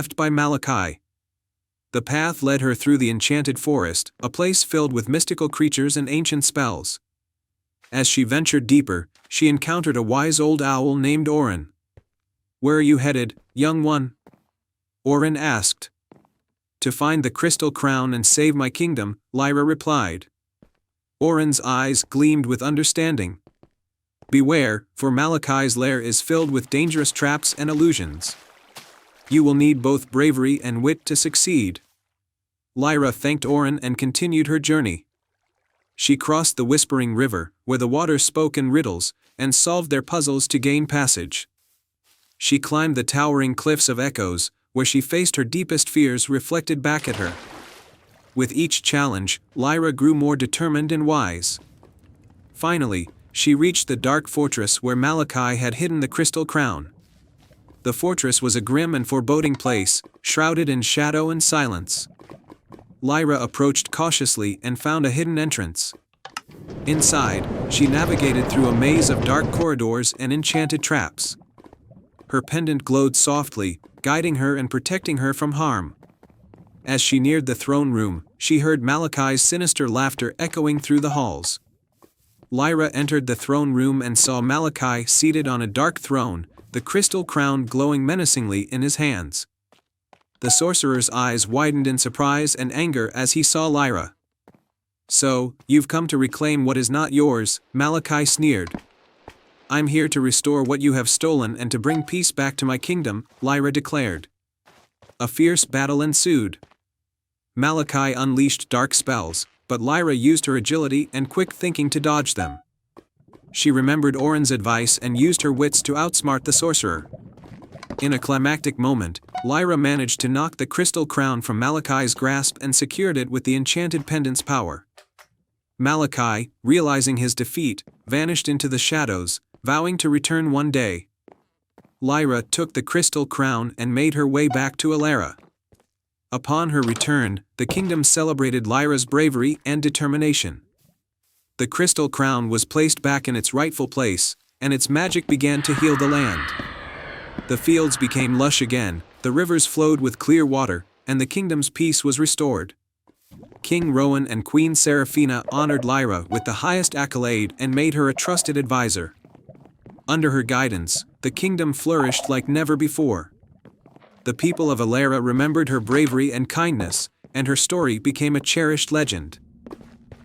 left by Malachi. The path led her through the enchanted forest, a place filled with mystical creatures and ancient spells. As she ventured deeper, she encountered a wise old owl named Orin. "Where are you headed, young one?" Orin asked. "To find the crystal crown and save my kingdom," Lyra replied. Orin's eyes gleamed with understanding. "Beware, for Malachi's lair is filled with dangerous traps and illusions. You will need both bravery and wit to succeed." Lyra thanked Orin and continued her journey. She crossed the Whispering River, where the water spoke in riddles, and solved their puzzles to gain passage. She climbed the towering cliffs of Echoes, where she faced her deepest fears reflected back at her. With each challenge, Lyra grew more determined and wise. Finally, she reached the dark fortress where Malachi had hidden the crystal crown. The fortress was a grim and foreboding place, shrouded in shadow and silence. Lyra approached cautiously and found a hidden entrance. Inside, she navigated through a maze of dark corridors and enchanted traps. Her pendant glowed softly, guiding her and protecting her from harm. As she neared the throne room, she heard Malachi's sinister laughter echoing through the halls. Lyra entered the throne room and saw Malachi seated on a dark throne, the crystal crown glowing menacingly in his hands. The sorcerer's eyes widened in surprise and anger as he saw Lyra. "So, you've come to reclaim what is not yours," Malachi sneered. "I'm here to restore what you have stolen and to bring peace back to my kingdom," Lyra declared. A fierce battle ensued. Malachi unleashed dark spells, but Lyra used her agility and quick thinking to dodge them. She remembered Orin's advice and used her wits to outsmart the sorcerer. In a climactic moment, Lyra managed to knock the crystal crown from Malachi's grasp and secured it with the enchanted pendant's power. Malachi, realizing his defeat, vanished into the shadows, vowing to return one day. Lyra took the crystal crown and made her way back to Elara. Upon her return, the kingdom celebrated Lyra's bravery and determination. The crystal crown was placed back in its rightful place, and its magic began to heal the land. The fields became lush again, the rivers flowed with clear water, and the kingdom's peace was restored. King Rowan and Queen Seraphina honored Lyra with the highest accolade and made her a trusted advisor. Under her guidance, the kingdom flourished like never before. The people of Elara remembered her bravery and kindness, and her story became a cherished legend.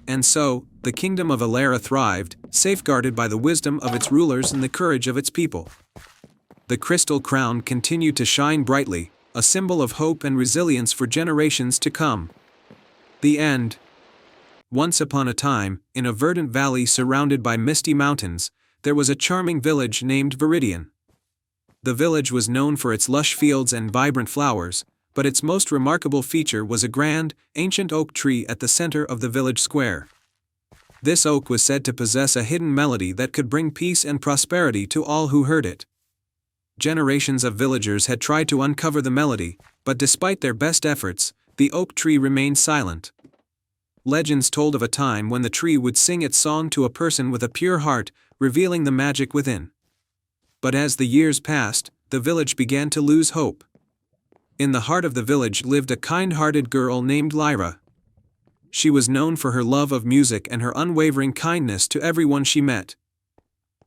And so, the kingdom of Elara thrived, safeguarded by the wisdom of its rulers and the courage of its people. The crystal crown continued to shine brightly, a symbol of hope and resilience for generations to come. The end. Once upon a time, in a verdant valley surrounded by misty mountains, there was a charming village named Viridian. The village was known for its lush fields and vibrant flowers, but its most remarkable feature was a grand, ancient oak tree at the center of the village square. This oak was said to possess a hidden melody that could bring peace and prosperity to all who heard it. Generations of villagers had tried to uncover the melody, but despite their best efforts, the oak tree remained silent. Legends told of a time when the tree would sing its song to a person with a pure heart, revealing the magic within. But as the years passed, the village began to lose hope. In the heart of the village lived a kind-hearted girl named Lyra. She was known for her love of music and her unwavering kindness to everyone she met.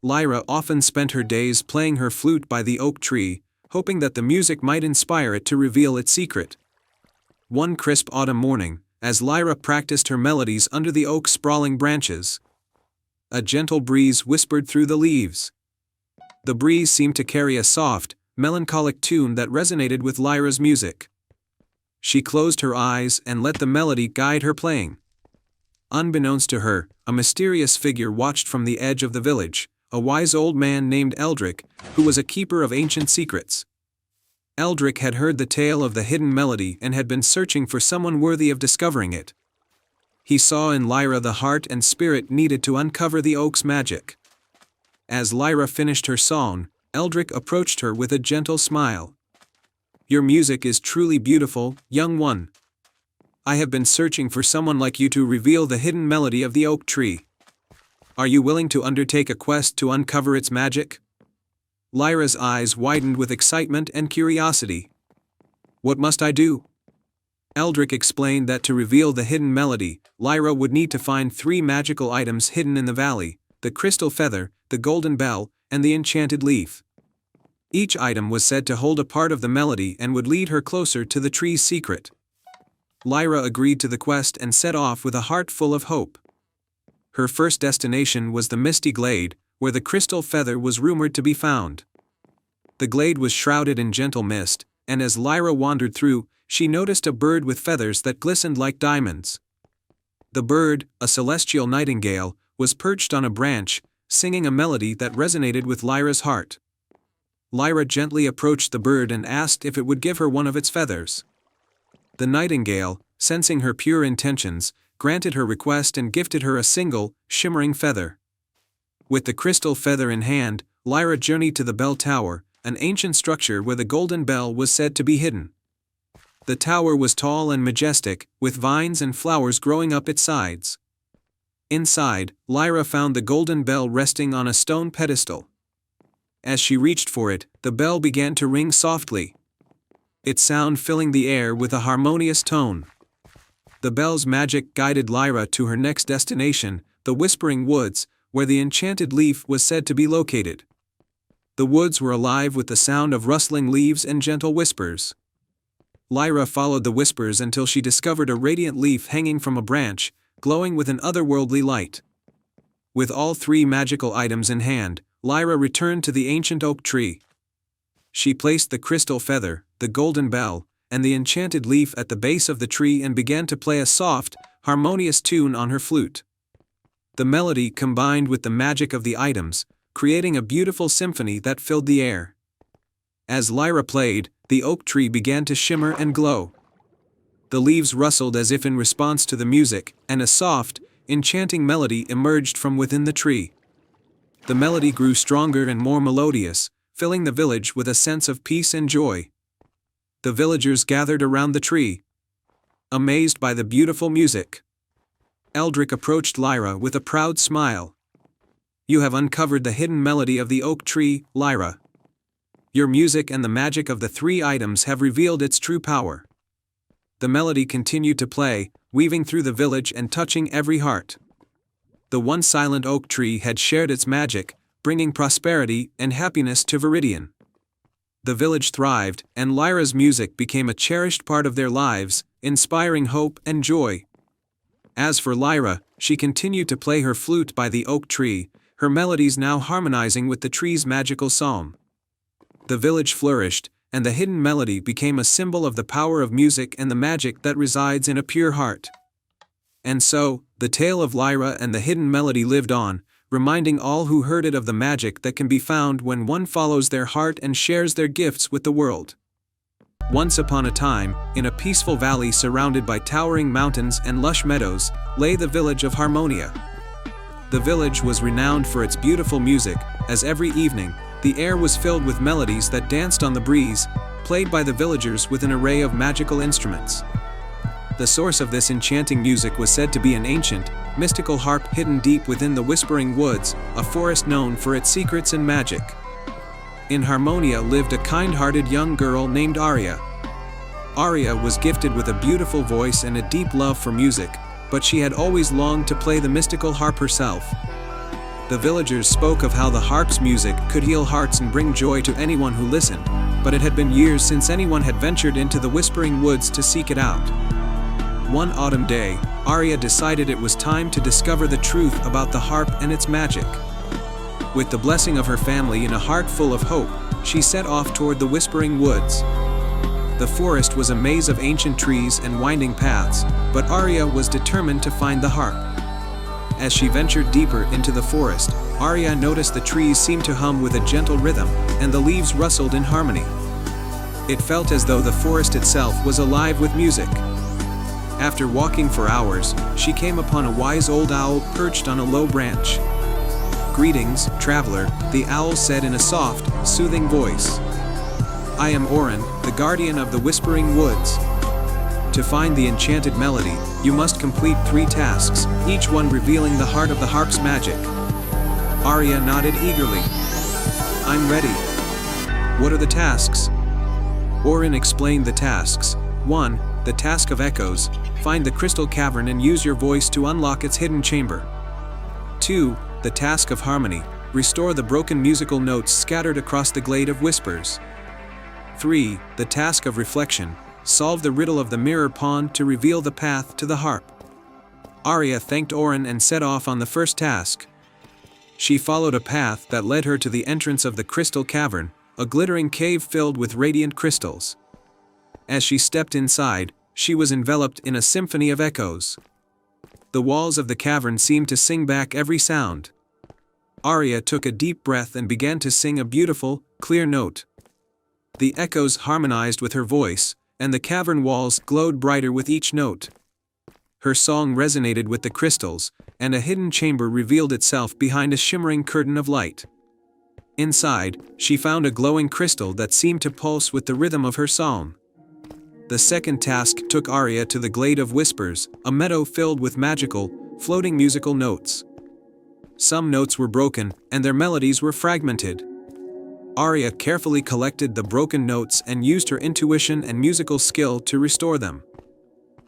Lyra often spent her days playing her flute by the oak tree, hoping that the music might inspire it to reveal its secret. One crisp autumn morning, as Lyra practiced her melodies under the oak's sprawling branches, a gentle breeze whispered through the leaves. The breeze seemed to carry a soft, melancholic tune that resonated with Lyra's music. She closed her eyes and let the melody guide her playing. Unbeknownst to her, a mysterious figure watched from the edge of the village, a wise old man named Eldrick, who was a keeper of ancient secrets. Eldrick had heard the tale of the hidden melody and had been searching for someone worthy of discovering it. He saw in Lyra the heart and spirit needed to uncover the oak's magic. As Lyra finished her song, Eldrick approached her with a gentle smile. "Your music is truly beautiful, young one. I have been searching for someone like you to reveal the hidden melody of the oak tree. Are you willing to undertake a quest to uncover its magic?" Lyra's eyes widened with excitement and curiosity. What must I do? Eldrick explained that to reveal the hidden melody, Lyra would need to find 3 magical items hidden in the valley: the crystal feather, the golden bell, and the enchanted leaf. Each item was said to hold a part of the melody and would lead her closer to the tree's secret. Lyra agreed to the quest and set off with a heart full of hope. Her first destination was the Misty Glade, where the crystal feather was rumored to be found. The glade was shrouded in gentle mist, and as Lyra wandered through, she noticed a bird with feathers that glistened like diamonds. The bird, a celestial nightingale, was perched on a branch, singing a melody that resonated with Lyra's heart. Lyra gently approached the bird and asked if it would give her one of its feathers. The nightingale, sensing her pure intentions, granted her request and gifted her a single, shimmering feather. With the crystal feather in hand, Lyra journeyed to the bell tower, an ancient structure where the golden bell was said to be hidden. The tower was tall and majestic, with vines and flowers growing up its sides. Inside, Lyra found the golden bell resting on a stone pedestal. As she reached for it, the bell began to ring softly, its sound filling the air with a harmonious tone. The bell's magic guided Lyra to her next destination, the Whispering Woods, where the enchanted leaf was said to be located. The woods were alive with the sound of rustling leaves and gentle whispers. Lyra followed the whispers until she discovered a radiant leaf hanging from a branch, glowing with an otherworldly light. With all 3 magical items in hand, Lyra returned to the ancient oak tree. She placed the crystal feather, the golden bell, and the enchanted leaf at the base of the tree and began to play a soft, harmonious tune on her flute. The melody combined with the magic of the items, creating a beautiful symphony that filled the air. As Lyra played, the oak tree began to shimmer and glow. The leaves rustled as if in response to the music, and a soft, enchanting melody emerged from within the tree. The melody grew stronger and more melodious, filling the village with a sense of peace and joy. The villagers gathered around the tree, amazed by the beautiful music. Eldrick approached Lyra with a proud smile. "You have uncovered the hidden melody of the oak tree, Lyra. Your music and the magic of the 3 items have revealed its true power." The melody continued to play, weaving through the village and touching every heart. The once silent oak tree had shared its magic, bringing prosperity and happiness to Viridian. The village thrived, and Lyra's music became a cherished part of their lives, inspiring hope and joy. As for Lyra, she continued to play her flute by the oak tree, her melodies now harmonizing with the tree's magical psalm. The village flourished, and the hidden melody became a symbol of the power of music and the magic that resides in a pure heart. And so, the tale of Lyra and the hidden melody lived on, reminding all who heard it of the magic that can be found when one follows their heart and shares their gifts with the world. Once upon a time, in a peaceful valley surrounded by towering mountains and lush meadows, lay the village of Harmonia. The village was renowned for its beautiful music, as every evening, the air was filled with melodies that danced on the breeze, played by the villagers with an array of magical instruments. The source of this enchanting music was said to be an ancient, mystical harp hidden deep within the Whispering Woods, a forest known for its secrets and magic. In Harmonia lived a kind-hearted young girl named Aria. Aria was gifted with a beautiful voice and a deep love for music, but she had always longed to play the mystical harp herself. The villagers spoke of how the harp's music could heal hearts and bring joy to anyone who listened, but it had been years since anyone had ventured into the Whispering Woods to seek it out. One autumn day, Aria decided it was time to discover the truth about the harp and its magic. With the blessing of her family and a heart full of hope, she set off toward the Whispering Woods. The forest was a maze of ancient trees and winding paths, but Aria was determined to find the harp. As she ventured deeper into the forest, Aria noticed the trees seemed to hum with a gentle rhythm, and the leaves rustled in harmony. It felt as though the forest itself was alive with music. After walking for hours, she came upon a wise old owl perched on a low branch. "Greetings, traveler," the owl said in a soft, soothing voice. "I am Orin, the guardian of the Whispering Woods. To find the enchanted melody, you must complete 3 tasks, each one revealing the heart of the harp's magic." Aria nodded eagerly. "I'm ready. What are the tasks?" Orin explained the tasks. 1. The task of echoes. Find the crystal cavern and use your voice to unlock its hidden chamber. 2. The task of harmony. Restore the broken musical notes scattered across the glade of whispers. 3. The task of reflection. Solve the riddle of the mirror pond to reveal the path to the harp. Arya thanked Orin and set off on the first task. She followed a path that led her to the entrance of the crystal cavern, a glittering cave filled with radiant crystals. As she stepped inside, she was enveloped in a symphony of echoes. The walls of the cavern seemed to sing back every sound. Arya took a deep breath and began to sing a beautiful, clear note. The echoes harmonized with her voice, and the cavern walls glowed brighter with each note. Her song resonated with the crystals, and a hidden chamber revealed itself behind a shimmering curtain of light. Inside, she found a glowing crystal that seemed to pulse with the rhythm of her song. The second task took Arya to the Glade of Whispers, a meadow filled with magical, floating musical notes. Some notes were broken, and their melodies were fragmented. Arya carefully collected the broken notes and used her intuition and musical skill to restore them.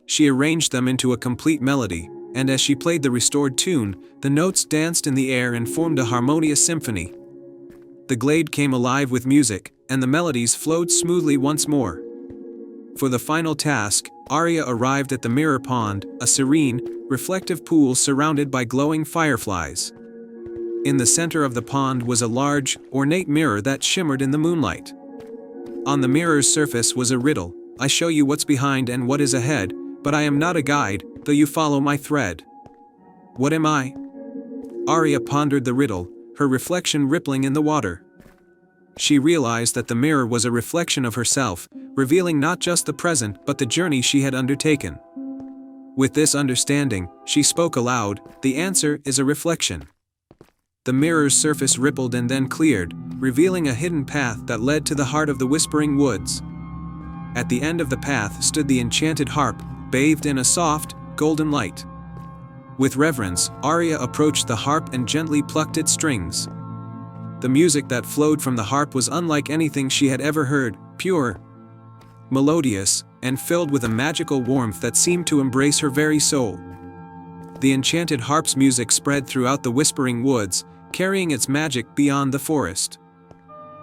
She arranged them into a complete melody, and as she played the restored tune, the notes danced in the air and formed a harmonious symphony. The glade came alive with music, and the melodies flowed smoothly once more. For the final task, Arya arrived at the mirror pond, a serene, reflective pool surrounded by glowing fireflies. In the center of the pond was a large, ornate mirror that shimmered in the moonlight. On the mirror's surface was a riddle: I show you what's behind and what is ahead, but I am not a guide, though you follow my thread. What am I? Arya pondered the riddle, her reflection rippling in the water. She realized that the mirror was a reflection of herself, revealing not just the present but the journey she had undertaken. With this understanding, she spoke aloud, the answer is a reflection. The mirror's surface rippled and then cleared, revealing a hidden path that led to the heart of the Whispering Woods. At the end of the path stood the enchanted harp, bathed in a soft, golden light. With reverence, Arya approached the harp and gently plucked its strings. The music that flowed from the harp was unlike anything she had ever heard, pure, melodious, and filled with a magical warmth that seemed to embrace her very soul. The enchanted harp's music spread throughout the Whispering Woods, carrying its magic beyond the forest.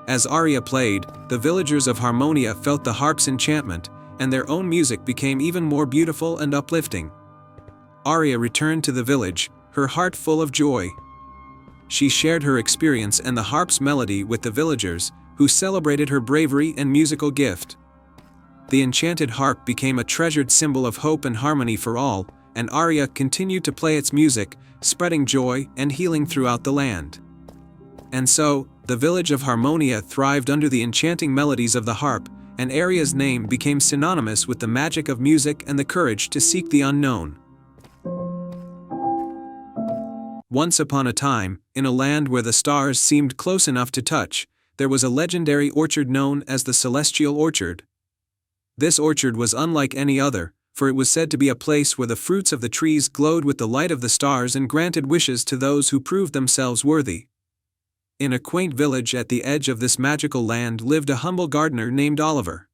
As Arya played, the villagers of Harmonia felt the harp's enchantment, and their own music became even more beautiful and uplifting. Arya returned to the village, her heart full of joy. She shared her experience and the harp's melody with the villagers, who celebrated her bravery and musical gift. The enchanted harp became a treasured symbol of hope and harmony for all, and Arya continued to play its music, spreading joy and healing throughout the land. And so, the village of Harmonia thrived under the enchanting melodies of the harp, and Arya's name became synonymous with the magic of music and the courage to seek the unknown. Once upon a time, in a land where the stars seemed close enough to touch, there was a legendary orchard known as the Celestial Orchard. This orchard was unlike any other, for it was said to be a place where the fruits of the trees glowed with the light of the stars and granted wishes to those who proved themselves worthy. In a quaint village at the edge of this magical land lived a humble gardener named Oliver.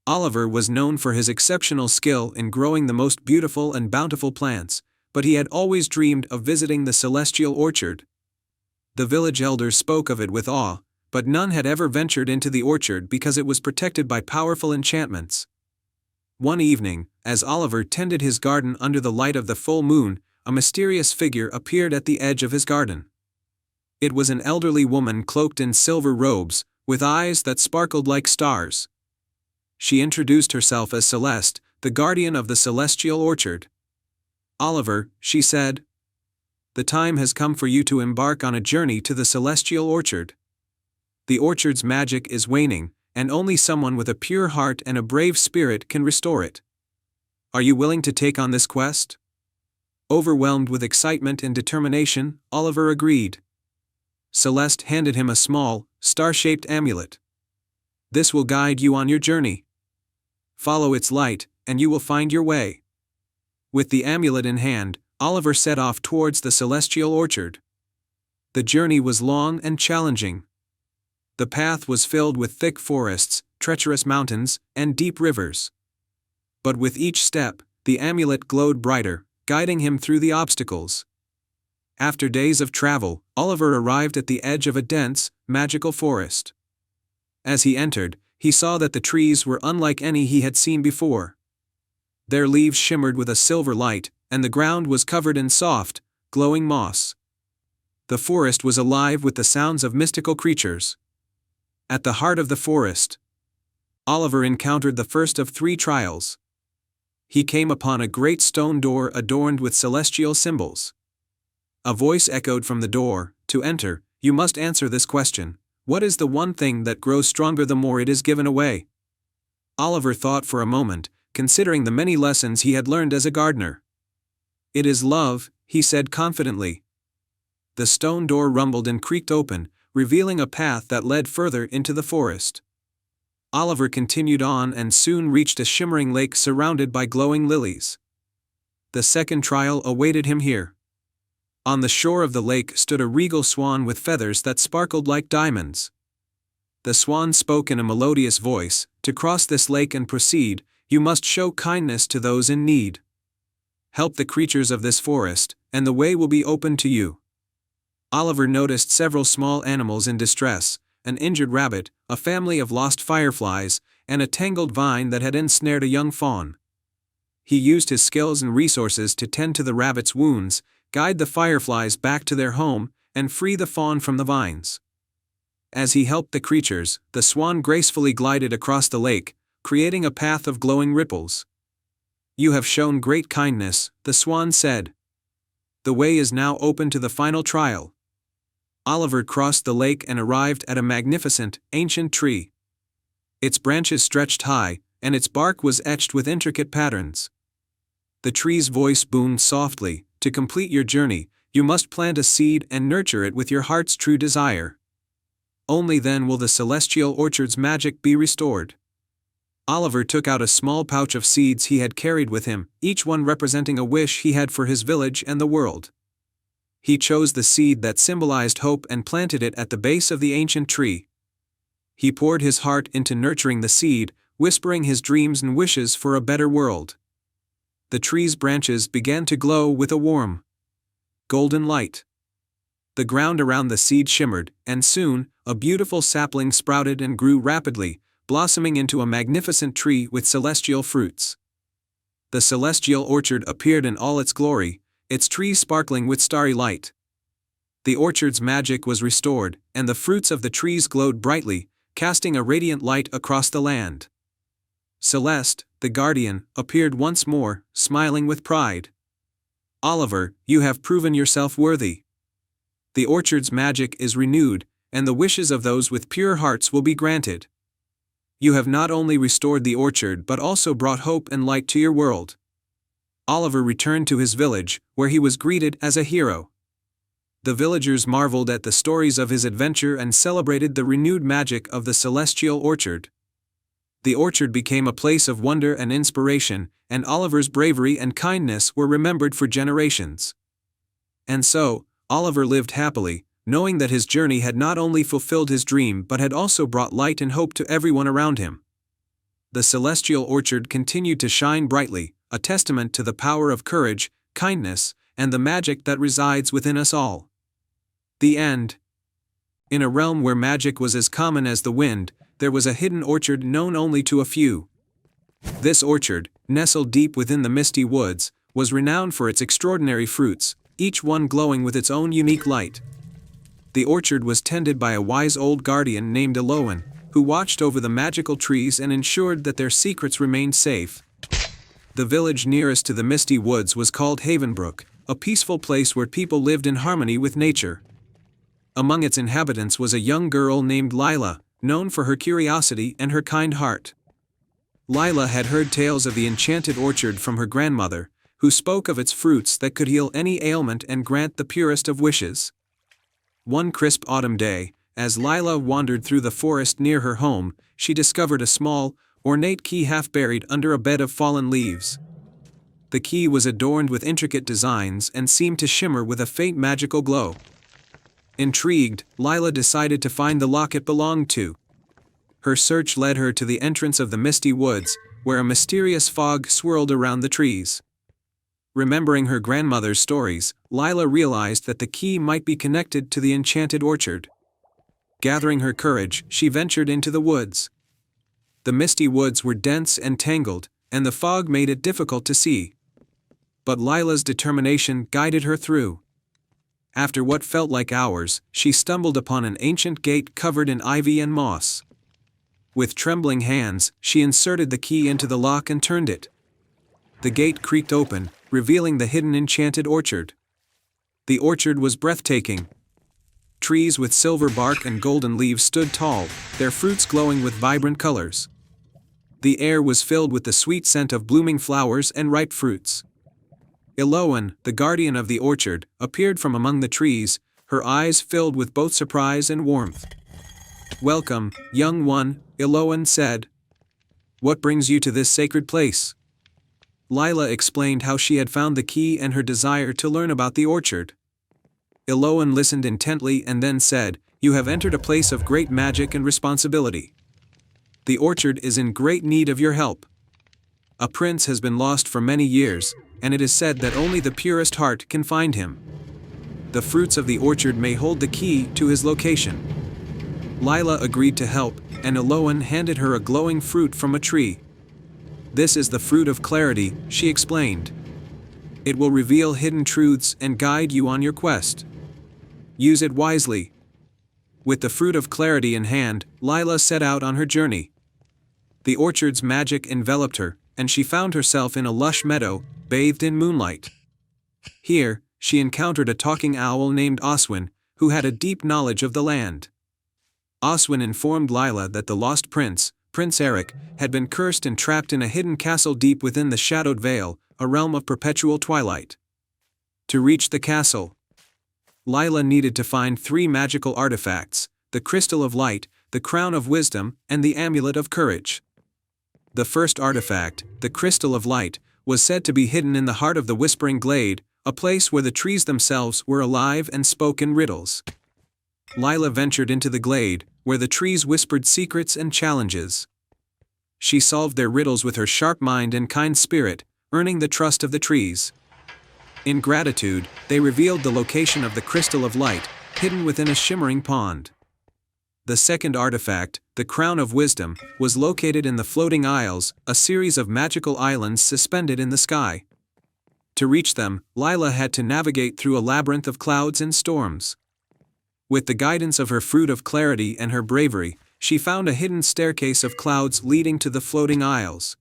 Oliver was known for his exceptional skill in growing the most beautiful and bountiful plants, but he had always dreamed of visiting the Celestial Orchard. The village elders spoke of it with awe, but none had ever ventured into the orchard because it was protected by powerful enchantments. One evening, as Oliver tended his garden under the light of the full moon, a mysterious figure appeared at the edge of his garden. It was an elderly woman cloaked in silver robes, with eyes that sparkled like stars. She introduced herself as Celeste, the guardian of the Celestial Orchard. Oliver, she said, the time has come for you to embark on a journey to the Celestial Orchard. The orchard's magic is waning, and only someone with a pure heart and a brave spirit can restore it. Are you willing to take on this quest? Overwhelmed with excitement and determination, Oliver agreed. Celeste handed him a small, star-shaped amulet. This will guide you on your journey. Follow its light, and you will find your way. With the amulet in hand, Oliver set off towards the Celestial Orchard. The journey was long and challenging. The path was filled with thick forests, treacherous mountains, and deep rivers. But with each step, the amulet glowed brighter, guiding him through the obstacles. After days of travel, Oliver arrived at the edge of a dense, magical forest. As he entered, he saw that the trees were unlike any he had seen before. Their leaves shimmered with a silver light, and the ground was covered in soft, glowing moss. The forest was alive with the sounds of mystical creatures. At the heart of the forest, Oliver encountered the first of 3 trials. He came upon a great stone door adorned with celestial symbols. A voice echoed from the door, "To enter, you must answer this question: what is the one thing that grows stronger the more it is given away?" Oliver thought for a moment, considering the many lessons he had learned as a gardener. "It is love," he said confidently. The stone door rumbled and creaked open, revealing a path that led further into the forest. Oliver continued on and soon reached a shimmering lake surrounded by glowing lilies. The second trial awaited him here. On the shore of the lake stood a regal swan with feathers that sparkled like diamonds. The swan spoke in a melodious voice, "To cross this lake and proceed, you must show kindness to those in need. Help the creatures of this forest, and the way will be open to you." Oliver noticed several small animals in distress: an injured rabbit, a family of lost fireflies, and a tangled vine that had ensnared a young fawn. He used his skills and resources to tend to the rabbit's wounds, guide the fireflies back to their home, and free the fawn from the vines. As he helped the creatures, the swan gracefully glided across the lake, creating a path of glowing ripples. "You have shown great kindness," the swan said. "The way is now open to the final trial." Oliver crossed the lake and arrived at a magnificent, ancient tree. Its branches stretched high, and its bark was etched with intricate patterns. The tree's voice boomed softly, "To complete your journey, you must plant a seed and nurture it with your heart's true desire. Only then will the celestial orchard's magic be restored." Oliver took out a small pouch of seeds he had carried with him, each one representing a wish he had for his village and the world. He chose the seed that symbolized hope and planted it at the base of the ancient tree. He poured his heart into nurturing the seed, whispering his dreams and wishes for a better world. The tree's branches began to glow with a warm, golden light. The ground around the seed shimmered, and soon, a beautiful sapling sprouted and grew rapidly, blossoming into a magnificent tree with celestial fruits. The celestial orchard appeared in all its glory, its trees sparkling with starry light. The orchard's magic was restored, and the fruits of the trees glowed brightly, casting a radiant light across the land. Celeste, the guardian, appeared once more, smiling with pride. "Oliver, you have proven yourself worthy. The orchard's magic is renewed, and the wishes of those with pure hearts will be granted. You have not only restored the orchard but also brought hope and light to your world." Oliver returned to his village, where he was greeted as a hero. The villagers marveled at the stories of his adventure and celebrated the renewed magic of the celestial orchard. The orchard became a place of wonder and inspiration, and Oliver's bravery and kindness were remembered for generations. And so, Oliver lived happily, knowing that his journey had not only fulfilled his dream but had also brought light and hope to everyone around him. The celestial orchard continued to shine brightly, a testament to the power of courage, kindness, and the magic that resides within us all. The end. In a realm where magic was as common as the wind, there was a hidden orchard known only to a few. This orchard, nestled deep within the misty woods, was renowned for its extraordinary fruits, each one glowing with its own unique light. The orchard was tended by a wise old guardian named Elowen, who watched over the magical trees and ensured that their secrets remained safe. The village nearest to the misty woods was called Havenbrook, a peaceful place where people lived in harmony with nature. Among its inhabitants was a young girl named Lila, known for her curiosity and her kind heart. Lila had heard tales of the enchanted orchard from her grandmother, who spoke of its fruits that could heal any ailment and grant the purest of wishes. One crisp autumn day, as Lila wandered through the forest near her home, she discovered a small, ornate key half buried under a bed of fallen leaves. The key was adorned with intricate designs and seemed to shimmer with a faint magical glow. Intrigued, Lila decided to find the lock it belonged to. Her search led her to the entrance of the misty woods, where a mysterious fog swirled around the trees. Remembering her grandmother's stories, Lila realized that the key might be connected to the enchanted orchard. Gathering her courage, she ventured into the woods. The misty woods were dense and tangled, and the fog made it difficult to see. But Lila's determination guided her through. After what felt like hours, she stumbled upon an ancient gate covered in ivy and moss. With trembling hands, she inserted the key into the lock and turned it. The gate creaked open, revealing the hidden enchanted orchard. The orchard was breathtaking. Trees with silver bark and golden leaves stood tall, their fruits glowing with vibrant colors. The air was filled with the sweet scent of blooming flowers and ripe fruits. Iloan, the guardian of the orchard, appeared from among the trees, her eyes filled with both surprise and warmth. "Welcome, young one," Iloan said. "What brings you to this sacred place?" Lila explained how she had found the key and her desire to learn about the orchard. Iloan listened intently and then said, "You have entered a place of great magic and responsibility. The orchard is in great need of your help. A prince has been lost for many years, and it is said that only the purest heart can find him. The fruits of the orchard may hold the key to his location." Lila agreed to help, and Iloan handed her a glowing fruit from a tree. "This is the fruit of clarity," she explained. "It will reveal hidden truths and guide you on your quest. Use it wisely." With the fruit of clarity in hand, Lila set out on her journey. The orchard's magic enveloped her, and she found herself in a lush meadow, bathed in moonlight. Here, she encountered a talking owl named Oswin, who had a deep knowledge of the land. Oswin informed Lila that the lost prince, Prince Eric, had been cursed and trapped in a hidden castle deep within the Shadowed Vale, a realm of perpetual twilight. To reach the castle, Lila needed to find 3 magical artifacts: the Crystal of Light, the Crown of Wisdom, and the Amulet of Courage. The first artifact, the Crystal of Light, was said to be hidden in the heart of the Whispering Glade, a place where the trees themselves were alive and spoke in riddles. Lila ventured into the glade, where the trees whispered secrets and challenges. She solved their riddles with her sharp mind and kind spirit, earning the trust of the trees. In gratitude, they revealed the location of the Crystal of Light, hidden within a shimmering pond. The second artifact, the Crown of Wisdom, was located in the Floating Isles, a series of magical islands suspended in the sky. To reach them, Lila had to navigate through a labyrinth of clouds and storms. With the guidance of her fruit of clarity and her bravery, she found a hidden staircase of clouds leading to the Floating Isles.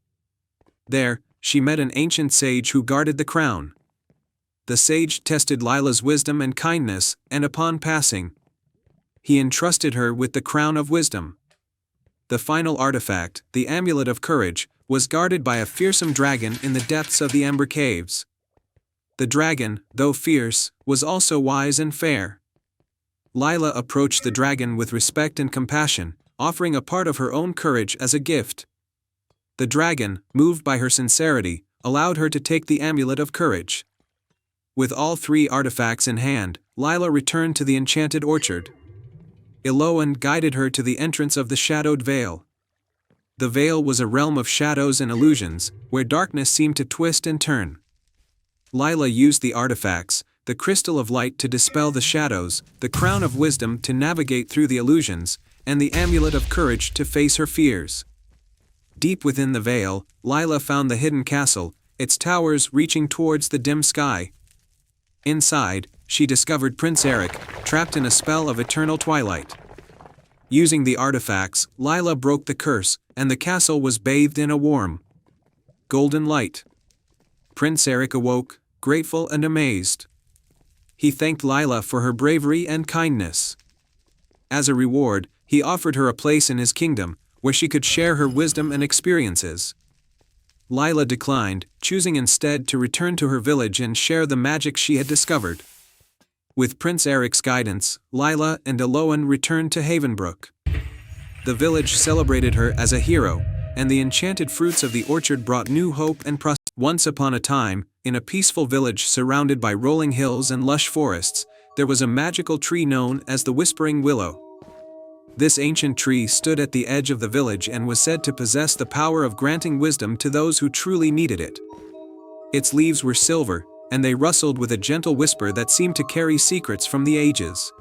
There, she met an ancient sage who guarded the crown. The sage tested Lila's wisdom and kindness, and upon passing, he entrusted her with the Crown of Wisdom. The final artifact, the Amulet of Courage, was guarded by a fearsome dragon in the depths of the Ember Caves. The dragon, though fierce, was also wise and fair. Lila approached the dragon with respect and compassion, offering a part of her own courage as a gift. The dragon, moved by her sincerity, allowed her to take the Amulet of Courage. With all 3 artifacts in hand, Lila returned to the enchanted orchard. Iloan guided her to the entrance of the Shadowed Vale. The Vale was a realm of shadows and illusions, where darkness seemed to twist and turn. Lila used the artifacts, the Crystal of Light to dispel the shadows, the Crown of Wisdom to navigate through the illusions, and the Amulet of Courage to face her fears. Deep within the Vale, Lila found the hidden castle, its towers reaching towards the dim sky. Inside, she discovered Prince Eric, trapped in a spell of eternal twilight. Using the artifacts, Lila broke the curse, and the castle was bathed in a warm, golden light. Prince Eric awoke, grateful and amazed. He thanked Lila for her bravery and kindness. As a reward, he offered her a place in his kingdom, where she could share her wisdom and experiences. Lila declined, choosing instead to return to her village and share the magic she had discovered. With Prince Eric's guidance, Lila and Iloan returned to Havenbrook. The village celebrated her as a hero, and the enchanted fruits of the orchard brought new hope and prosperity. Once upon a time, in a peaceful village surrounded by rolling hills and lush forests, there was a magical tree known as the Whispering Willow. This ancient tree stood at the edge of the village and was said to possess the power of granting wisdom to those who truly needed it. Its leaves were silver, and they rustled with a gentle whisper that seemed to carry secrets from the ages.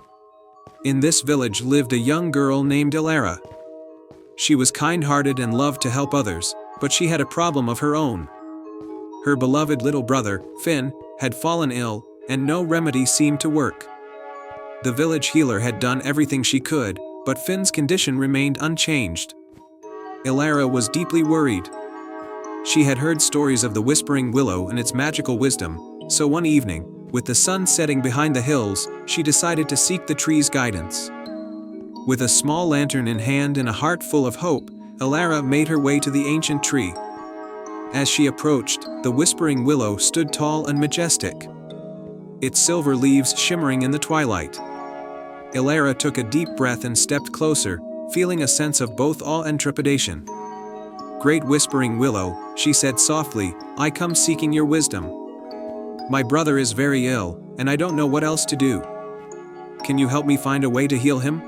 In this village lived a young girl named Elara. She was kind-hearted and loved to help others, but she had a problem of her own. Her beloved little brother, Finn, had fallen ill, and no remedy seemed to work. The village healer had done everything she could, but Finn's condition remained unchanged. Elara was deeply worried. She had heard stories of the Whispering Willow and its magical wisdom, so one evening, with the sun setting behind the hills, she decided to seek the tree's guidance. With a small lantern in hand and a heart full of hope, Elara made her way to the ancient tree. As she approached, the Whispering Willow stood tall and majestic, its silver leaves shimmering in the twilight. Elara took a deep breath and stepped closer, feeling a sense of both awe and trepidation. "Great Whispering Willow," she said softly, "I come seeking your wisdom. My brother is very ill, and I don't know what else to do. Can you help me find a way to heal him?"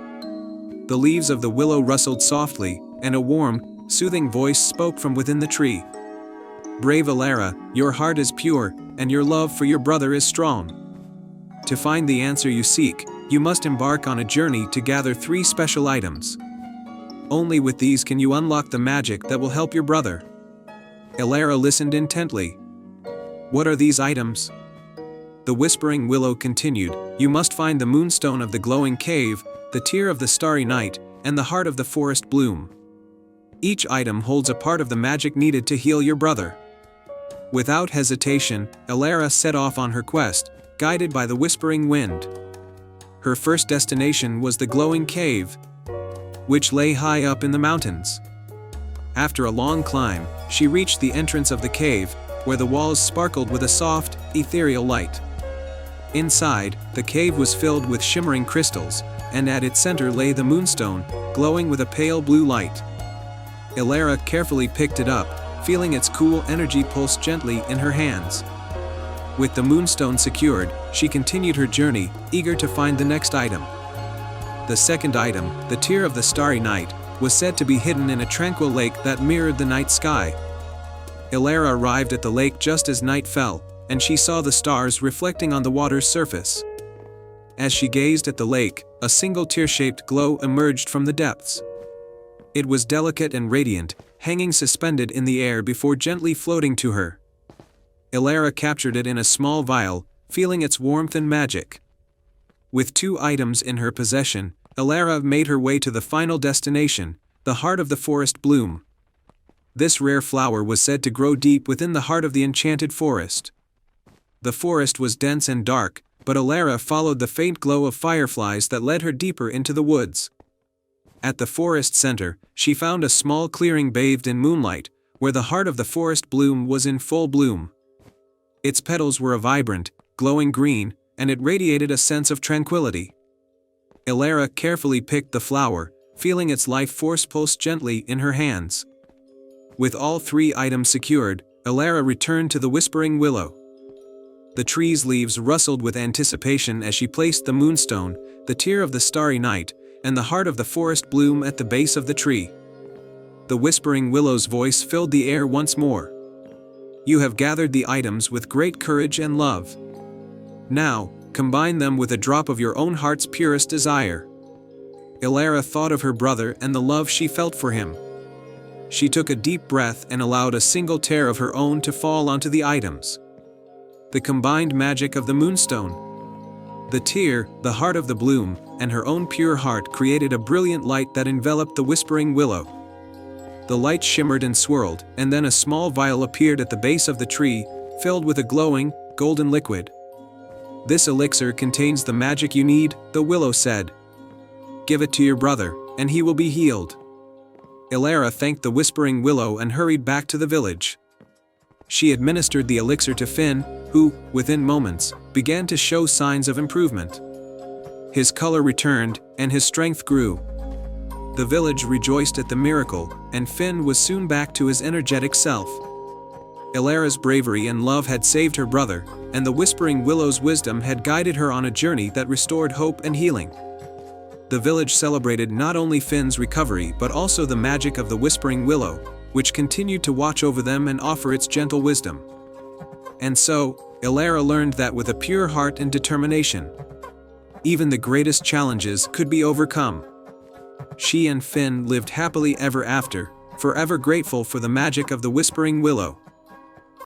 The leaves of the willow rustled softly, and a warm, soothing voice spoke from within the tree. "Brave Elara, your heart is pure, and your love for your brother is strong. To find the answer you seek, you must embark on a journey to gather 3 special items. Only with these can you unlock the magic that will help your brother." Elara listened intently. "What are these items?" The Whispering Willow continued, "You must find the moonstone of the glowing cave, the tear of the starry night, and the heart of the forest bloom. Each item holds a part of the magic needed to heal your brother." Without hesitation, Elara set off on her quest, guided by the whispering wind. Her first destination was the glowing cave, which lay high up in the mountains. After a long climb, she reached the entrance of the cave, where the walls sparkled with a soft, ethereal light. Inside, the cave was filled with shimmering crystals, and at its center lay the moonstone, glowing with a pale blue light. Elara carefully picked it up, feeling its cool energy pulse gently in her hands. With the moonstone secured, she continued her journey, eager to find the next item. The second item, the tear of the starry night, was said to be hidden in a tranquil lake that mirrored the night sky. Elara arrived at the lake just as night fell, and she saw the stars reflecting on the water's surface. As she gazed at the lake, a single tear-shaped glow emerged from the depths. It was delicate and radiant, hanging suspended in the air before gently floating to her. Elara captured it in a small vial, feeling its warmth and magic. With 2 items in her possession, Elara made her way to the final destination, the heart of the forest bloom. This rare flower was said to grow deep within the heart of the enchanted forest. The forest was dense and dark, but Elara followed the faint glow of fireflies that led her deeper into the woods. At the forest center, she found a small clearing bathed in moonlight, where the heart of the forest bloom was in full bloom. Its petals were a vibrant, glowing green, and it radiated a sense of tranquility. Elara carefully picked the flower, feeling its life force pulse gently in her hands. With all 3 items secured, Elara returned to the Whispering Willow. The tree's leaves rustled with anticipation as she placed the moonstone, the tear of the starry night, and the heart of the forest bloom at the base of the tree. The Whispering Willow's voice filled the air once more. "You have gathered the items with great courage and love. Now, combine them with a drop of your own heart's purest desire." Elara thought of her brother and the love she felt for him. She took a deep breath and allowed a single tear of her own to fall onto the items. The combined magic of the moonstone, the tear, the heart of the bloom, and her own pure heart created a brilliant light that enveloped the Whispering Willow. The light shimmered and swirled, and then a small vial appeared at the base of the tree, filled with a glowing, golden liquid. "This elixir contains the magic you need," the willow said. "Give it to your brother, and he will be healed." Elara thanked the Whispering Willow and hurried back to the village. She administered the elixir to Finn, who, within moments, began to show signs of improvement. His color returned, and his strength grew. The village rejoiced at the miracle, and Finn was soon back to his energetic self. Elara's bravery and love had saved her brother, and the Whispering Willow's wisdom had guided her on a journey that restored hope and healing. The village celebrated not only Finn's recovery but also the magic of the Whispering Willow, which continued to watch over them and offer its gentle wisdom. And so, Ilara learned that with a pure heart and determination, even the greatest challenges could be overcome. She and Finn lived happily ever after, forever grateful for the magic of the Whispering Willow.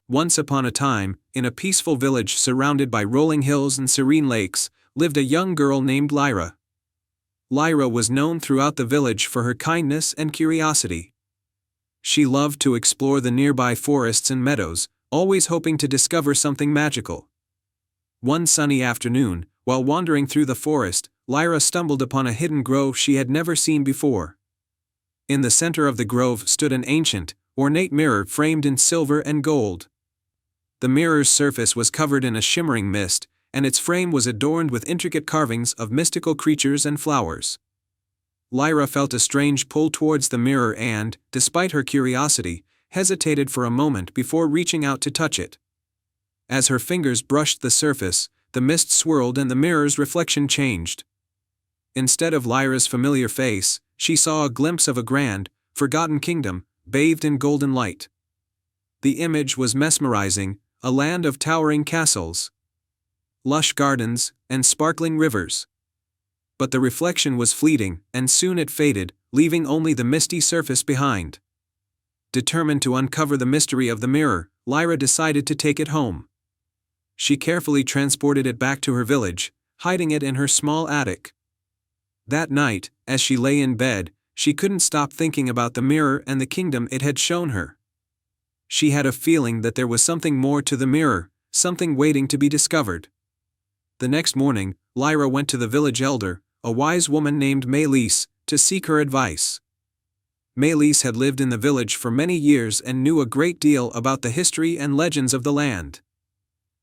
Once upon a time, in a peaceful village surrounded by rolling hills and serene lakes, lived a young girl named Lyra. Lyra was known throughout the village for her kindness and curiosity. She loved to explore the nearby forests and meadows, always hoping to discover something magical. One sunny afternoon, while wandering through the forest, Lyra stumbled upon a hidden grove she had never seen before. In the center of the grove stood an ancient, ornate mirror framed in silver and gold. The mirror's surface was covered in a shimmering mist, and its frame was adorned with intricate carvings of mystical creatures and flowers. Lyra felt a strange pull towards the mirror and, despite her curiosity, hesitated for a moment before reaching out to touch it. As her fingers brushed the surface, the mist swirled and the mirror's reflection changed. Instead of Lyra's familiar face, she saw a glimpse of a grand, forgotten kingdom, bathed in golden light. The image was mesmerizing, a land of towering castles, lush gardens, and sparkling rivers. But the reflection was fleeting, and soon it faded, leaving only the misty surface behind. Determined to uncover the mystery of the mirror, Lyra decided to take it home. She carefully transported it back to her village, hiding it in her small attic. That night, as she lay in bed, she couldn't stop thinking about the mirror and the kingdom it had shown her. She had a feeling that there was something more to the mirror, something waiting to be discovered. The next morning, Lyra went to the village elder, a wise woman named Maelise, to seek her advice. Maelise had lived in the village for many years and knew a great deal about the history and legends of the land.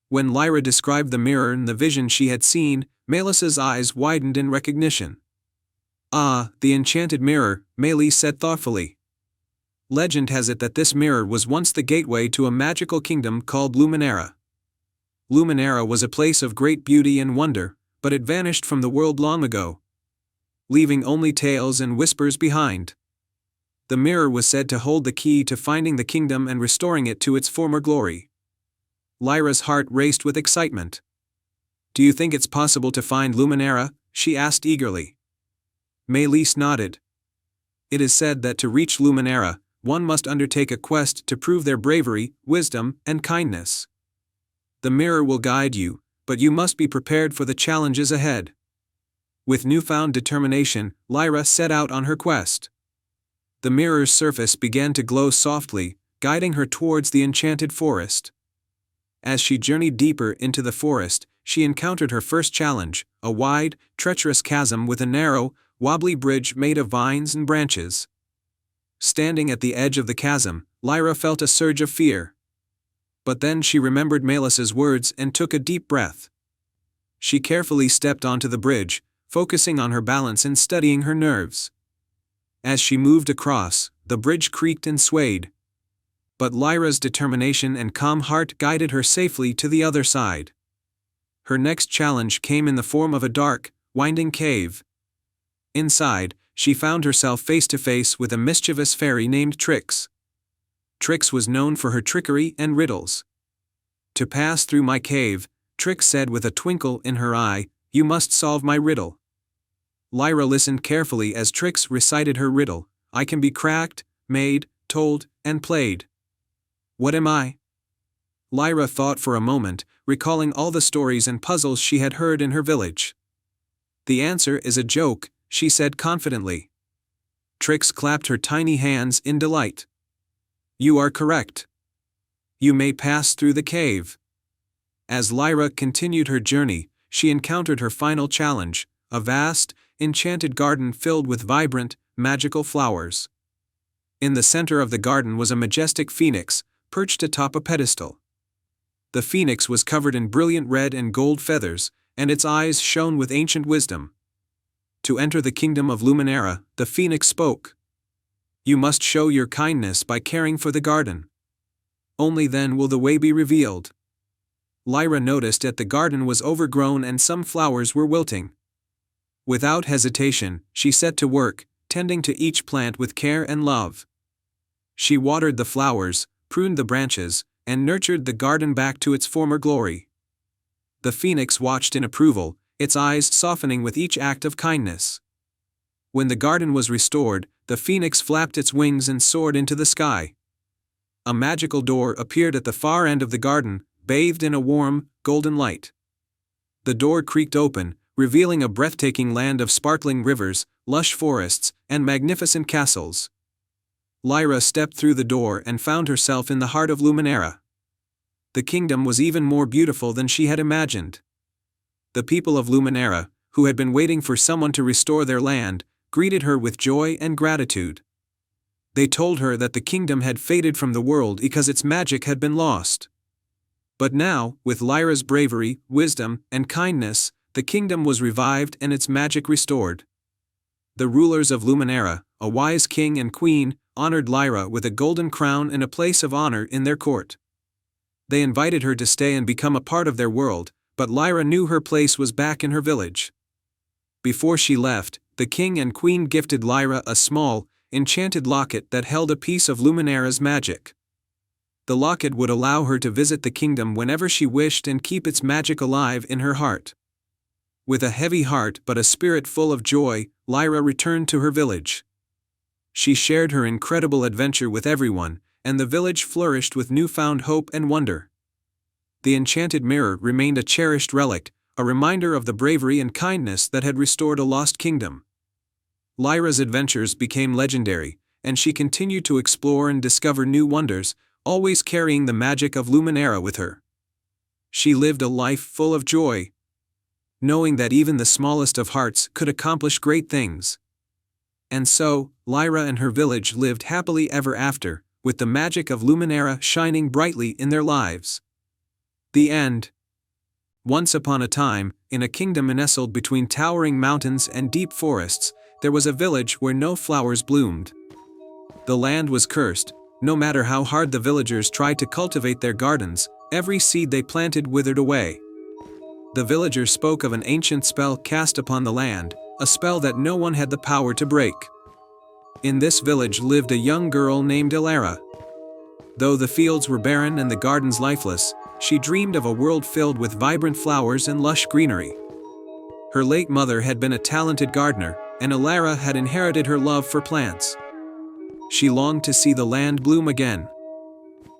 When Lyra described the mirror and the vision she had seen, Maelise's eyes widened in recognition. "Ah, the enchanted mirror," Maelise said thoughtfully. "Legend has it that this mirror was once the gateway to a magical kingdom called Luminera. Luminera was a place of great beauty and wonder, but it vanished from the world long ago, leaving only tales and whispers behind. The mirror was said to hold the key to finding the kingdom and restoring it to its former glory." Lyra's heart raced with excitement. "Do you think it's possible to find Luminera?" she asked eagerly. Maelise nodded. "It is said that to reach Luminera, one must undertake a quest to prove their bravery, wisdom, and kindness. The mirror will guide you, but you must be prepared for the challenges ahead." With newfound determination, Lyra set out on her quest. The mirror's surface began to glow softly, guiding her towards the enchanted forest. As she journeyed deeper into the forest, she encountered her first challenge, a wide, treacherous chasm with a narrow, wobbly bridge made of vines and branches. Standing at the edge of the chasm, Lyra felt a surge of fear. But then she remembered Maelise's words and took a deep breath. She carefully stepped onto the bridge, focusing on her balance and studying her nerves. As she moved across, the bridge creaked and swayed. But Lyra's determination and calm heart guided her safely to the other side. Her next challenge came in the form of a dark, winding cave. Inside, she found herself face to face with a mischievous fairy named Trix. Trix was known for her trickery and riddles. "To pass through my cave," Trix said with a twinkle in her eye, "you must solve my riddle." Lyra listened carefully as Trix recited her riddle. "I can be cracked, made, told, and played. What am I?" Lyra thought for a moment, recalling all the stories and puzzles she had heard in her village. "The answer is a joke," she said confidently. Trix clapped her tiny hands in delight. "You are correct. You may pass through the cave." As Lyra continued her journey, she encountered her final challenge, a vast, enchanted garden filled with vibrant, magical flowers. In the center of the garden was a majestic phoenix, perched atop a pedestal. The phoenix was covered in brilliant red and gold feathers, and its eyes shone with ancient wisdom. "To enter the kingdom of Luminera," the phoenix spoke, "you must show your kindness by caring for the garden. Only then will the way be revealed." Lyra noticed that the garden was overgrown and some flowers were wilting. Without hesitation, she set to work, tending to each plant with care and love. She watered the flowers, pruned the branches, and nurtured the garden back to its former glory. The phoenix watched in approval, its eyes softening with each act of kindness. When the garden was restored, the phoenix flapped its wings and soared into the sky. A magical door appeared at the far end of the garden, bathed in a warm, golden light. The door creaked open, revealing a breathtaking land of sparkling rivers, lush forests, and magnificent castles. Lyra stepped through the door and found herself in the heart of Luminera. The kingdom was even more beautiful than she had imagined. The people of Luminera, who had been waiting for someone to restore their land, greeted her with joy and gratitude. They told her that the kingdom had faded from the world because its magic had been lost. But now, with Lyra's bravery, wisdom, and kindness, the kingdom was revived and its magic restored. The rulers of Luminera, a wise king and queen, honored Lyra with a golden crown and a place of honor in their court. They invited her to stay and become a part of their world, but Lyra knew her place was back in her village. Before she left, the king and queen gifted Lyra a small, enchanted locket that held a piece of Luminera's magic. The locket would allow her to visit the kingdom whenever she wished and keep its magic alive in her heart. With a heavy heart but a spirit full of joy, Lyra returned to her village. She shared her incredible adventure with everyone, and the village flourished with newfound hope and wonder. The enchanted mirror remained a cherished relic, a reminder of the bravery and kindness that had restored a lost kingdom. Lyra's adventures became legendary, and she continued to explore and discover new wonders, always carrying the magic of Luminera with her. She lived a life full of joy, knowing that even the smallest of hearts could accomplish great things. And so, Lyra and her village lived happily ever after, with the magic of Luminera shining brightly in their lives. The end. Once upon a time, in a kingdom nestled between towering mountains and deep forests, there was a village where no flowers bloomed. The land was cursed. No matter how hard the villagers tried to cultivate their gardens, every seed they planted withered away. The villagers spoke of an ancient spell cast upon the land, a spell that no one had the power to break. In this village lived a young girl named Ilara. Though the fields were barren and the gardens lifeless, she dreamed of a world filled with vibrant flowers and lush greenery. Her late mother had been a talented gardener, and Ilara had inherited her love for plants. She longed to see the land bloom again.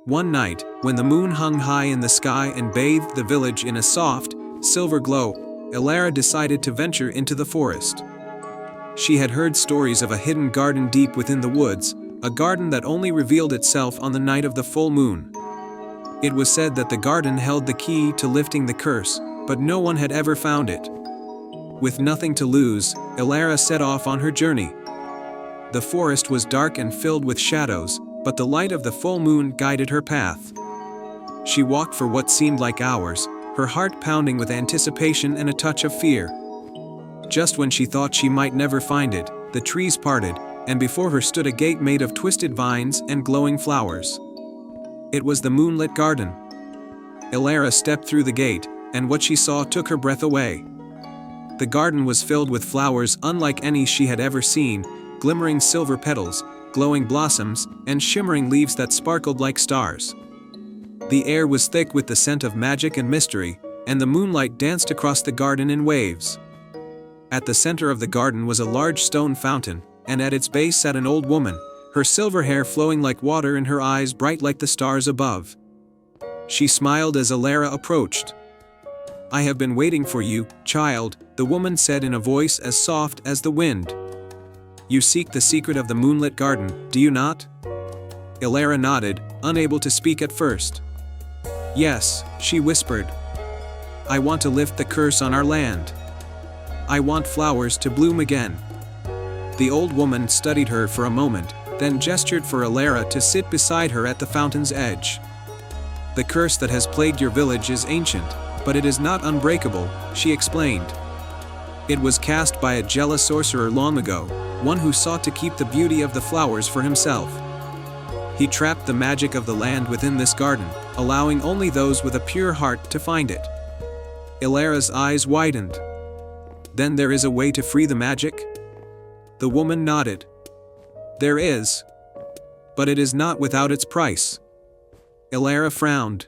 One night, when the moon hung high in the sky and bathed the village in a soft, silver glow, Ilara decided to venture into the forest. She had heard stories of a hidden garden deep within the woods, a garden that only revealed itself on the night of the full moon. It was said that the garden held the key to lifting the curse, but no one had ever found it. With nothing to lose, Ilara set off on her journey. The forest was dark and filled with shadows, but the light of the full moon guided her path. She walked for what seemed like hours, her heart pounding with anticipation and a touch of fear. Just when she thought she might never find it, the trees parted, and before her stood a gate made of twisted vines and glowing flowers. It was the moonlit garden. Ilara stepped through the gate, and what she saw took her breath away. The garden was filled with flowers unlike any she had ever seen, glimmering silver petals, glowing blossoms, and shimmering leaves that sparkled like stars. The air was thick with the scent of magic and mystery, and the moonlight danced across the garden in waves. At the center of the garden was a large stone fountain, and at its base sat an old woman, her silver hair flowing like water and her eyes bright like the stars above. She smiled as Ilara approached. "I have been waiting for you, child," the woman said in a voice as soft as the wind. "You seek the secret of the moonlit garden, do you not?" Ilara nodded, unable to speak at first. "Yes," she whispered. "I want to lift the curse on our land. I want flowers to bloom again." The old woman studied her for a moment, then gestured for Ilara to sit beside her at the fountain's edge. "The curse that has plagued your village is ancient, but it is not unbreakable," she explained. "It was cast by a jealous sorcerer long ago, one who sought to keep the beauty of the flowers for himself. He trapped the magic of the land within this garden, allowing only those with a pure heart to find it." Ilara's eyes widened. Then there is a way to free the magic? The woman nodded. There is. But it is not without its price. Elara frowned.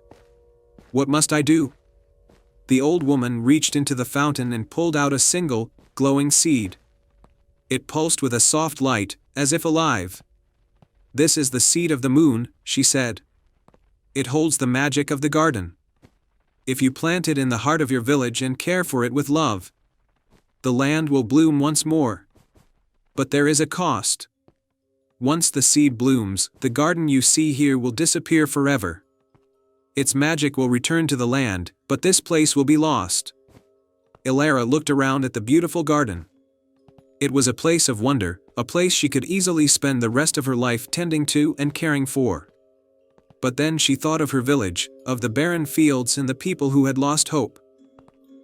What must I do? The old woman reached into the fountain and pulled out a single, glowing seed. It pulsed with a soft light, as if alive. This is the seed of the moon, she said. It holds the magic of the garden. If you plant it in the heart of your village and care for it with love, the land will bloom once more. But there is a cost. Once the seed blooms, the garden you see here will disappear forever. Its magic will return to the land, but this place will be lost. Elara looked around at the beautiful garden. It was a place of wonder, a place she could easily spend the rest of her life tending to and caring for. But then she thought of her village, of the barren fields and the people who had lost hope.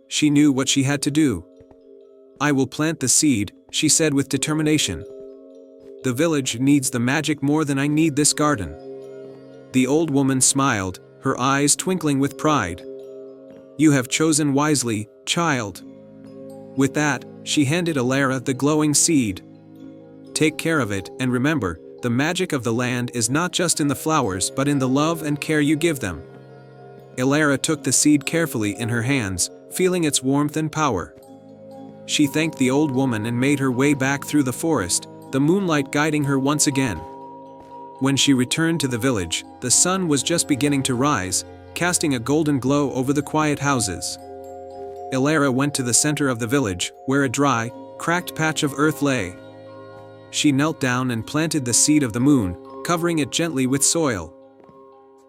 She knew what she had to do. I will plant the seed, she said with determination. The village needs the magic more than I need this garden. The old woman smiled, her eyes twinkling with pride. You have chosen wisely, child. With that, she handed Elara the glowing seed. Take care of it, and remember, the magic of the land is not just in the flowers but in the love and care you give them. Elara took the seed carefully in her hands, feeling its warmth and power. She thanked the old woman and made her way back through the forest, the moonlight guiding her once again. When she returned to the village, the sun was just beginning to rise, casting a golden glow over the quiet houses. Elara went to the center of the village, where a dry, cracked patch of earth lay. She knelt down and planted the seed of the moon, covering it gently with soil.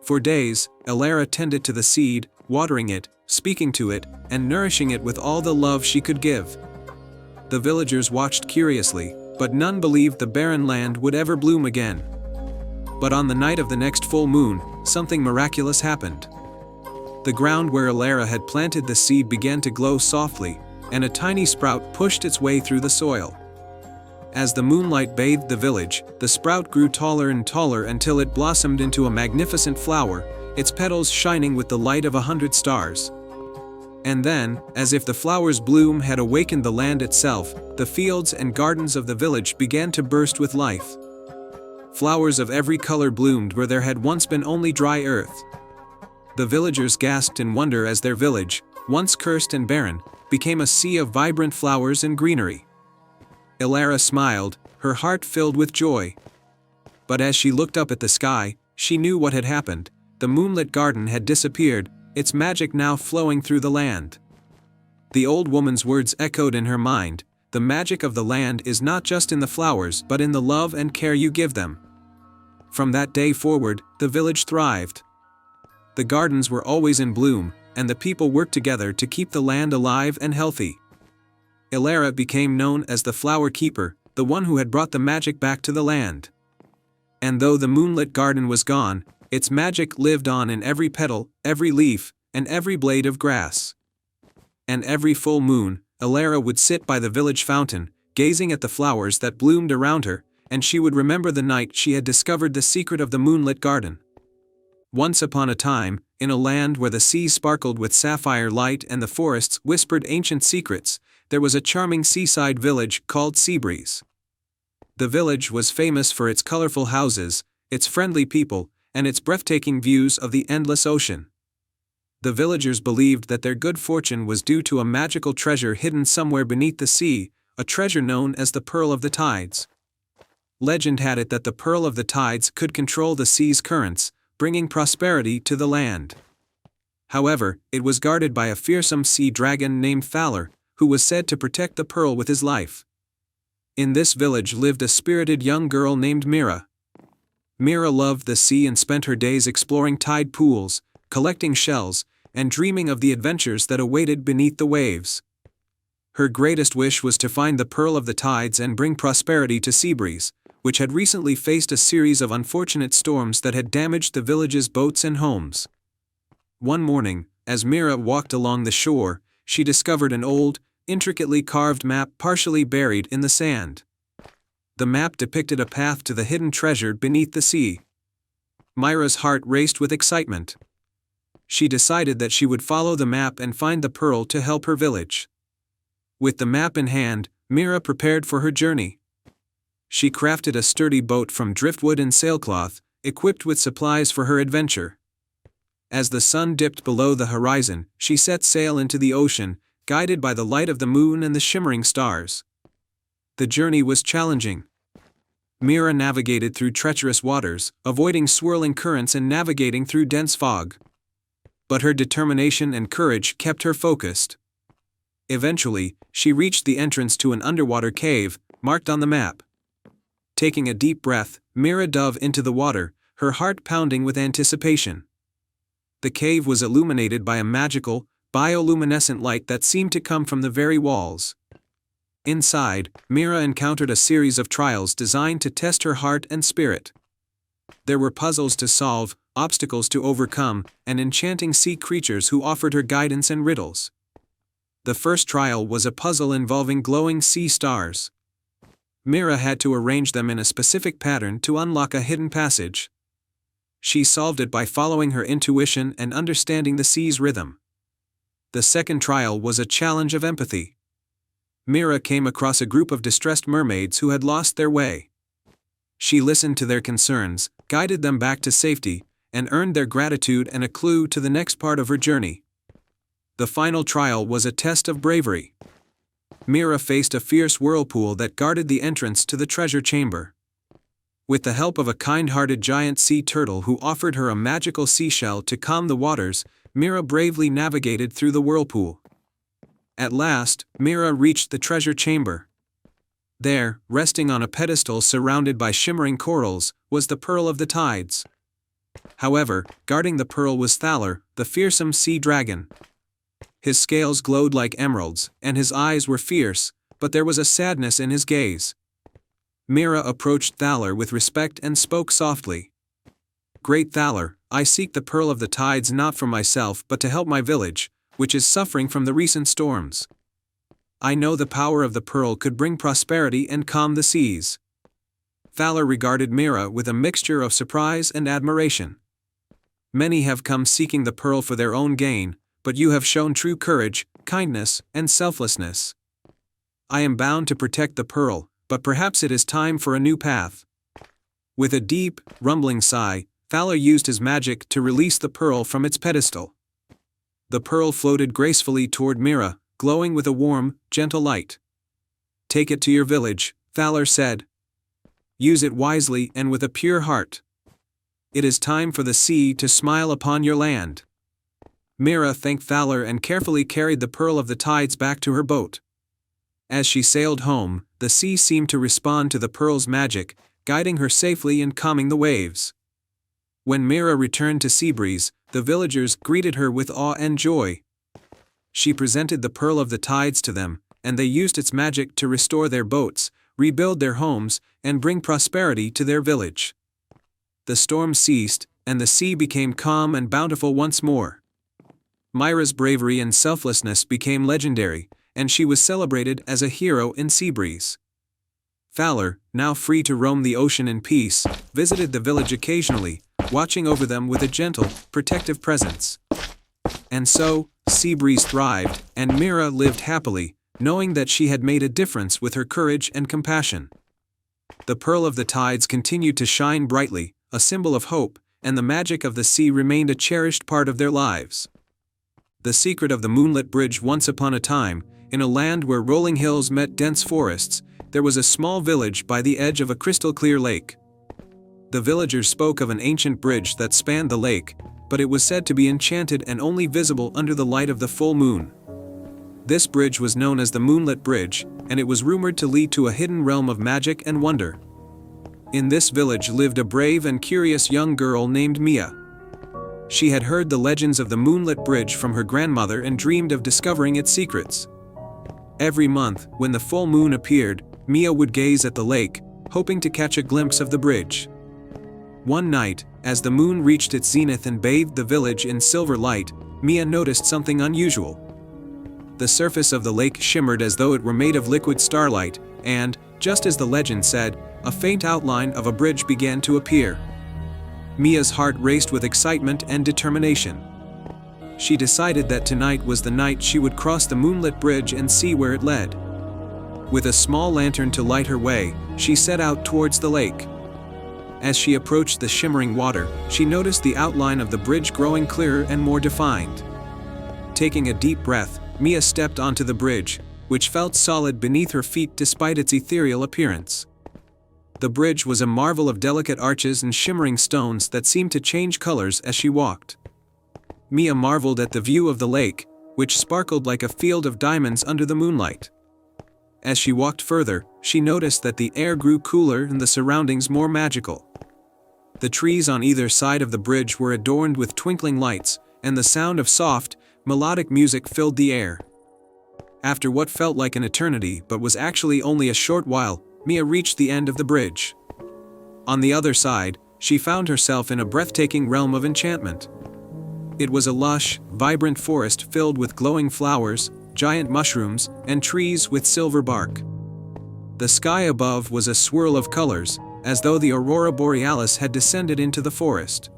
For days, Elara tended to the seed, watering it, speaking to it, and nourishing it with all the love she could give. The villagers watched curiously, but none believed the barren land would ever bloom again. But on the night of the next full moon, something miraculous happened. The ground where Elara had planted the seed began to glow softly, and a tiny sprout pushed its way through the soil. As the moonlight bathed the village, the sprout grew taller and taller until it blossomed into a magnificent flower, its petals shining with the light of 100 stars. And then, as if the flower's bloom had awakened the land itself, the fields and gardens of the village began to burst with life. Flowers of every color bloomed where there had once been only dry earth. The villagers gasped in wonder as their village, once cursed and barren, became a sea of vibrant flowers and greenery. Elara smiled, her heart filled with joy. But as she looked up at the sky, she knew what had happened. The moonlit garden had disappeared, its magic now flowing through the land. The old woman's words echoed in her mind. The magic of the land is not just in the flowers but in the love and care you give them. From that day forward, the village thrived. The gardens were always in bloom, and the people worked together to keep the land alive and healthy. Elara became known as the Flower Keeper, the one who had brought the magic back to the land. And though the moonlit garden was gone, its magic lived on in every petal, every leaf, and every blade of grass. And every full moon, Elara would sit by the village fountain, gazing at the flowers that bloomed around her, and she would remember the night she had discovered the secret of the moonlit garden. Once upon a time, in a land where the sea sparkled with sapphire light and the forests whispered ancient secrets, there was a charming seaside village called Seabreeze. The village was famous for its colorful houses, its friendly people, and its breathtaking views of the endless ocean. The villagers believed that their good fortune was due to a magical treasure hidden somewhere beneath the sea, a treasure known as the Pearl of the Tides. Legend had it that the Pearl of the Tides could control the sea's currents, bringing prosperity to the land. However, it was guarded by a fearsome sea dragon named Thaler, who was said to protect the pearl with his life. In this village lived a spirited young girl named Mira. Mira loved the sea and spent her days exploring tide pools, collecting shells, and dreaming of the adventures that awaited beneath the waves. Her greatest wish was to find the Pearl of the Tides and bring prosperity to Seabreeze, which had recently faced a series of unfortunate storms that had damaged the village's boats and homes. One morning, as Mira walked along the shore, she discovered an old, intricately carved map partially buried in the sand. The map depicted a path to the hidden treasure beneath the sea. Mira's heart raced with excitement. She decided that she would follow the map and find the pearl to help her village. With the map in hand, Mira prepared for her journey. She crafted a sturdy boat from driftwood and sailcloth, equipped with supplies for her adventure. As the sun dipped below the horizon, she set sail into the ocean, guided by the light of the moon and the shimmering stars. The journey was challenging. Mira navigated through treacherous waters, avoiding swirling currents and navigating through dense fog. But her determination and courage kept her focused. Eventually, she reached the entrance to an underwater cave, marked on the map. Taking a deep breath, Mira dove into the water, her heart pounding with anticipation. The cave was illuminated by a magical, bioluminescent light that seemed to come from the very walls. Inside, Mira encountered a series of trials designed to test her heart and spirit. There were puzzles to solve, obstacles to overcome, and enchanting sea creatures who offered her guidance and riddles. The first trial was a puzzle involving glowing sea stars. Mira had to arrange them in a specific pattern to unlock a hidden passage. She solved it by following her intuition and understanding the sea's rhythm. The second trial was a challenge of empathy. Mira came across a group of distressed mermaids who had lost their way. She listened to their concerns, guided them back to safety, and earned their gratitude and a clue to the next part of her journey. The final trial was a test of bravery. Mira faced a fierce whirlpool that guarded the entrance to the treasure chamber. With the help of a kind-hearted giant sea turtle who offered her a magical seashell to calm the waters, Mira bravely navigated through the whirlpool. At last, Mira reached the treasure chamber. There, resting on a pedestal surrounded by shimmering corals, was the Pearl of the Tides. However, guarding the pearl was Thaler, the fearsome sea dragon. His scales glowed like emeralds, and his eyes were fierce, but there was a sadness in his gaze. Mira approached Thaler with respect and spoke softly. "Great Thaler, I seek the Pearl of the Tides not for myself but to help my village, which is suffering from the recent storms. I know the power of the pearl could bring prosperity and calm the seas." Thaler regarded Mira with a mixture of surprise and admiration. "Many have come seeking the pearl for their own gain, but you have shown true courage, kindness, and selflessness. I am bound to protect the pearl, but perhaps it is time for a new path." With a deep, rumbling sigh, Thaler used his magic to release the pearl from its pedestal. The pearl floated gracefully toward Mira, glowing with a warm, gentle light. "Take it to your village," Thaler said. "Use it wisely and with a pure heart. It is time for the sea to smile upon your land." Mira thanked Thaler and carefully carried the Pearl of the Tides back to her boat. As she sailed home, the sea seemed to respond to the pearl's magic, guiding her safely and calming the waves. When Mira returned to Seabreeze, the villagers greeted her with awe and joy. She presented the Pearl of the Tides to them, and they used its magic to restore their boats, rebuild their homes, and bring prosperity to their village. The storm ceased, and the sea became calm and bountiful once more. Mira's bravery and selflessness became legendary, and she was celebrated as a hero in Seabreeze. Thaler, now free to roam the ocean in peace, visited the village occasionally, watching over them with a gentle, protective presence. And so, Seabreeze thrived, and Mira lived happily, knowing that she had made a difference with her courage and compassion. The Pearl of the Tides continued to shine brightly, a symbol of hope, and the magic of the sea remained a cherished part of their lives. The secret of the moonlit bridge. Once upon a time, in a land where rolling hills met dense forests, there was a small village by the edge of a crystal-clear lake. The villagers spoke of an ancient bridge that spanned the lake, but it was said to be enchanted and only visible under the light of the full moon. This bridge was known as the Moonlit Bridge, and it was rumored to lead to a hidden realm of magic and wonder. In this village lived a brave and curious young girl named Mia. She had heard the legends of the Moonlit Bridge from her grandmother and dreamed of discovering its secrets. Every month, when the full moon appeared, Mia would gaze at the lake, hoping to catch a glimpse of the bridge. One night, as the moon reached its zenith and bathed the village in silver light, Mia noticed something unusual. The surface of the lake shimmered as though it were made of liquid starlight, and, just as the legend said, a faint outline of a bridge began to appear. Mia's heart raced with excitement and determination. she decided that tonight was the night she would cross the moonlit bridge and see where it led. With a small lantern to light her way, she set out towards the lake. As she approached the shimmering water, she noticed the outline of the bridge growing clearer and more defined. Taking a deep breath, Mia stepped onto the bridge, which felt solid beneath her feet despite its ethereal appearance. The bridge was a marvel of delicate arches and shimmering stones that seemed to change colors as she walked. Mia marveled at the view of the lake, which sparkled like a field of diamonds under the moonlight. As she walked further, she noticed that the air grew cooler and the surroundings more magical. The trees on either side of the bridge were adorned with twinkling lights, and the sound of soft, melodic music filled the air. After what felt like an eternity but was actually only a short while, Mia reached the end of the bridge. On the other side, she found herself in a breathtaking realm of enchantment. It was a lush, vibrant forest filled with glowing flowers, giant mushrooms, and trees with silver bark. The sky above was a swirl of colors, as though the aurora borealis had descended into the forest.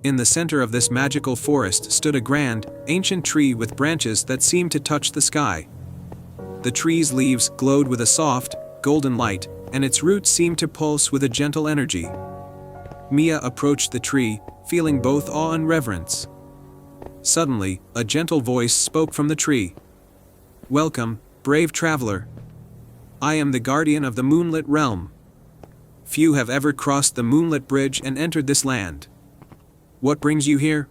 In the center of this magical forest stood a grand, ancient tree with branches that seemed to touch the sky. The tree's leaves glowed with a soft, golden light, and its roots seemed to pulse with a gentle energy. Mia approached the tree, feeling both awe and reverence. Suddenly, a gentle voice spoke from the tree. "Welcome, brave traveler. I am the guardian of the moonlit realm. Few have ever crossed the moonlit bridge and entered this land. What brings you here?"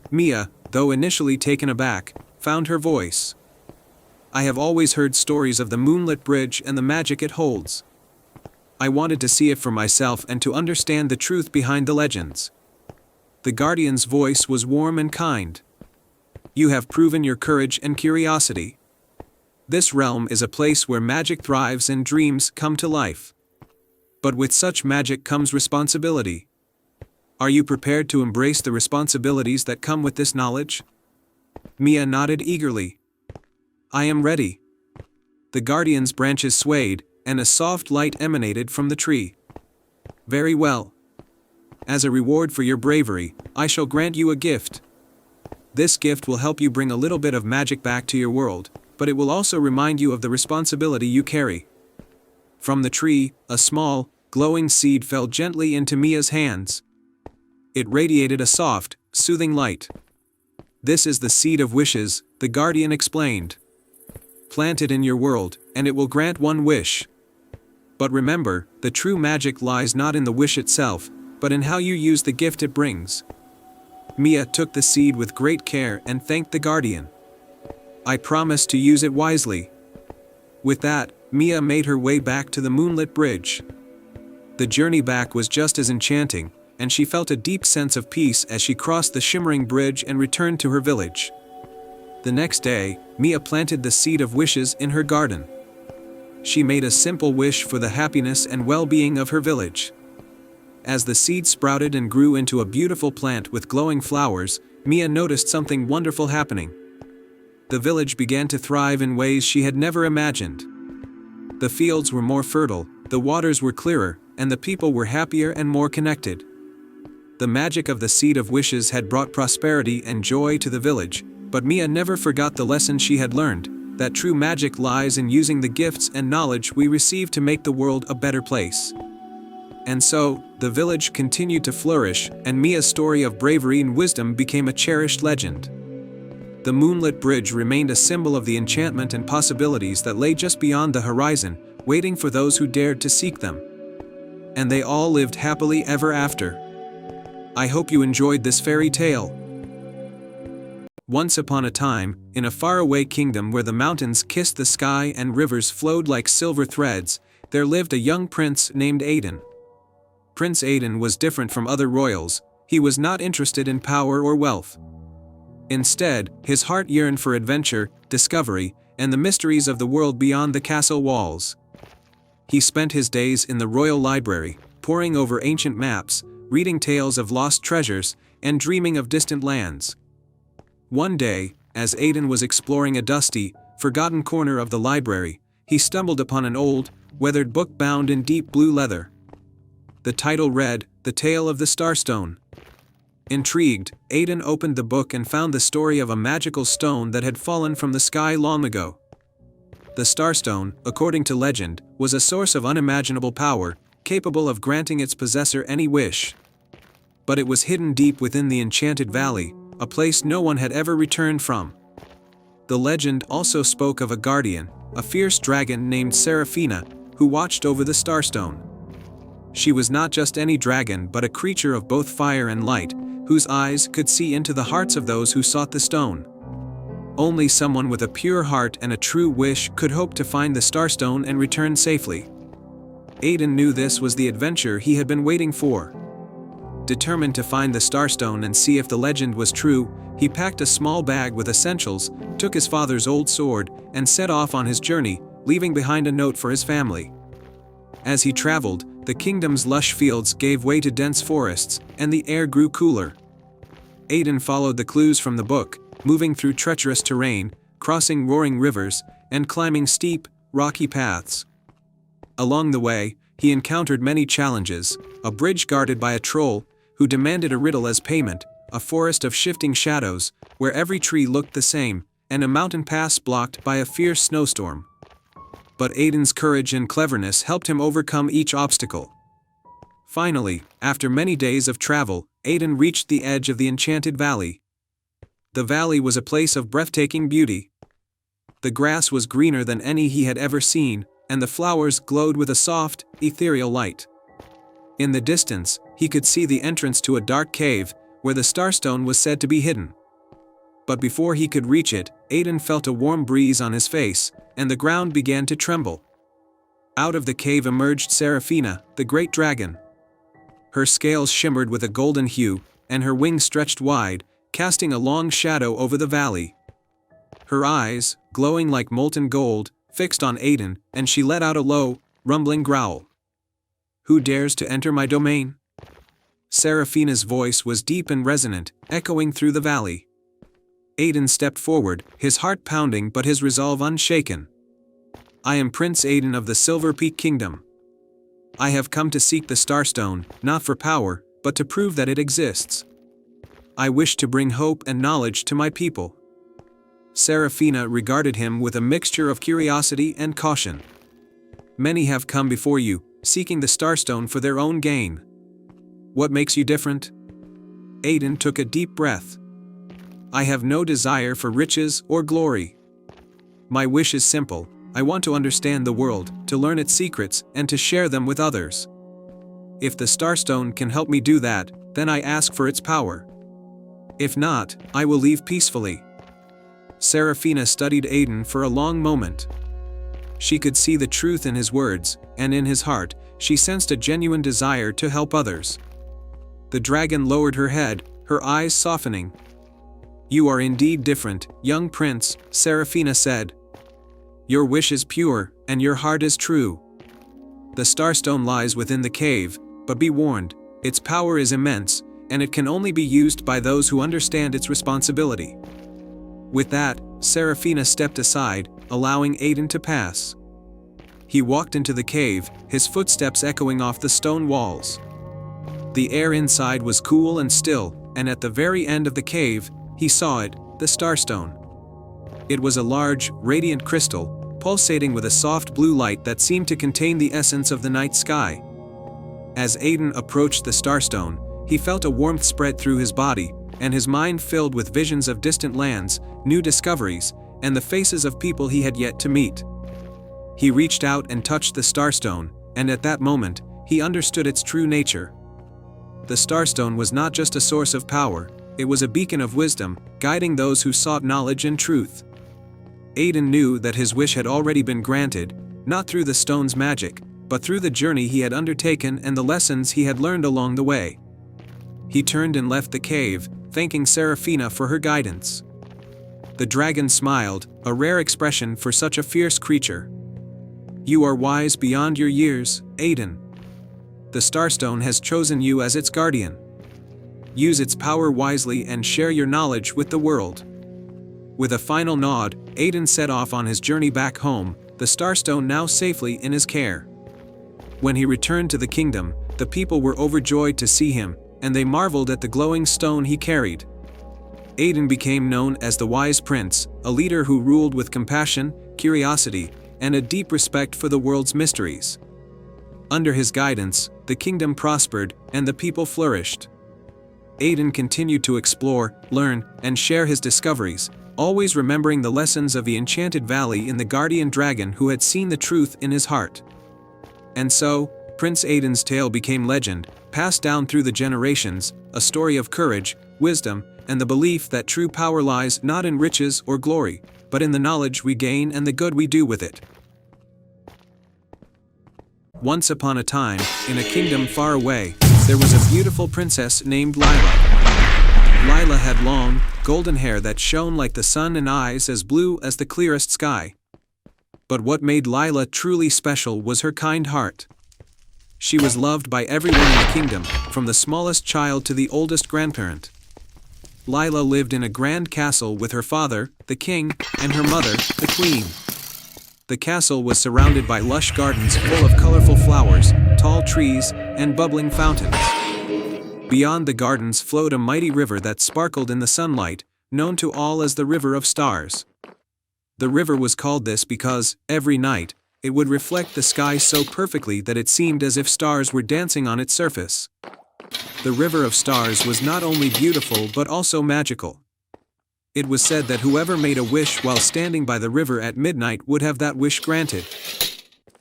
Mia, though initially taken aback, found her voice. "I have always heard stories of the moonlit bridge and the magic it holds. I wanted to see it for myself and to understand the truth behind the legends." The guardian's voice was warm and kind. "You have proven your courage and curiosity. This realm is a place where magic thrives and dreams come to life. But with such magic comes responsibility. Are you prepared to embrace the responsibilities that come with this knowledge?" Mia nodded eagerly. "I am ready." The guardian's branches swayed, and a soft light emanated from the tree. "Very well. As a reward for your bravery, I shall grant you a gift. This gift will help you bring a little bit of magic back to your world, but it will also remind you of the responsibility you carry." From the tree, a small, glowing seed fell gently into Mia's hands. It radiated a soft, soothing light. "This is the seed of wishes," the guardian explained. "Plant it in your world, and it will grant one wish. But remember, the true magic lies not in the wish itself, but in how you use the gift it brings." Mia took the seed with great care and thanked the guardian. "I promise to use it wisely." With that, Mia made her way back to the moonlit bridge. The journey back was just as enchanting, and she felt a deep sense of peace as she crossed the shimmering bridge and returned to her village. The next day, Mia planted the seed of wishes in her garden. She made a simple wish for the happiness and well-being of her village. As the seed sprouted and grew into a beautiful plant with glowing flowers, Mia noticed something wonderful happening. The village began to thrive in ways she had never imagined. The fields were more fertile, the waters were clearer, and the people were happier and more connected. The magic of the seed of wishes had brought prosperity and joy to the village, but Mia never forgot the lesson she had learned, that true magic lies in using the gifts and knowledge we receive to make the world a better place. And so, the village continued to flourish, and Mia's story of bravery and wisdom became a cherished legend. The moonlit bridge remained a symbol of the enchantment and possibilities that lay just beyond the horizon, waiting for those who dared to seek them. And they all lived happily ever after. I hope you enjoyed this fairy tale. Once upon a time, in a faraway kingdom where the mountains kissed the sky and rivers flowed like silver threads, there lived a young prince named Aiden. Prince Aiden was different from other royals. He was not interested in power or wealth. Instead, his heart yearned for adventure, discovery, and the mysteries of the world beyond the castle walls. He spent his days in the royal library, poring over ancient maps, reading tales of lost treasures, and dreaming of distant lands. One day, as Aiden was exploring a dusty, forgotten corner of the library, he stumbled upon an old, weathered book bound in deep blue leather. The title read, "The Tale of the Starstone." Intrigued, Aiden opened the book and found the story of a magical stone that had fallen from the sky long ago. The Starstone, according to legend, was a source of unimaginable power, capable of granting its possessor any wish. But it was hidden deep within the Enchanted Valley, a place no one had ever returned from. The legend also spoke of a guardian, a fierce dragon named Seraphina, who watched over the Starstone. She was not just any dragon but a creature of both fire and light, whose eyes could see into the hearts of those who sought the stone. Only someone with a pure heart and a true wish could hope to find the Starstone and return safely. Aiden knew this was the adventure he had been waiting for. Determined to find the Starstone and see if the legend was true, he packed a small bag with essentials, took his father's old sword, and set off on his journey, leaving behind a note for his family. As he traveled, the kingdom's lush fields gave way to dense forests, and the air grew cooler. Aiden followed the clues from the book, moving through treacherous terrain, crossing roaring rivers, and climbing steep, rocky paths. Along the way, he encountered many challenges: a bridge guarded by a troll, who demanded a riddle as payment, a forest of shifting shadows, where every tree looked the same, and a mountain pass blocked by a fierce snowstorm. But Aiden's courage and cleverness helped him overcome each obstacle. Finally, after many days of travel, Aiden reached the edge of the Enchanted Valley. The valley was a place of breathtaking beauty. The grass was greener than any he had ever seen, and the flowers glowed with a soft, ethereal light. In the distance, he could see the entrance to a dark cave, where the Starstone was said to be hidden. But before he could reach it, Aiden felt a warm breeze on his face, and the ground began to tremble. Out of the cave emerged Seraphina, the great dragon. Her scales shimmered with a golden hue, and her wings stretched wide, casting a long shadow over the valley. Her eyes, glowing like molten gold, fixed on Aiden, and she let out a low, rumbling growl. "Who dares to enter my domain?" Seraphina's voice was deep and resonant, echoing through the valley. Aiden stepped forward, his heart pounding but his resolve unshaken. "I am Prince Aiden of the Silver Peak Kingdom. I have come to seek the Starstone, not for power, but to prove that it exists. I wish to bring hope and knowledge to my people." Seraphina regarded him with a mixture of curiosity and caution. "Many have come before you, seeking the Starstone for their own gain. What makes you different?" Aiden took a deep breath. "I have no desire for riches or glory. My wish is simple: I want to understand the world, to learn its secrets, and to share them with others. If the Starstone can help me do that, then I ask for its power. If not, I will leave peacefully." Seraphina studied Aiden for a long moment. She could see the truth in his words, and in his heart, she sensed a genuine desire to help others. The dragon lowered her head, her eyes softening. "You are indeed different, young prince," Seraphina said. "Your wish is pure, and your heart is true. The Starstone lies within the cave, but be warned, its power is immense, and it can only be used by those who understand its responsibility." With that, Seraphina stepped aside, allowing Aiden to pass. He walked into the cave, his footsteps echoing off the stone walls. The air inside was cool and still, and at the very end of the cave, he saw it, the Starstone. It was a large, radiant crystal, pulsating with a soft blue light that seemed to contain the essence of the night sky. As Aiden approached the Starstone, he felt a warmth spread through his body, and his mind filled with visions of distant lands, new discoveries, and the faces of people he had yet to meet. He reached out and touched the Starstone, and at that moment, he understood its true nature. The Starstone was not just a source of power, it was a beacon of wisdom, guiding those who sought knowledge and truth. Aiden knew that his wish had already been granted, not through the stone's magic, but through the journey he had undertaken and the lessons he had learned along the way. He turned and left the cave, thanking Seraphina for her guidance. The dragon smiled, a rare expression for such a fierce creature. "You are wise beyond your years, Aiden. The Starstone has chosen you as its guardian. Use its power wisely and share your knowledge with the world." With a final nod, Aiden set off on his journey back home, the Starstone now safely in his care. When he returned to the kingdom, the people were overjoyed to see him, and they marveled at the glowing stone he carried. Aiden became known as the Wise Prince, a leader who ruled with compassion, curiosity, and a deep respect for the world's mysteries. Under his guidance, the kingdom prospered, and the people flourished. Aiden continued to explore, learn, and share his discoveries, always remembering the lessons of the Enchanted Valley in the guardian dragon who had seen the truth in his heart. And so, Prince Aiden's tale became legend, passed down through the generations, a story of courage, wisdom, and the belief that true power lies not in riches or glory, but in the knowledge we gain and the good we do with it. Once upon a time, in a kingdom far away, there was a beautiful princess named Lila. Lila had long, golden hair that shone like the sun and eyes as blue as the clearest sky. But what made Lila truly special was her kind heart. She was loved by everyone in the kingdom, from the smallest child to the oldest grandparent. Lila lived in a grand castle with her father, the king, and her mother, the queen. The castle was surrounded by lush gardens full of colorful flowers, tall trees, and bubbling fountains. Beyond the gardens flowed a mighty river that sparkled in the sunlight, known to all as the River of Stars. The river was called this because, every night, it would reflect the sky so perfectly that it seemed as if stars were dancing on its surface. The River of Stars was not only beautiful but also magical. It was said that whoever made a wish while standing by the river at midnight would have that wish granted.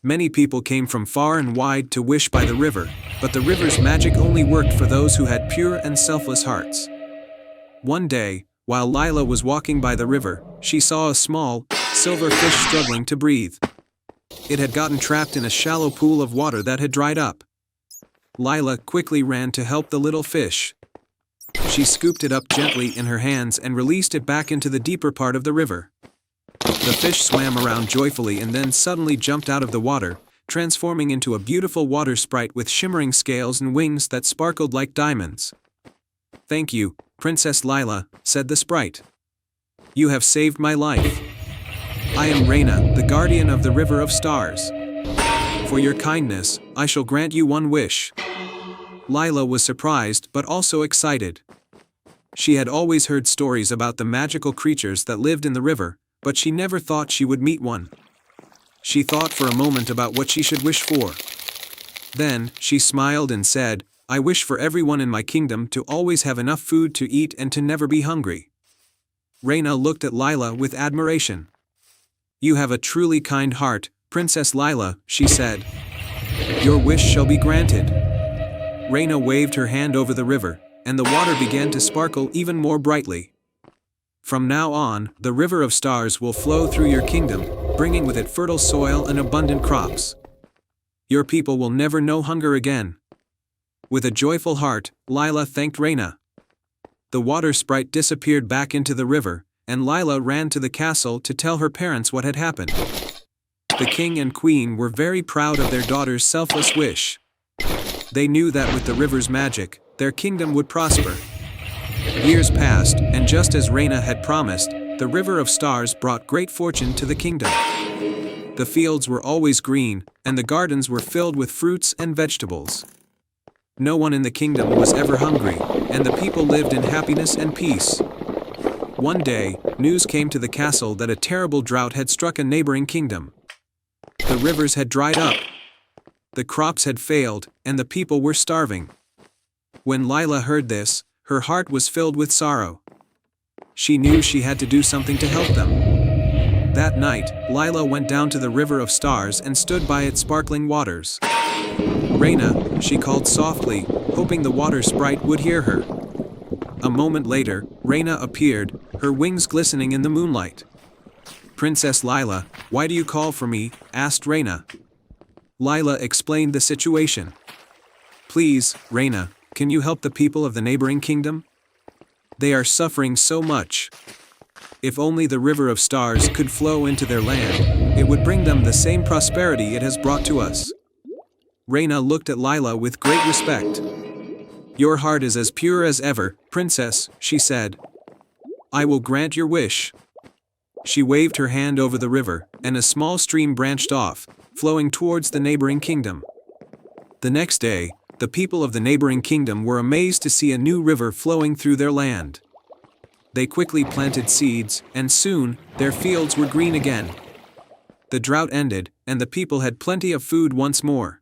Many people came from far and wide to wish by the river, but the river's magic only worked for those who had pure and selfless hearts. One day, while Lila was walking by the river, she saw a small, silver fish struggling to breathe. It had gotten trapped in a shallow pool of water that had dried up. Lila quickly ran to help the little fish. She scooped it up gently in her hands and released it back into the deeper part of the river. The fish swam around joyfully and then suddenly jumped out of the water, transforming into a beautiful water sprite with shimmering scales and wings that sparkled like diamonds. "Thank you, Princess Lila," said the sprite. "You have saved my life. I am Reina, the guardian of the River of Stars. For your kindness, I shall grant you one wish." Lila was surprised but also excited. She had always heard stories about the magical creatures that lived in the river, but she never thought she would meet one. She thought for a moment about what she should wish for. Then, she smiled and said, "I wish for everyone in my kingdom to always have enough food to eat and to never be hungry." Reina looked at Lila with admiration. "You have a truly kind heart, Princess Lila," she said. "Your wish shall be granted." Reina waved her hand over the river, and the water began to sparkle even more brightly. "From now on, the River of Stars will flow through your kingdom, bringing with it fertile soil and abundant crops. Your people will never know hunger again." With a joyful heart, Lila thanked Reina. The water sprite disappeared back into the river, and Lila ran to the castle to tell her parents what had happened. The king and queen were very proud of their daughter's selfless wish. They knew that with the river's magic, their kingdom would prosper. Years passed, and just as Reina had promised, the River of Stars brought great fortune to the kingdom. The fields were always green, and the gardens were filled with fruits and vegetables. No one in the kingdom was ever hungry, and the people lived in happiness and peace. One day, news came to the castle that a terrible drought had struck a neighboring kingdom. The rivers had dried up. The crops had failed, and the people were starving. When Lila heard this, her heart was filled with sorrow. She knew she had to do something to help them. That night, Lila went down to the River of Stars and stood by its sparkling waters. "Reina," she called softly, hoping the water sprite would hear her. A moment later, Reina appeared, her wings glistening in the moonlight. "Princess Lila, why do you call for me?" asked Reina. Lila explained the situation. "Please, Reina, can you help the people of the neighboring kingdom? They are suffering so much. If only the River of Stars could flow into their land, it would bring them the same prosperity it has brought to us." Reina looked at Lila with great respect. "Your heart is as pure as ever, Princess," she said. "I will grant your wish." She waved her hand over the river, and a small stream branched off, flowing towards the neighboring kingdom. The next day, the people of the neighboring kingdom were amazed to see a new river flowing through their land. They quickly planted seeds, and soon, their fields were green again. The drought ended, and the people had plenty of food once more.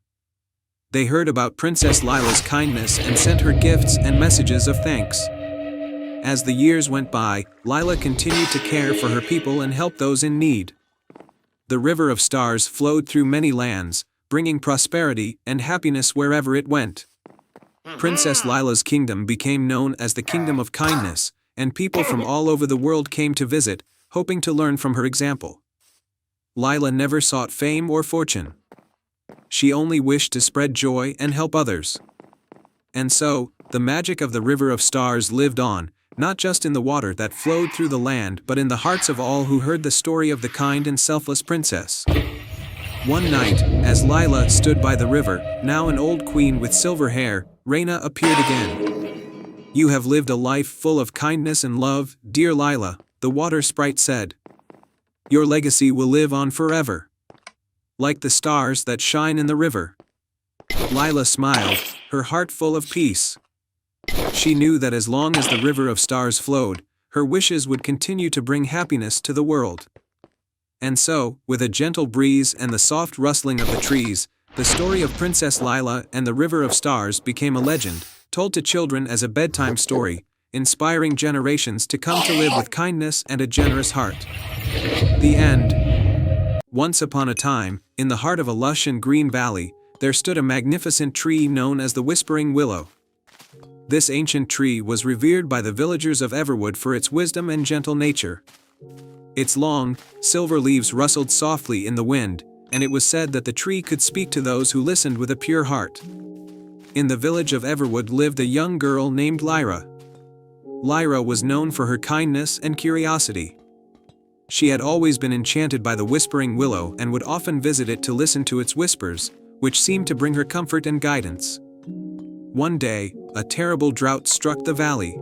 They heard about Princess Lila's kindness and sent her gifts and messages of thanks. As the years went by, Lila continued to care for her people and help those in need. The River of Stars flowed through many lands, bringing prosperity and happiness wherever it went. Princess Lila's kingdom became known as the Kingdom of Kindness, and people from all over the world came to visit, hoping to learn from her example. Lila never sought fame or fortune. She only wished to spread joy and help others. And so, the magic of the River of Stars lived on, not just in the water that flowed through the land but in the hearts of all who heard the story of the kind and selfless princess. One night, as Lila stood by the river, now an old queen with silver hair, Reina appeared again. "You have lived a life full of kindness and love, dear Lila," the water sprite said. "Your legacy will live on forever, like the stars that shine in the river." Lila smiled, her heart full of peace. She knew that as long as the River of Stars flowed, her wishes would continue to bring happiness to the world. And so, with a gentle breeze and the soft rustling of the trees, the story of Princess Lila and the River of Stars became a legend, told to children as a bedtime story, inspiring generations to come to live with kindness and a generous heart. The end. Once upon a time, in the heart of a lush and green valley, there stood a magnificent tree known as the Whispering Willow. This ancient tree was revered by the villagers of Everwood for its wisdom and gentle nature. Its long, silver leaves rustled softly in the wind, and it was said that the tree could speak to those who listened with a pure heart. In the village of Everwood lived a young girl named Lyra. Lyra was known for her kindness and curiosity. She had always been enchanted by the Whispering Willow and would often visit it to listen to its whispers, which seemed to bring her comfort and guidance. One day, a terrible drought struck the valley.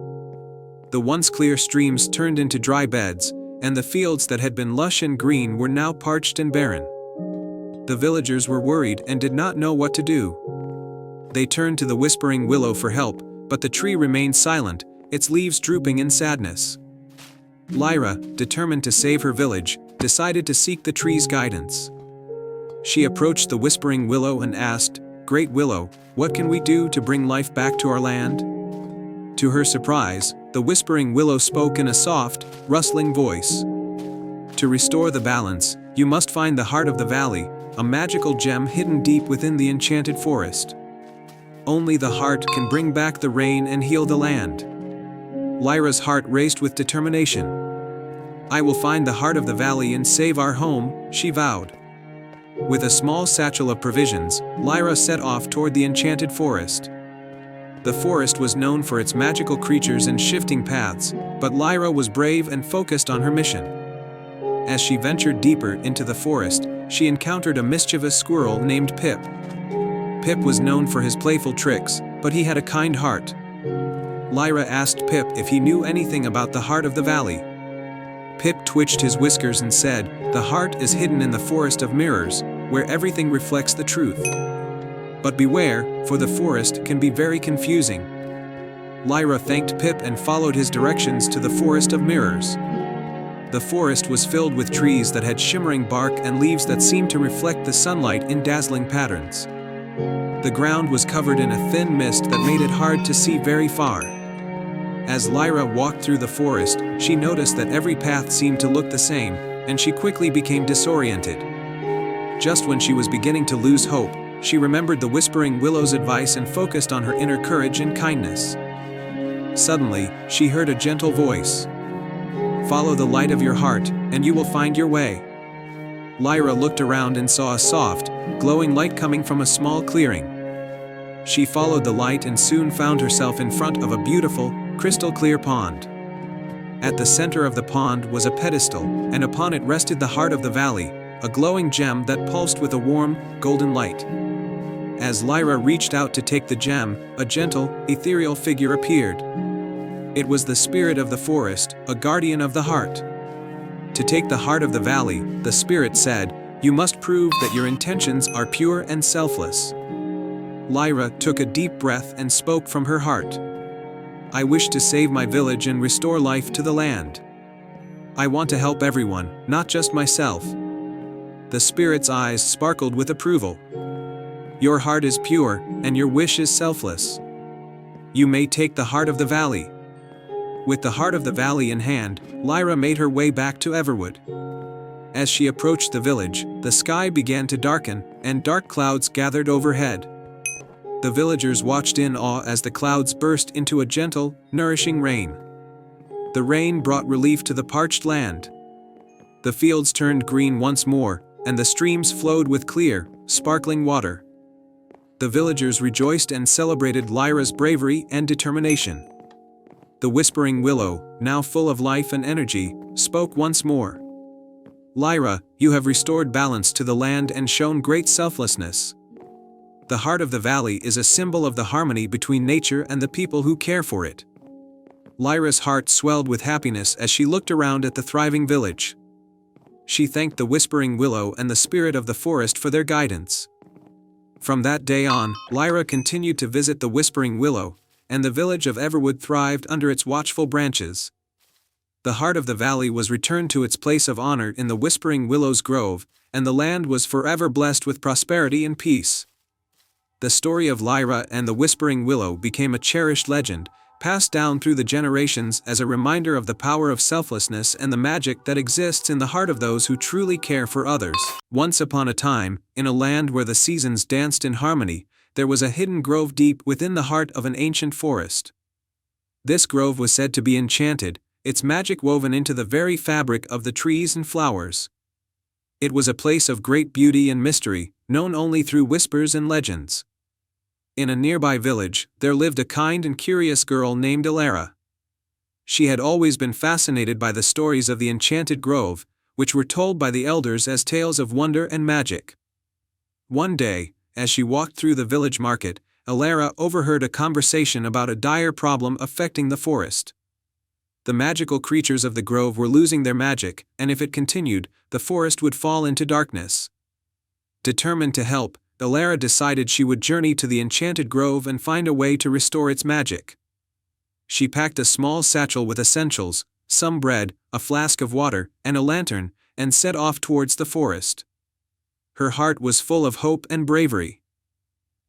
The once clear streams turned into dry beds, and the fields that had been lush and green were now parched and barren. The villagers were worried and did not know what to do. They turned to the Whispering Willow for help, but the tree remained silent, its leaves drooping in sadness. Lyra, determined to save her village, decided to seek the tree's guidance. She approached the Whispering Willow and asked, "Great Willow, what can we do to bring life back to our land?" To her surprise, the Whispering Willow spoke in a soft, rustling voice. "To restore the balance, you must find the heart of the valley, a magical gem hidden deep within the enchanted forest. Only the heart can bring back the rain and heal the land." Lyra's heart raced with determination. "I will find the heart of the valley and save our home," she vowed. With a small satchel of provisions, Lyra set off toward the enchanted forest. The forest was known for its magical creatures and shifting paths, but Lyra was brave and focused on her mission. As she ventured deeper into the forest, she encountered a mischievous squirrel named Pip. Pip was known for his playful tricks, but he had a kind heart. Lyra asked Pip if he knew anything about the heart of the valley. Pip twitched his whiskers and said, "The heart is hidden in the forest of mirrors, where everything reflects the truth. But beware, for the forest can be very confusing." Lyra thanked Pip and followed his directions to the forest of mirrors. The forest was filled with trees that had shimmering bark and leaves that seemed to reflect the sunlight in dazzling patterns. The ground was covered in a thin mist that made it hard to see very far. As Lyra walked through the forest, she noticed that every path seemed to look the same, and she quickly became disoriented. Just when she was beginning to lose hope, she remembered the Whispering Willow's advice and focused on her inner courage and kindness. Suddenly, she heard a gentle voice. "Follow the light of your heart, and you will find your way." Lyra looked around and saw a soft, glowing light coming from a small clearing. She followed the light and soon found herself in front of a beautiful, crystal-clear pond. At the center of the pond was a pedestal, and upon it rested the heart of the valley, a glowing gem that pulsed with a warm, golden light. As Lyra reached out to take the gem, a gentle, ethereal figure appeared. It was the spirit of the forest, a guardian of the heart. To take the heart of the valley, the spirit said, "You must prove that your intentions are pure and selfless." Lyra took a deep breath and spoke from her heart. I wish to save my village and restore life to the land. I want to help everyone, not just myself. The spirit's eyes sparkled with approval. Your heart is pure, and your wish is selfless. You may take the heart of the valley. With the heart of the valley in hand, Lyra made her way back to Everwood. As she approached the village, the sky began to darken, and dark clouds gathered overhead. The villagers watched in awe as the clouds burst into a gentle, nourishing rain. The rain brought relief to the parched land. The fields turned green once more, and the streams flowed with clear, sparkling water. The villagers rejoiced and celebrated Lyra's bravery and determination. The whispering willow, now full of life and energy, spoke once more. Lyra, you have restored balance to the land and shown great selflessness. The heart of the valley is a symbol of the harmony between nature and the people who care for it. Lyra's heart swelled with happiness as she looked around at the thriving village. She thanked the whispering willow and the spirit of the forest for their guidance. From that day on, Lyra continued to visit the whispering willow, and the village of Everwood thrived under its watchful branches. The heart of the valley was returned to its place of honor in the whispering willow's grove, and the land was forever blessed with prosperity and peace. The story of Lyra and the whispering willow became a cherished legend, passed down through the generations as a reminder of the power of selflessness and the magic that exists in the heart of those who truly care for others. Once upon a time, in a land where the seasons danced in harmony, there was a hidden grove deep within the heart of an ancient forest. This grove was said to be enchanted, its magic woven into the very fabric of the trees and flowers. It was a place of great beauty and mystery, known only through whispers and legends. In a nearby village, there lived a kind and curious girl named Elara. She had always been fascinated by the stories of the enchanted grove, which were told by the elders as tales of wonder and magic. One day, as she walked through the village market, Elara overheard a conversation about a dire problem affecting the forest. The magical creatures of the grove were losing their magic, and if it continued, the forest would fall into darkness. Determined to help, Elara decided she would journey to the enchanted grove and find a way to restore its magic. She packed a small satchel with essentials, some bread, a flask of water, and a lantern, and set off towards the forest. Her heart was full of hope and bravery.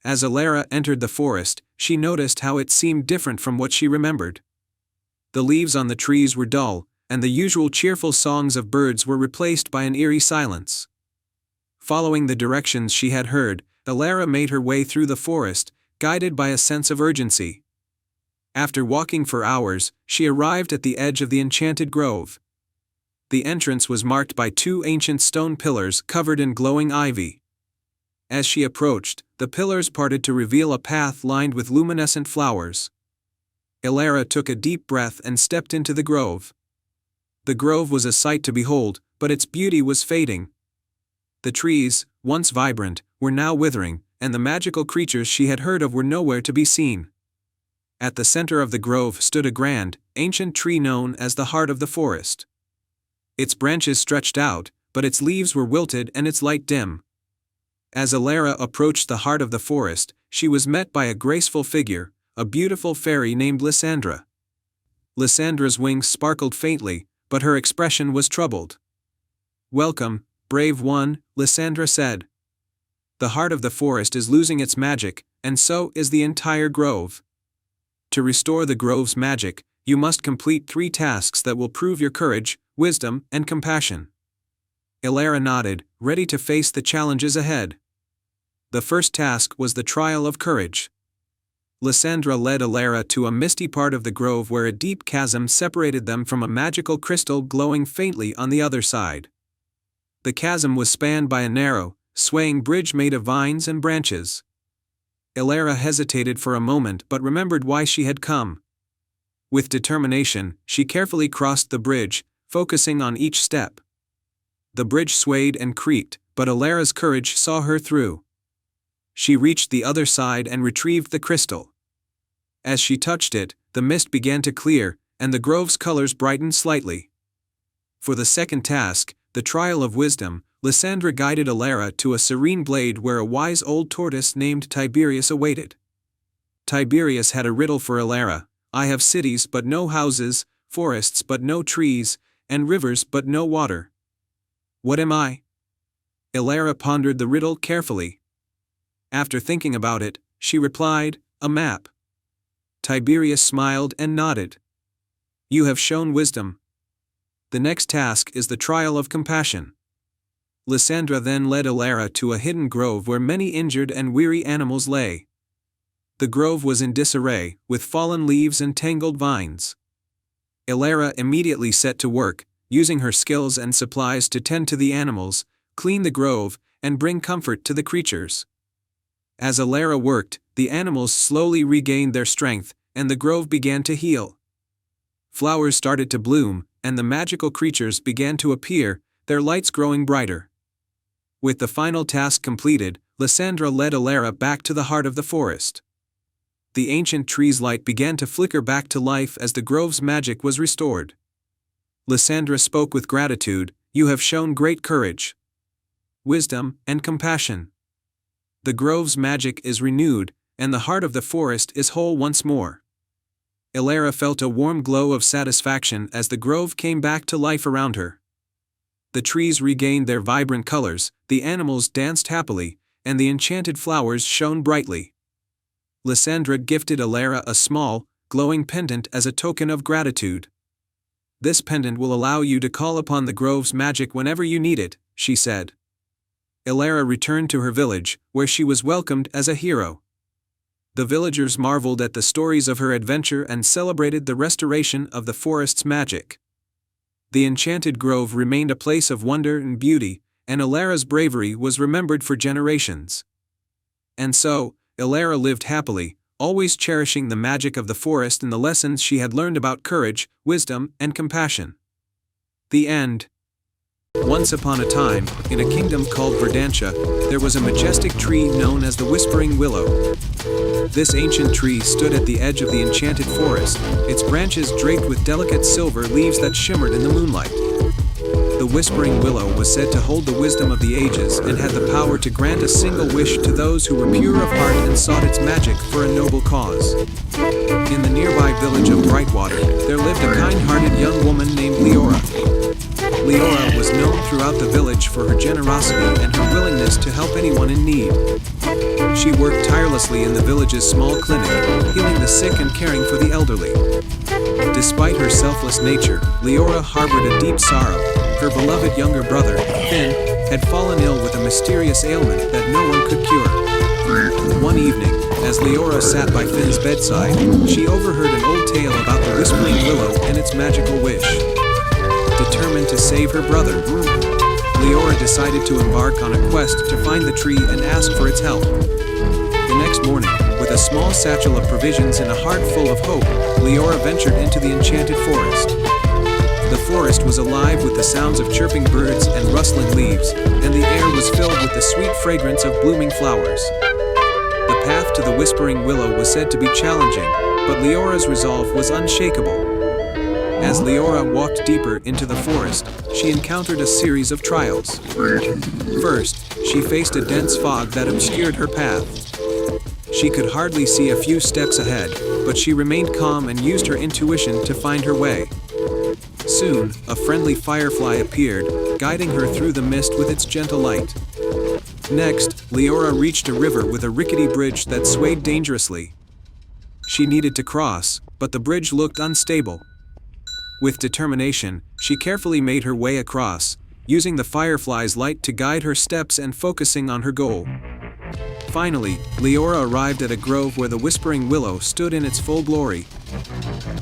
As Elara entered the forest, she noticed how it seemed different from what she remembered. The leaves on the trees were dull, and the usual cheerful songs of birds were replaced by an eerie silence. Following the directions she had heard, Elara made her way through the forest, guided by a sense of urgency. After walking for hours, she arrived at the edge of the enchanted grove. The entrance was marked by two ancient stone pillars covered in glowing ivy. As she approached, the pillars parted to reveal a path lined with luminescent flowers. Elara took a deep breath and stepped into the grove. The grove was a sight to behold, but its beauty was fading. The trees, once vibrant, were now withering, and the magical creatures she had heard of were nowhere to be seen. At the center of the grove stood a grand, ancient tree known as the heart of the forest. Its branches stretched out, but its leaves were wilted and its light dim. As Elara approached the heart of the forest, she was met by a graceful figure, a beautiful fairy named Lysandra. Lysandra's wings sparkled faintly, but her expression was troubled. "Welcome, brave one," Lysandra said. "The heart of the forest is losing its magic, and so is the entire grove. To restore the grove's magic, you must complete 3 tasks that will prove your courage, wisdom, and compassion." Elara nodded, ready to face the challenges ahead. The first task was the trial of courage. Lysandra led Elara to a misty part of the grove where a deep chasm separated them from a magical crystal glowing faintly on the other side. The chasm was spanned by a narrow, swaying bridge made of vines and branches. Elara hesitated for a moment but remembered why she had come. With determination, she carefully crossed the bridge, focusing on each step. The bridge swayed and creaked, but Elara's courage saw her through. She reached the other side and retrieved the crystal. As she touched it, the mist began to clear, and the grove's colors brightened slightly. For the second task, the trial of wisdom, Lysandra guided Alara to a serene glade where a wise old tortoise named Tiberius awaited. Tiberius had a riddle for Alara: I have cities but no houses, forests but no trees, and rivers but no water. What am I? Alara pondered the riddle carefully. After thinking about it, she replied, a map. Tiberius smiled and nodded. You have shown wisdom. The next task is the trial of compassion. Lysandra then led Alara to a hidden grove where many injured and weary animals lay. The grove was in disarray, with fallen leaves and tangled vines. Alara immediately set to work, using her skills and supplies to tend to the animals, clean the grove, and bring comfort to the creatures. As Alara worked, the animals slowly regained their strength, and the grove began to heal. Flowers started to bloom, and the magical creatures began to appear, their lights growing brighter. With the final task completed, Lysandra led Alara back to the heart of the forest. The ancient tree's light began to flicker back to life as the grove's magic was restored. Lysandra spoke with gratitude, you have shown great courage, wisdom, and compassion. The grove's magic is renewed, and the heart of the forest is whole once more. Alara felt a warm glow of satisfaction as the grove came back to life around her. The trees regained their vibrant colors, the animals danced happily, and the enchanted flowers shone brightly. Lysandra gifted Alara a small, glowing pendant as a token of gratitude. This pendant will allow you to call upon the grove's magic whenever you need it, she said. Alara returned to her village, where she was welcomed as a hero. The villagers marveled at the stories of her adventure and celebrated the restoration of the forest's magic. The enchanted grove remained a place of wonder and beauty, and Alara's bravery was remembered for generations. And so, Alara lived happily, always cherishing the magic of the forest and the lessons she had learned about courage, wisdom, and compassion. The end. Once upon a time, in a kingdom called Verdantia, there was a majestic tree known as the Whispering Willow. This ancient tree stood at the edge of the enchanted forest, its branches draped with delicate silver leaves that shimmered in the moonlight. The Whispering Willow was said to hold the wisdom of the ages and had the power to grant a single wish to those who were pure of heart and sought its magic for a noble cause. In the nearby village of Brightwater, there lived a kind-hearted young woman named Leora. Leora was known throughout the village for her generosity and her willingness to help anyone in need. She worked tirelessly in the village's small clinic, healing the sick and caring for the elderly. Despite her selfless nature, Leora harbored a deep sorrow. Her beloved younger brother, Finn, had fallen ill with a mysterious ailment that no one could cure. One evening, as Leora sat by Finn's bedside, she overheard an old tale about the Whispering Willow and its magical wish. Determined to save her brother, Leora decided to embark on a quest to find the tree and ask for its help. The next morning, with a small satchel of provisions and a heart full of hope, Leora ventured into the enchanted forest. The forest was alive with the sounds of chirping birds and rustling leaves, and the air was filled with the sweet fragrance of blooming flowers. The path to the Whispering Willow was said to be challenging, but Leora's resolve was unshakable. As Leora walked deeper into the forest, she encountered a series of trials. First, she faced a dense fog that obscured her path. She could hardly see a few steps ahead, but she remained calm and used her intuition to find her way. Soon, a friendly firefly appeared, guiding her through the mist with its gentle light. Next, Leora reached a river with a rickety bridge that swayed dangerously. She needed to cross, but the bridge looked unstable. With determination, she carefully made her way across, using the firefly's light to guide her steps and focusing on her goal. Finally, Leora arrived at a grove where the Whispering Willow stood in its full glory.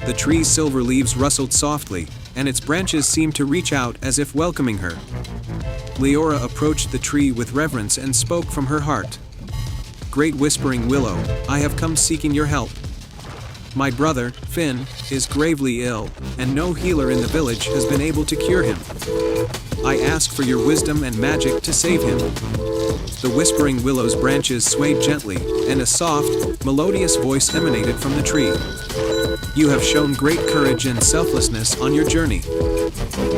The tree's silver leaves rustled softly, and its branches seemed to reach out as if welcoming her. Leora approached the tree with reverence and spoke from her heart. "Great Whispering Willow, I have come seeking your help. My brother, Finn, is gravely ill, and no healer in the village has been able to cure him. I ask for your wisdom and magic to save him." The Whispering Willow's branches swayed gently, and a soft, melodious voice emanated from the tree. "You have shown great courage and selflessness on your journey.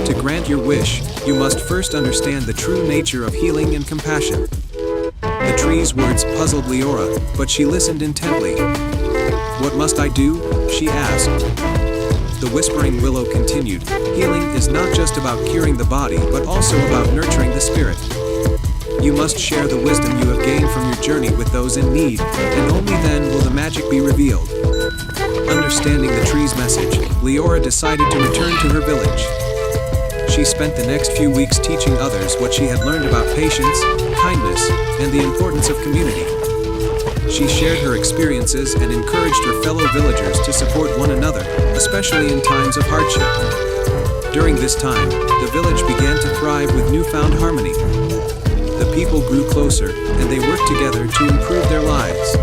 To grant your wish, you must first understand the true nature of healing and compassion. The tree's words puzzled Leora, but she listened intently. What must I do? She asked. The whispering willow continued, healing is not just about curing the body but also about nurturing the spirit. You must share the wisdom you have gained from your journey with those in need, and only then will the magic be revealed. Understanding the tree's message, Leora decided to return to her village. She spent the next few weeks teaching others what she had learned about patience, kindness, and the importance of community. She shared her experiences and encouraged her fellow villagers to support one another, especially in times of hardship. During this time, the village began to thrive with newfound harmony. The people grew closer, and they worked together to improve their lives.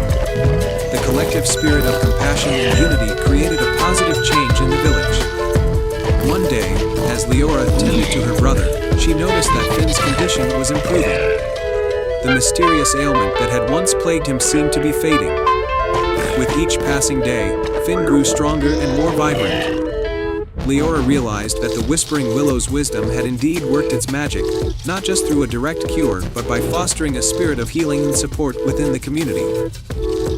The collective spirit of compassion and unity created a positive change in the village. One day, as Leora tended to her brother, she noticed that Finn's condition was improving. The mysterious ailment that had once plagued him seemed to be fading. With each passing day, Finn grew stronger and more vibrant. Leora realized that the Whispering Willow's wisdom had indeed worked its magic, not just through a direct cure but by fostering a spirit of healing and support within the community.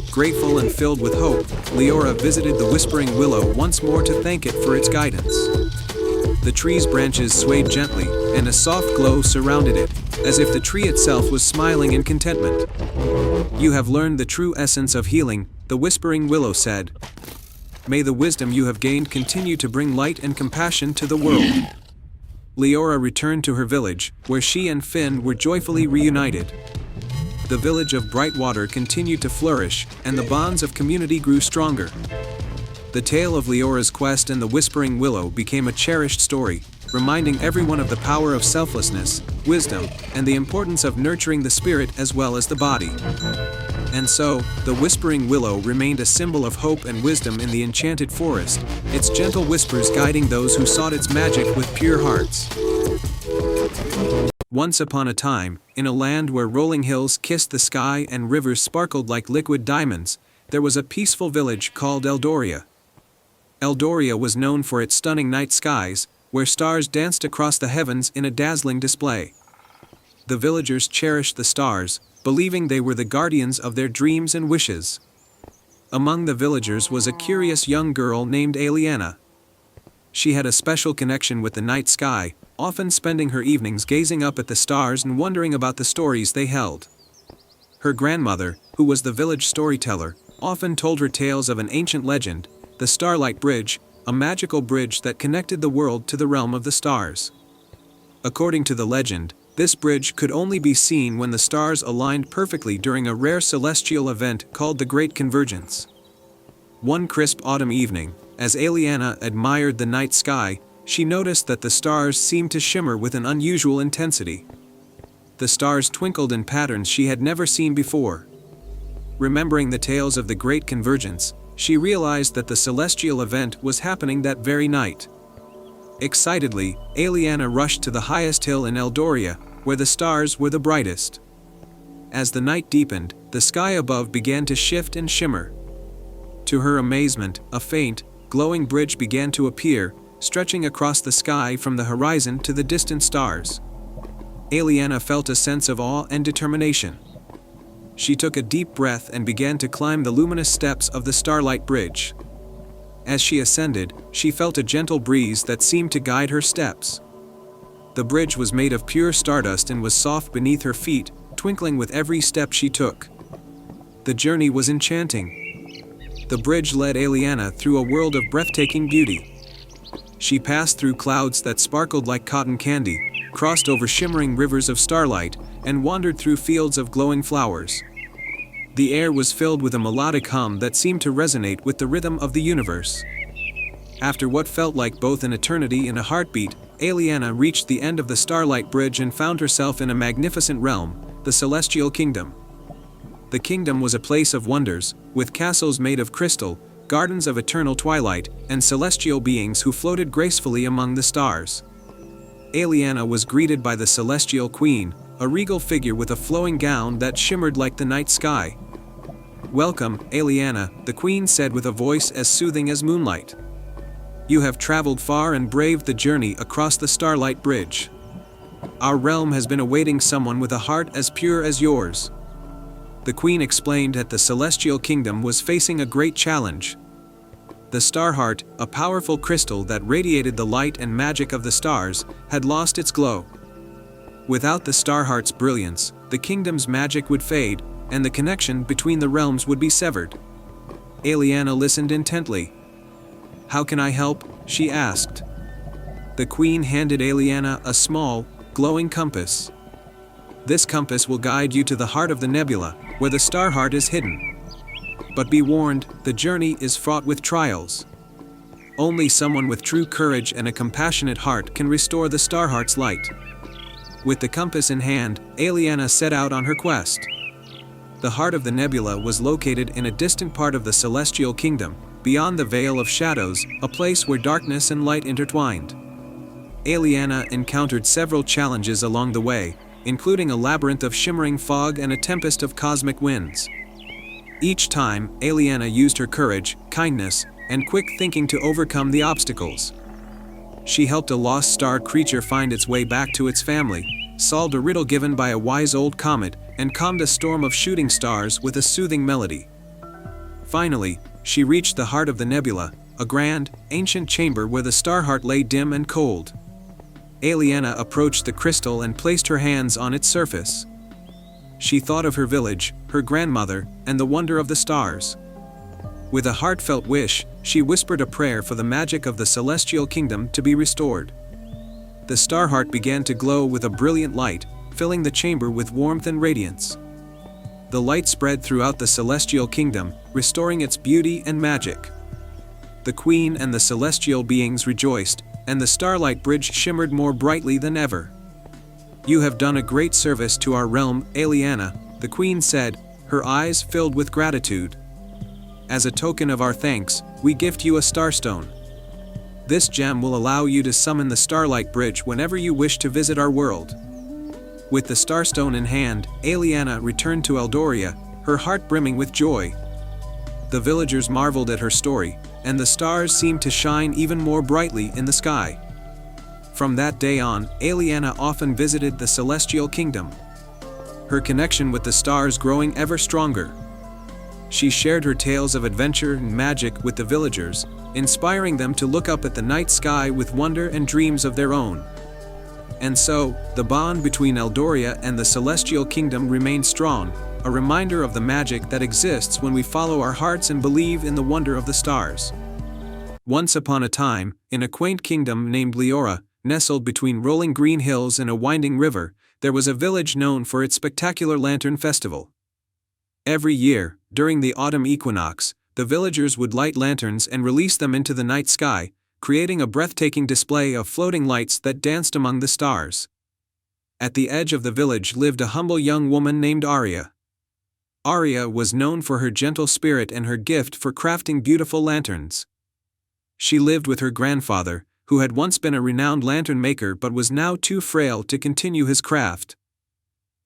Grateful and filled with hope, Leora visited the Whispering Willow once more to thank it for its guidance. The tree's branches swayed gently, and a soft glow surrounded it, as if the tree itself was smiling in contentment. You have learned the true essence of healing, the Whispering Willow said. May the wisdom you have gained continue to bring light and compassion to the world. Leora returned to her village, where she and Finn were joyfully reunited. The village of Brightwater continued to flourish, and the bonds of community grew stronger. The tale of Leora's quest and the Whispering Willow became a cherished story, reminding everyone of the power of selflessness, wisdom, and the importance of nurturing the spirit as well as the body. And so, the Whispering Willow remained a symbol of hope and wisdom in the enchanted forest, its gentle whispers guiding those who sought its magic with pure hearts. Once upon a time, in a land where rolling hills kissed the sky and rivers sparkled like liquid diamonds, there was a peaceful village called Eldoria. Eldoria was known for its stunning night skies, where stars danced across the heavens in a dazzling display. The villagers cherished the stars, believing they were the guardians of their dreams and wishes. Among the villagers was a curious young girl named Aliana. She had a special connection with the night sky, often spending her evenings gazing up at the stars and wondering about the stories they held. Her grandmother, who was the village storyteller, often told her tales of an ancient legend, the Starlight Bridge, a magical bridge that connected the world to the realm of the stars. According to the legend, this bridge could only be seen when the stars aligned perfectly during a rare celestial event called the Great Convergence. One crisp autumn evening, as Aliana admired the night sky, she noticed that the stars seemed to shimmer with an unusual intensity. The stars twinkled in patterns she had never seen before. Remembering the tales of the Great Convergence, she realized that the celestial event was happening that very night. Excitedly, Aliana rushed to the highest hill in Eldoria, where the stars were the brightest. As the night deepened, the sky above began to shift and shimmer. To her amazement, a faint, glowing bridge began to appear, stretching across the sky from the horizon to the distant stars. Aliana felt a sense of awe and determination. She took a deep breath and began to climb the luminous steps of the Starlight Bridge. As she ascended, she felt a gentle breeze that seemed to guide her steps. The bridge was made of pure stardust and was soft beneath her feet, twinkling with every step she took. The journey was enchanting. The bridge led Aliana through a world of breathtaking beauty. She passed through clouds that sparkled like cotton candy, crossed over shimmering rivers of starlight, and wandered through fields of glowing flowers. The air was filled with a melodic hum that seemed to resonate with the rhythm of the universe. After what felt like both an eternity and a heartbeat, Aliana reached the end of the Starlight Bridge and found herself in a magnificent realm, the Celestial Kingdom. The kingdom was a place of wonders, with castles made of crystal, gardens of eternal twilight, and celestial beings who floated gracefully among the stars. Aliana was greeted by the Celestial Queen, a regal figure with a flowing gown that shimmered like the night sky. "Welcome, Aliana," the queen said with a voice as soothing as moonlight. You have traveled far and braved the journey across the Starlight Bridge. Our realm has been awaiting someone with a heart as pure as yours." The queen explained that the celestial kingdom was facing a great challenge. The Starheart, a powerful crystal that radiated the light and magic of the stars, had lost its glow. Without the Starheart's brilliance, the kingdom's magic would fade, and the connection between the realms would be severed. Aeliana listened intently. "How can I help?" she asked. The queen handed Aeliana a small, glowing compass. "This compass will guide you to the heart of the nebula, where the Starheart is hidden. But be warned, the journey is fraught with trials. Only someone with true courage and a compassionate heart can restore the Starheart's light." With the compass in hand, Aeliana set out on her quest. The heart of the nebula was located in a distant part of the celestial kingdom, beyond the Veil of Shadows, a place where darkness and light intertwined. Aeliana encountered several challenges along the way, including a labyrinth of shimmering fog and a tempest of cosmic winds. Each time, Aeliana used her courage, kindness, and quick thinking to overcome the obstacles. She helped a lost star creature find its way back to its family, solved a riddle given by a wise old comet, and calmed a storm of shooting stars with a soothing melody. Finally, she reached the heart of the nebula, a grand, ancient chamber where the Starheart lay dim and cold. Aeliana approached the crystal and placed her hands on its surface. She thought of her village, her grandmother, and the wonder of the stars. With a heartfelt wish, she whispered a prayer for the magic of the celestial kingdom to be restored. The Starheart began to glow with a brilliant light, filling the chamber with warmth and radiance. The light spread throughout the celestial kingdom, restoring its beauty and magic. The queen and the celestial beings rejoiced, and the Starlight Bridge shimmered more brightly than ever. "You have done a great service to our realm, Aeliana," the queen said, her eyes filled with gratitude. "As a token of our thanks, we gift you a starstone. This gem will allow you to summon the Starlight Bridge whenever you wish to visit our world." With the starstone in hand, Aeliana returned to Eldoria, her heart brimming with joy. The villagers marveled at her story, and the stars seemed to shine even more brightly in the sky. From that day on, Aeliana often visited the celestial kingdom, her connection with the stars growing ever stronger. She shared her tales of adventure and magic with the villagers, inspiring them to look up at the night sky with wonder and dreams of their own. And so, the bond between Eldoria and the celestial kingdom remained strong, a reminder of the magic that exists when we follow our hearts and believe in the wonder of the stars. Once upon a time, in a quaint kingdom named Leora, nestled between rolling green hills and a winding river, there was a village known for its spectacular lantern festival. Every year, during the autumn equinox, the villagers would light lanterns and release them into the night sky, creating a breathtaking display of floating lights that danced among the stars. At the edge of the village lived a humble young woman named Aria. Aria was known for her gentle spirit and her gift for crafting beautiful lanterns. She lived with her grandfather, who had once been a renowned lantern maker but was now too frail to continue his craft.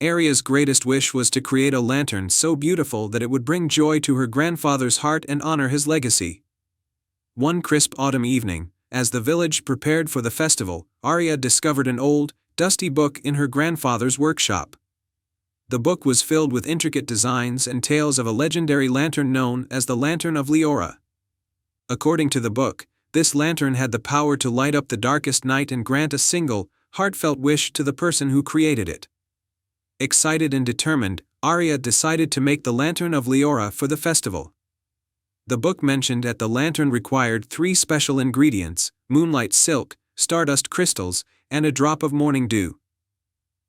Aria's greatest wish was to create a lantern so beautiful that it would bring joy to her grandfather's heart and honor his legacy. One crisp autumn evening, as the village prepared for the festival, Aria discovered an old, dusty book in her grandfather's workshop. The book was filled with intricate designs and tales of a legendary lantern known as the Lantern of Leora. According to the book, this lantern had the power to light up the darkest night and grant a single, heartfelt wish to the person who created it. Excited and determined, Aria decided to make the Lantern of Leora for the festival. The book mentioned that the lantern required 3 special ingredients: moonlight silk, stardust crystals, and a drop of morning dew.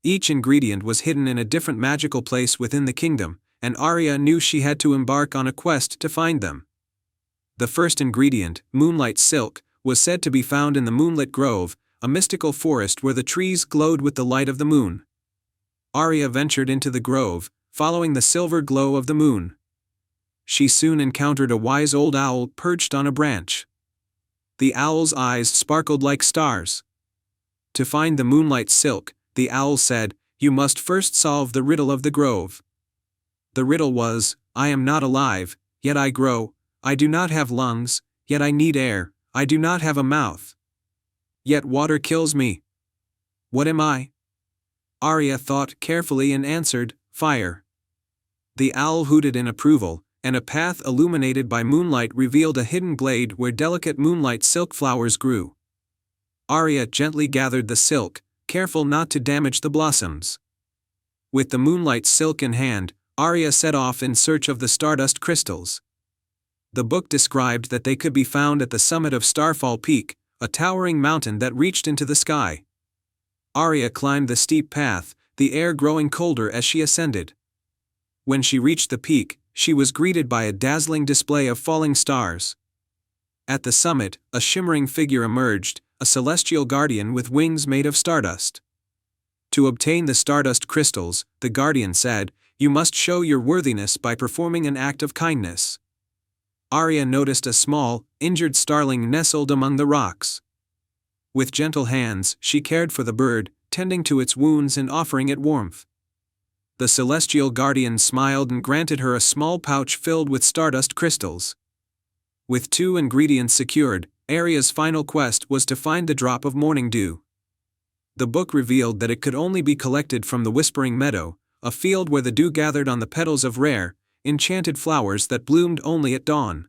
Each ingredient was hidden in a different magical place within the kingdom, and Aria knew she had to embark on a quest to find them. The first ingredient, moonlight silk, was said to be found in the Moonlit Grove, a mystical forest where the trees glowed with the light of the moon. Aria ventured into the grove, following the silver glow of the moon. She soon encountered a wise old owl perched on a branch. The owl's eyes sparkled like stars. To find the moonlight silk, the owl said, "You must first solve the riddle of the grove." The riddle was, "I am not alive, yet I grow. I do not have lungs, yet I need air. I do not have a mouth. Yet water kills me. What am I? Arya thought carefully and answered, Fire. The owl hooted in approval, and a path illuminated by moonlight revealed a hidden glade where delicate moonlight silk flowers grew. Arya gently gathered the silk, careful not to damage the blossoms. With the moonlight silk in hand, Arya set off in search of the stardust crystals. The book described that they could be found at the summit of Starfall Peak, a towering mountain that reached into the sky. Arya climbed the steep path, the air growing colder as she ascended. When she reached the peak, she was greeted by a dazzling display of falling stars. At the summit, a shimmering figure emerged, a celestial guardian with wings made of stardust. To obtain the stardust crystals, the guardian said, you must show your worthiness by performing an act of kindness. Arya noticed a small, injured starling nestled among the rocks. With gentle hands, she cared for the bird, tending to its wounds and offering it warmth. The celestial guardian smiled and granted her a small pouch filled with stardust crystals. With 2 ingredients secured, Arya's final quest was to find the drop of morning dew. The book revealed that it could only be collected from the Whispering Meadow, a field where the dew gathered on the petals of rare, enchanted flowers that bloomed only at dawn.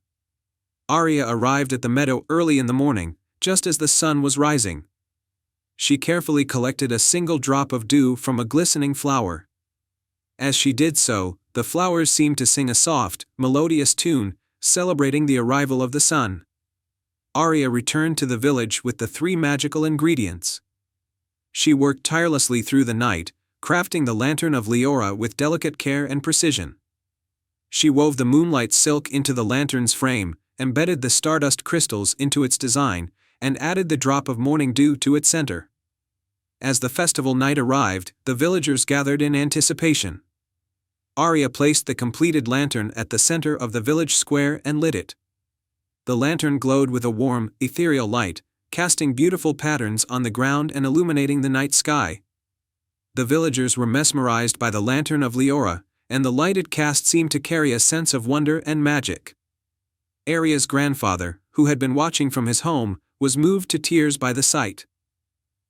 Arya arrived at the meadow early in the morning, just as the sun was rising. She carefully collected a single drop of dew from a glistening flower. As she did so, the flowers seemed to sing a soft, melodious tune, celebrating the arrival of the sun. Arya returned to the village with the 3 magical ingredients. She worked tirelessly through the night, crafting the lantern of Leora with delicate care and precision. She wove the moonlight silk into the lantern's frame, embedded the stardust crystals into its design, and added the drop of morning dew to its center. As the festival night arrived, the villagers gathered in anticipation. Arya placed the completed lantern at the center of the village square and lit it. The lantern glowed with a warm, ethereal light, casting beautiful patterns on the ground and illuminating the night sky. The villagers were mesmerized by the lantern of Leora, and the light it cast seemed to carry a sense of wonder and magic. Arya's grandfather, who had been watching from his home, was moved to tears by the sight.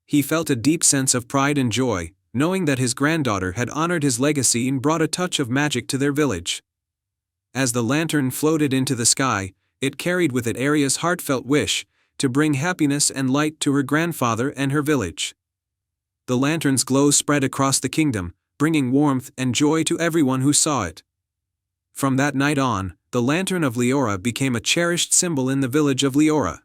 He felt a deep sense of pride and joy, knowing that his granddaughter had honored his legacy and brought a touch of magic to their village. As the lantern floated into the sky, it carried with it Arya's heartfelt wish to bring happiness and light to her grandfather and her village. The lantern's glow spread across the kingdom, bringing warmth and joy to everyone who saw it. From that night on, the lantern of Leora became a cherished symbol in the village of Leora.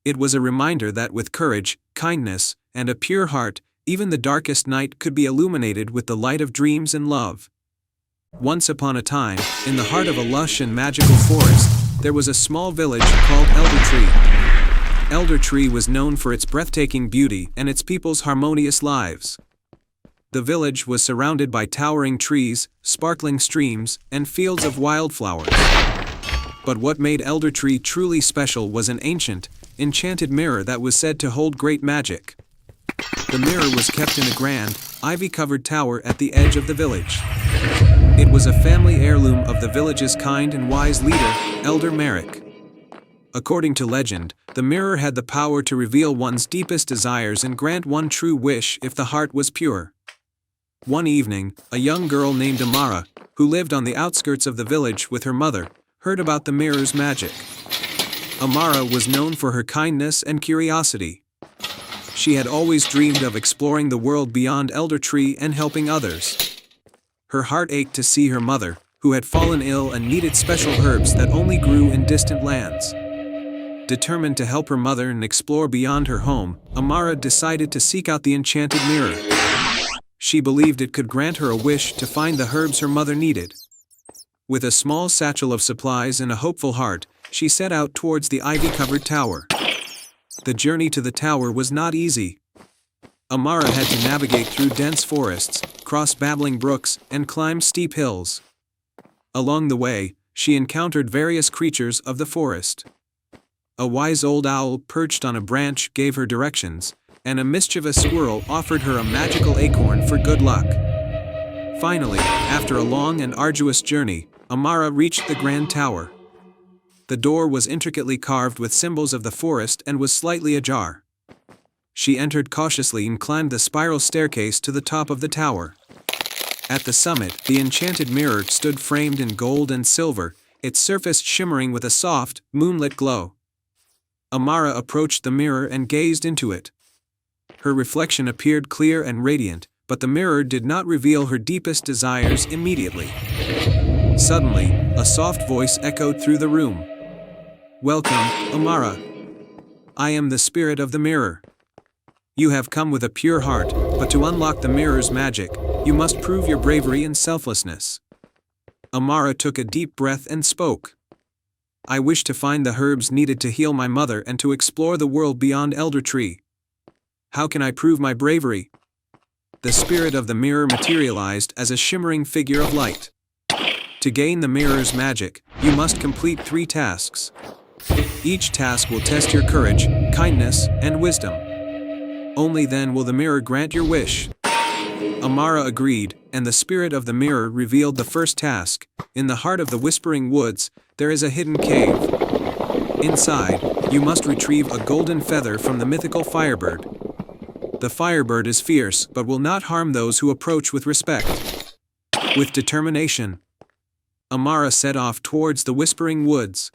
It was a reminder that with courage, kindness, and a pure heart, even the darkest night could be illuminated with the light of dreams and love. Once upon a time, in the heart of a lush and magical forest, there was a small village called Eldertree. Eldertree was known for its breathtaking beauty and its people's harmonious lives. The village was surrounded by towering trees, sparkling streams, and fields of wildflowers. But what made Eldertree truly special was an ancient, enchanted mirror that was said to hold great magic. The mirror was kept in a grand, ivy-covered tower at the edge of the village. It was a family heirloom of the village's kind and wise leader, Elder Merrick. According to legend, the mirror had the power to reveal one's deepest desires and grant one true wish if the heart was pure. One evening, a young girl named Amara, who lived on the outskirts of the village with her mother, heard about the mirror's magic. Amara was known for her kindness and curiosity. She had always dreamed of exploring the world beyond Eldertree and helping others. Her heart ached to see her mother, who had fallen ill and needed special herbs that only grew in distant lands. Determined to help her mother and explore beyond her home, Amara decided to seek out the enchanted mirror. She believed it could grant her a wish to find the herbs her mother needed. With a small satchel of supplies and a hopeful heart, she set out towards the ivy-covered tower. The journey to the tower was not easy. Amara had to navigate through dense forests, cross babbling brooks, and climb steep hills. Along the way, she encountered various creatures of the forest. A wise old owl perched on a branch gave her directions, and a mischievous squirrel offered her a magical acorn for good luck. Finally, after a long and arduous journey, Amara reached the grand tower. The door was intricately carved with symbols of the forest and was slightly ajar. She entered cautiously and climbed the spiral staircase to the top of the tower. At the summit, the enchanted mirror stood framed in gold and silver, its surface shimmering with a soft, moonlit glow. Amara approached the mirror and gazed into it. Her reflection appeared clear and radiant, but the mirror did not reveal her deepest desires immediately. Suddenly, a soft voice echoed through the room. "Welcome, Amara. I am the spirit of the mirror. You have come with a pure heart, but to unlock the mirror's magic, you must prove your bravery and selflessness." Amara took a deep breath and spoke. "I wish to find the herbs needed to heal my mother and to explore the world beyond Elder Tree. How can I prove my bravery?" The spirit of the mirror materialized as a shimmering figure of light. To gain the mirror's magic, you must complete 3 tasks. Each task will test your courage, kindness, and wisdom. Only then will the mirror grant your wish. Amara agreed, and the spirit of the mirror revealed the first task. In the heart of the Whispering Woods, there is a hidden cave. Inside, you must retrieve a golden feather from the mythical Firebird. The Firebird is fierce but will not harm those who approach with respect. With determination, Amara set off towards the Whispering Woods.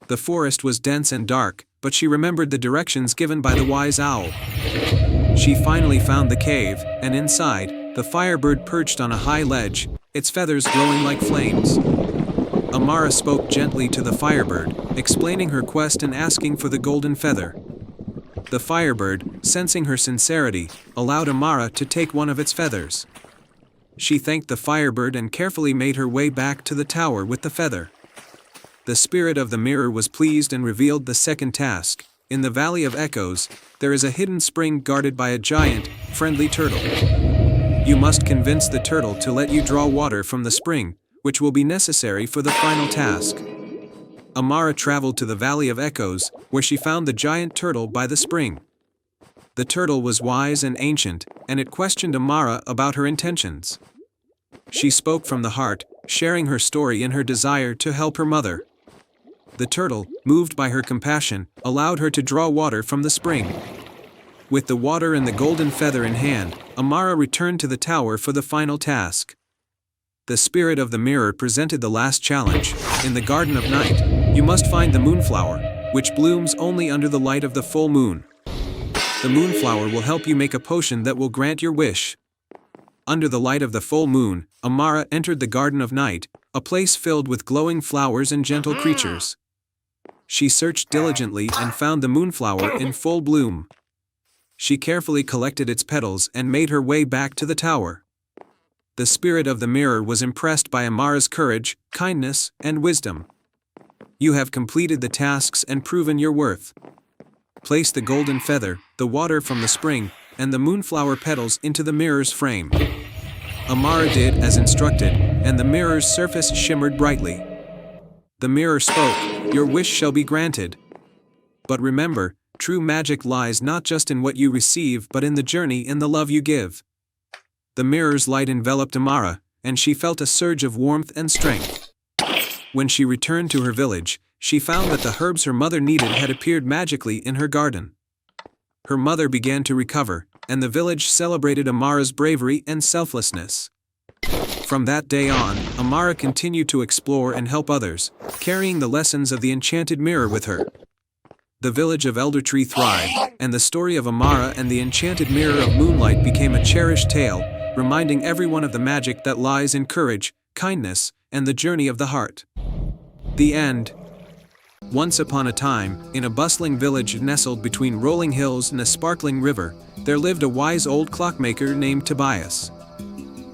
The forest was dense and dark, but she remembered the directions given by the wise owl. She finally found the cave, and inside, the Firebird perched on a high ledge, its feathers glowing like flames. Amara spoke gently to the Firebird, explaining her quest and asking for the golden feather. The Firebird, sensing her sincerity, allowed Amara to take one of its feathers. She thanked the Firebird and carefully made her way back to the tower with the feather. The spirit of the mirror was pleased and revealed the second task. In the Valley of Echoes, there is a hidden spring guarded by a giant, friendly turtle. You must convince the turtle to let you draw water from the spring, which will be necessary for the final task. Amara traveled to the Valley of Echoes, where she found the giant turtle by the spring. The turtle was wise and ancient, and it questioned Amara about her intentions. She spoke from the heart, sharing her story and her desire to help her mother. The turtle, moved by her compassion, allowed her to draw water from the spring. With the water and the golden feather in hand, Amara returned to the tower for the final task. The spirit of the mirror presented the last challenge. In the Garden of Night, you must find the moonflower, which blooms only under the light of the full moon. The moonflower will help you make a potion that will grant your wish. Under the light of the full moon, Amara entered the Garden of Night, a place filled with glowing flowers and gentle creatures. She searched diligently and found the moonflower in full bloom. She carefully collected its petals and made her way back to the tower. The spirit of the mirror was impressed by Amara's courage, kindness, and wisdom. You have completed the tasks and proven your worth. Place the golden feather, the water from the spring, and the moonflower petals into the mirror's frame. Amara did as instructed, and the mirror's surface shimmered brightly. The mirror spoke, "Your wish shall be granted." But remember, true magic lies not just in what you receive but in the journey and the love you give. The mirror's light enveloped Amara, and she felt a surge of warmth and strength. When she returned to her village, she found that the herbs her mother needed had appeared magically in her garden. Her mother began to recover, and the village celebrated Amara's bravery and selflessness. From that day on, Amara continued to explore and help others, carrying the lessons of the enchanted mirror with her. The village of Elder Tree thrived, and the story of Amara and the enchanted mirror of moonlight became a cherished tale, reminding everyone of the magic that lies in courage, kindness, and the journey of the heart. The end. Once upon a time, in a bustling village nestled between rolling hills and a sparkling river, there lived a wise old clockmaker named Tobias.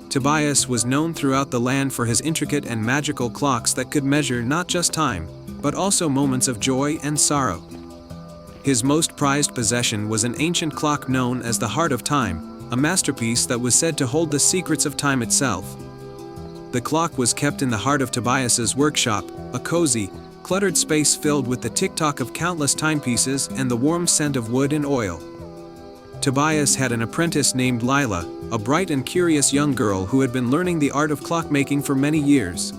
Tobias was known throughout the land for his intricate and magical clocks that could measure not just time, but also moments of joy and sorrow. His most prized possession was an ancient clock known as the Heart of Time, a masterpiece that was said to hold the secrets of time itself. The clock was kept in the heart of Tobias's workshop, a cozy, cluttered space filled with the tick-tock of countless timepieces and the warm scent of wood and oil. Tobias had an apprentice named Lila, a bright and curious young girl who had been learning the art of clockmaking for many years.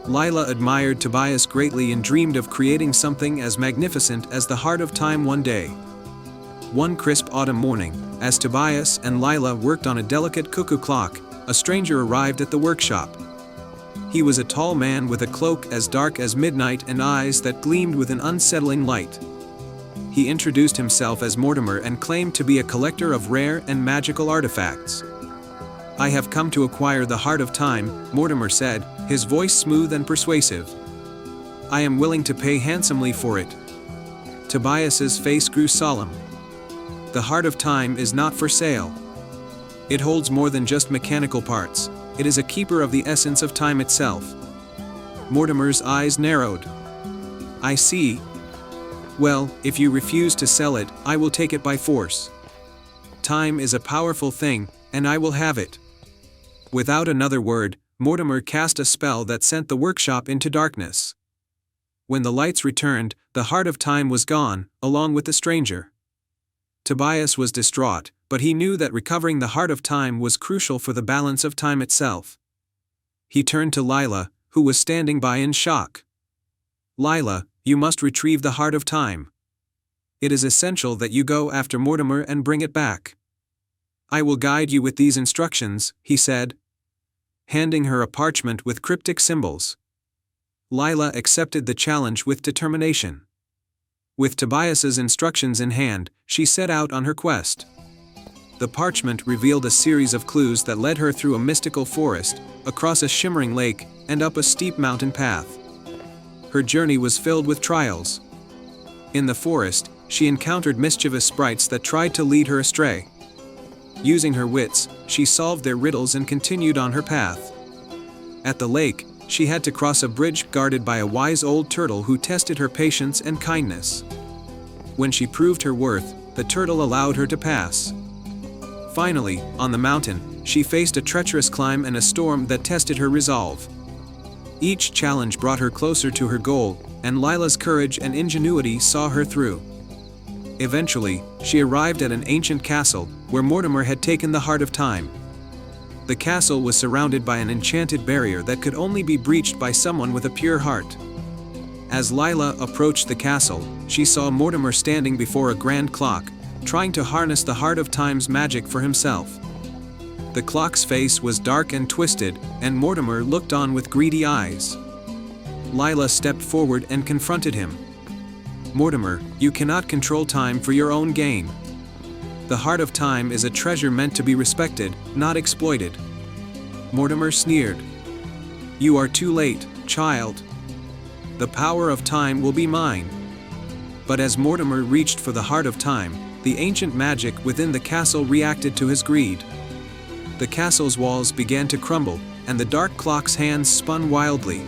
Lila admired Tobias greatly and dreamed of creating something as magnificent as the Heart of Time one day. One crisp autumn morning, as Tobias and Lila worked on a delicate cuckoo clock, a stranger arrived at the workshop. He was a tall man with a cloak as dark as midnight and eyes that gleamed with an unsettling light. He introduced himself as Mortimer and claimed to be a collector of rare and magical artifacts. "I have come to acquire the Heart of Time," Mortimer said, his voice smooth and persuasive. "I am willing to pay handsomely for it." Tobias's face grew solemn. "The Heart of Time is not for sale. It holds more than just mechanical parts. It is a keeper of the essence of time itself." Mortimer's eyes narrowed. "I see. Well, if you refuse to sell it, I will take it by force. Time is a powerful thing, and I will have it." Without another word, Mortimer cast a spell that sent the workshop into darkness. When the lights returned, the Heart of Time was gone, along with the stranger. Tobias was distraught, but he knew that recovering the Heart of Time was crucial for the balance of time itself. He turned to Lila, who was standing by in shock. "Lila, you must retrieve the Heart of Time. It is essential that you go after Mortimer and bring it back." "I will guide you with these instructions," he said, handing her a parchment with cryptic symbols. Lila accepted the challenge with determination. With Tobias's instructions in hand, she set out on her quest. The parchment revealed a series of clues that led her through a mystical forest, across a shimmering lake, and up a steep mountain path. Her journey was filled with trials. In the forest, she encountered mischievous sprites that tried to lead her astray. Using her wits, she solved their riddles and continued on her path. At the lake, she had to cross a bridge guarded by a wise old turtle who tested her patience and kindness. When she proved her worth, the turtle allowed her to pass. Finally, on the mountain, she faced a treacherous climb and a storm that tested her resolve. Each challenge brought her closer to her goal, and Lila's courage and ingenuity saw her through. Eventually, she arrived at an ancient castle, where Mortimer had taken the Heart of Time. The castle was surrounded by an enchanted barrier that could only be breached by someone with a pure heart. As Lila approached the castle, she saw Mortimer standing before a grand clock, trying to harness the Heart of Time's magic for himself. The clock's face was dark and twisted, and Mortimer looked on with greedy eyes. Lila stepped forward and confronted him. "Mortimer, you cannot control time for your own gain. The Heart of Time is a treasure meant to be respected, not exploited." Mortimer sneered. "You are too late, child. The power of time will be mine." But as Mortimer reached for the Heart of Time, the ancient magic within the castle reacted to his greed. The castle's walls began to crumble, and the dark clock's hands spun wildly.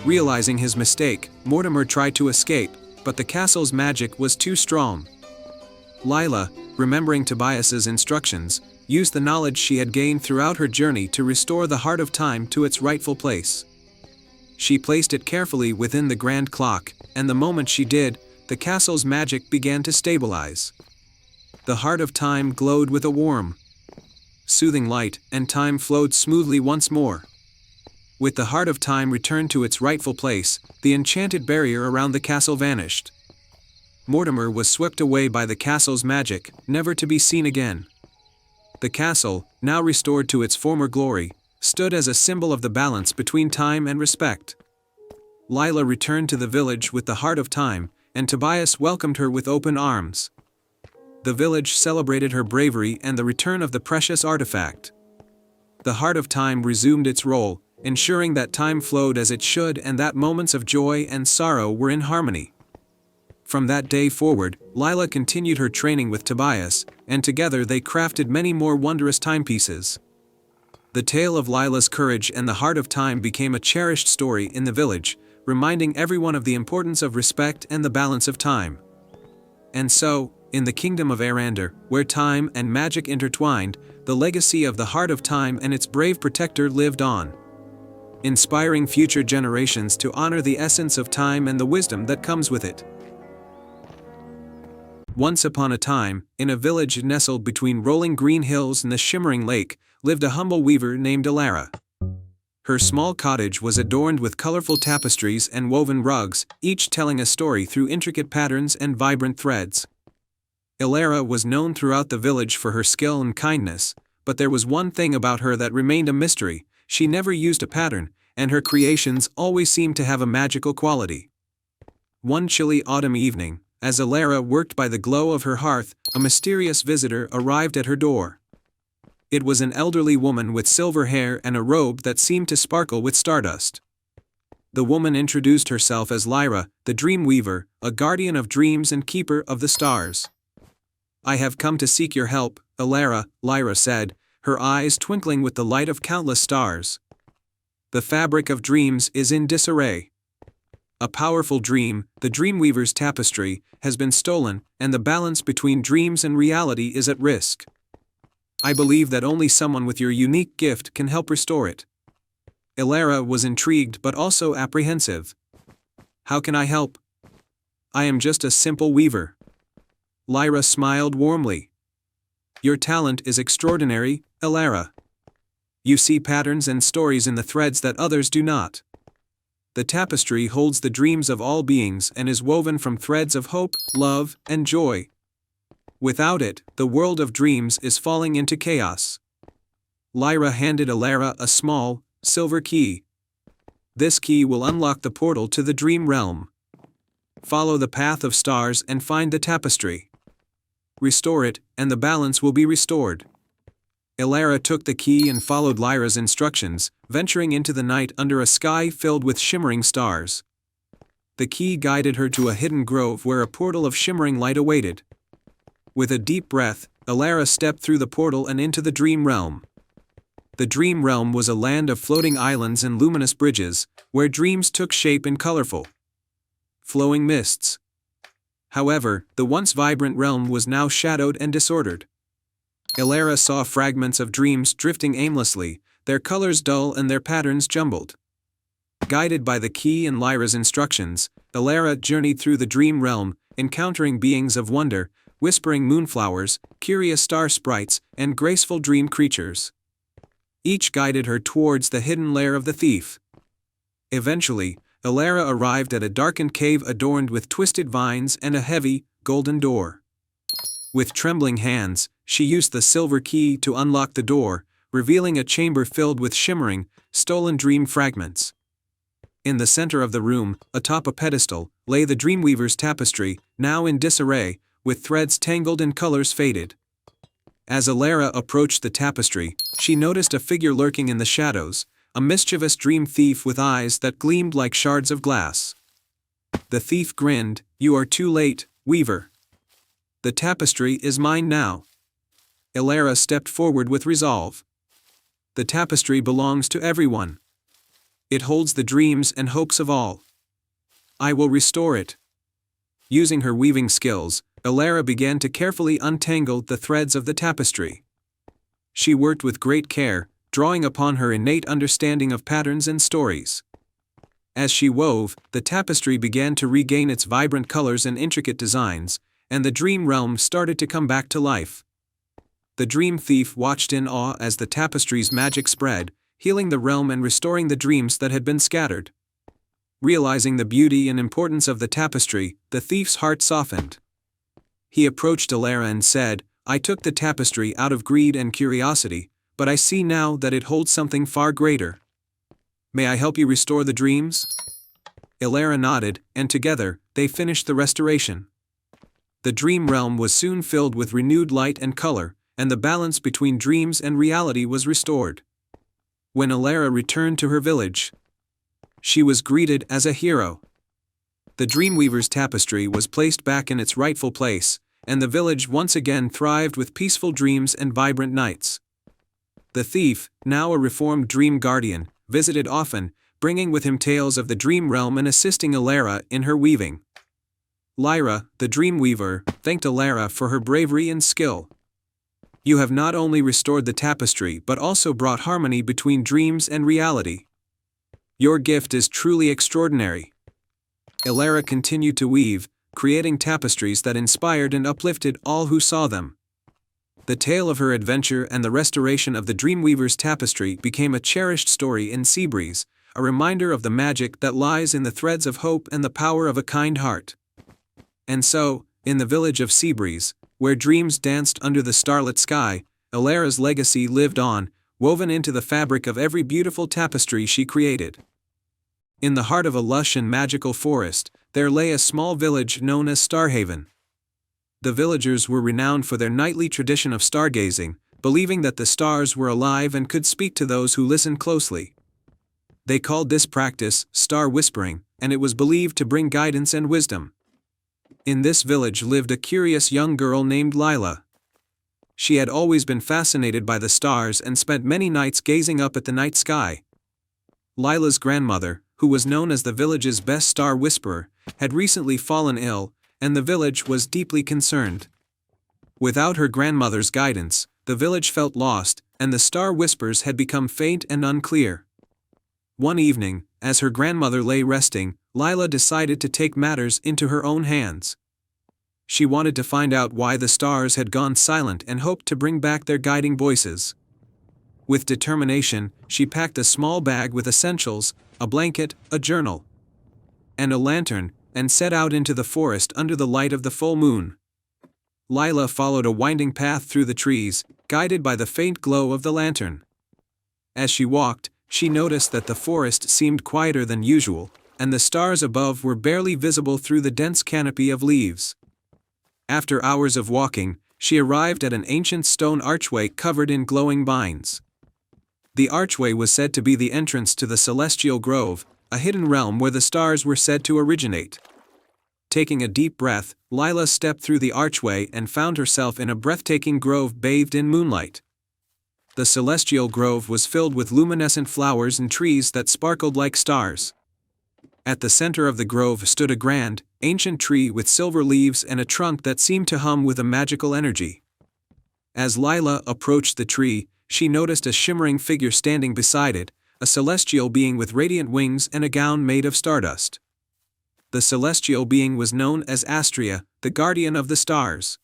Realizing his mistake, Mortimer tried to escape, but the castle's magic was too strong. Lila, remembering Tobias's instructions, used the knowledge she had gained throughout her journey to restore the Heart of Time to its rightful place. She placed it carefully within the grand clock, and the moment she did, the castle's magic began to stabilize. The Heart of Time glowed with a warm, soothing light, and time flowed smoothly once more. With the Heart of Time returned to its rightful place, the enchanted barrier around the castle vanished. Mortimer was swept away by the castle's magic, never to be seen again. The castle, now restored to its former glory, stood as a symbol of the balance between time and respect. Lila returned to the village with the Heart of Time, and Tobias welcomed her with open arms. The village celebrated her bravery and the return of the precious artifact. The Heart of Time resumed its role, ensuring that time flowed as it should and that moments of joy and sorrow were in harmony. From that day forward, Lila continued her training with Tobias, and together they crafted many more wondrous timepieces. The tale of Lila's courage and the Heart of Time became a cherished story in the village, reminding everyone of the importance of respect and the balance of time. And so, in the kingdom of Erandir, where time and magic intertwined, the legacy of the Heart of Time and its brave protector lived on, inspiring future generations to honor the essence of time and the wisdom that comes with it. Once upon a time, in a village nestled between rolling green hills and the shimmering lake, lived a humble weaver named Alara. Her small cottage was adorned with colorful tapestries and woven rugs, each telling a story through intricate patterns and vibrant threads. Ilara was known throughout the village for her skill and kindness, but there was one thing about her that remained a mystery: she never used a pattern, and her creations always seemed to have a magical quality. One chilly autumn evening, as Ilara worked by the glow of her hearth, a mysterious visitor arrived at her door. It was an elderly woman with silver hair and a robe that seemed to sparkle with stardust. The woman introduced herself as Lyra, the dream weaver, a guardian of dreams and keeper of the stars. "I have come to seek your help, Ilara," Lyra said, her eyes twinkling with the light of countless stars. "The fabric of dreams is in disarray. A powerful dream, the Dreamweaver's tapestry, has been stolen, and the balance between dreams and reality is at risk. I believe that only someone with your unique gift can help restore it." Ilara was intrigued but also apprehensive. "How can I help? I am just a simple weaver." Lyra smiled warmly. "Your talent is extraordinary, Ilara. You see patterns and stories in the threads that others do not. The tapestry holds the dreams of all beings and is woven from threads of hope, love, and joy. Without it, the world of dreams is falling into chaos." Lyra handed Ilara a small, silver key. "This key will unlock the portal to the dream realm. Follow the path of stars and find the tapestry. Restore it, and the balance will be restored." Ilara took the key and followed Lyra's instructions, venturing into the night under a sky filled with shimmering stars. The key guided her to a hidden grove where a portal of shimmering light awaited. With a deep breath, Ilara stepped through the portal and into the dream realm. The dream realm was a land of floating islands and luminous bridges, where dreams took shape in colorful, flowing mists. However, the once vibrant realm was now shadowed and disordered. Ilara saw fragments of dreams drifting aimlessly, their colors dull and their patterns jumbled. Guided by the key and Lyra's instructions, Ilara journeyed through the dream realm, encountering beings of wonder, whispering moonflowers, curious star sprites, and graceful dream creatures. Each guided her towards the hidden lair of the thief. Eventually, Ilara arrived at a darkened cave adorned with twisted vines and a heavy, golden door. With trembling hands, she used the silver key to unlock the door, revealing a chamber filled with shimmering, stolen dream fragments. In the center of the room, atop a pedestal, lay the Dreamweaver's tapestry, now in disarray, with threads tangled and colors faded. As Ilara approached the tapestry, she noticed a figure lurking in the shadows, a mischievous dream thief with eyes that gleamed like shards of glass. The thief grinned, "You are too late, Weaver. The tapestry is mine now." Ilara stepped forward with resolve. "The tapestry belongs to everyone. It holds the dreams and hopes of all. I will restore it." Using her weaving skills, Ilara began to carefully untangle the threads of the tapestry. She worked with great care, drawing upon her innate understanding of patterns and stories. As she wove, the tapestry began to regain its vibrant colors and intricate designs, and the dream realm started to come back to life. The dream thief watched in awe as the tapestry's magic spread, healing the realm and restoring the dreams that had been scattered. Realizing the beauty and importance of the tapestry, the thief's heart softened. He approached Ilara and said, "I took the tapestry out of greed and curiosity, but I see now that it holds something far greater. May I help you restore the dreams?" Ilara nodded, and together, they finished the restoration. The dream realm was soon filled with renewed light and color, and the balance between dreams and reality was restored. When Ilara returned to her village, she was greeted as a hero. The Dreamweaver's tapestry was placed back in its rightful place, and the village once again thrived with peaceful dreams and vibrant nights. The thief, now a reformed dream guardian, visited often, bringing with him tales of the dream realm and assisting Ilara in her weaving. Lyra, the Dreamweaver, thanked Ilara for her bravery and skill. "You have not only restored the tapestry but also brought harmony between dreams and reality. Your gift is truly extraordinary." Ilara continued to weave, creating tapestries that inspired and uplifted all who saw them. The tale of her adventure and the restoration of the Dreamweaver's tapestry became a cherished story in Seabreeze, a reminder of the magic that lies in the threads of hope and the power of a kind heart. And so, in the village of Seabreeze, where dreams danced under the starlit sky, Elara's legacy lived on, woven into the fabric of every beautiful tapestry she created. In the heart of a lush and magical forest, there lay a small village known as Starhaven. The villagers were renowned for their nightly tradition of stargazing, believing that the stars were alive and could speak to those who listened closely. They called this practice star whispering, and it was believed to bring guidance and wisdom. In this village lived a curious young girl named Lila. She had always been fascinated by the stars and spent many nights gazing up at the night sky. Lila's grandmother, who was known as the village's best star whisperer, had recently fallen ill, and the village was deeply concerned. Without her grandmother's guidance, the village felt lost, and the star whispers had become faint and unclear. One evening, as her grandmother lay resting, Lila decided to take matters into her own hands. She wanted to find out why the stars had gone silent and hoped to bring back their guiding voices. With determination, she packed a small bag with essentials, a blanket, a journal, and a lantern, and set out into the forest under the light of the full moon. Lila followed a winding path through the trees, guided by the faint glow of the lantern. As she walked, she noticed that the forest seemed quieter than usual, and the stars above were barely visible through the dense canopy of leaves. After hours of walking, she arrived at an ancient stone archway covered in glowing vines. The archway was said to be the entrance to the Celestial Grove, a hidden realm where the stars were said to originate. Taking a deep breath, Lila stepped through the archway and found herself in a breathtaking grove bathed in moonlight. The Celestial Grove was filled with luminescent flowers and trees that sparkled like stars. At the center of the grove stood a grand, ancient tree with silver leaves and a trunk that seemed to hum with a magical energy. As Lila approached the tree, she noticed a shimmering figure standing beside it, a celestial being with radiant wings and a gown made of stardust. The celestial being was known as Astria, the guardian of the stars.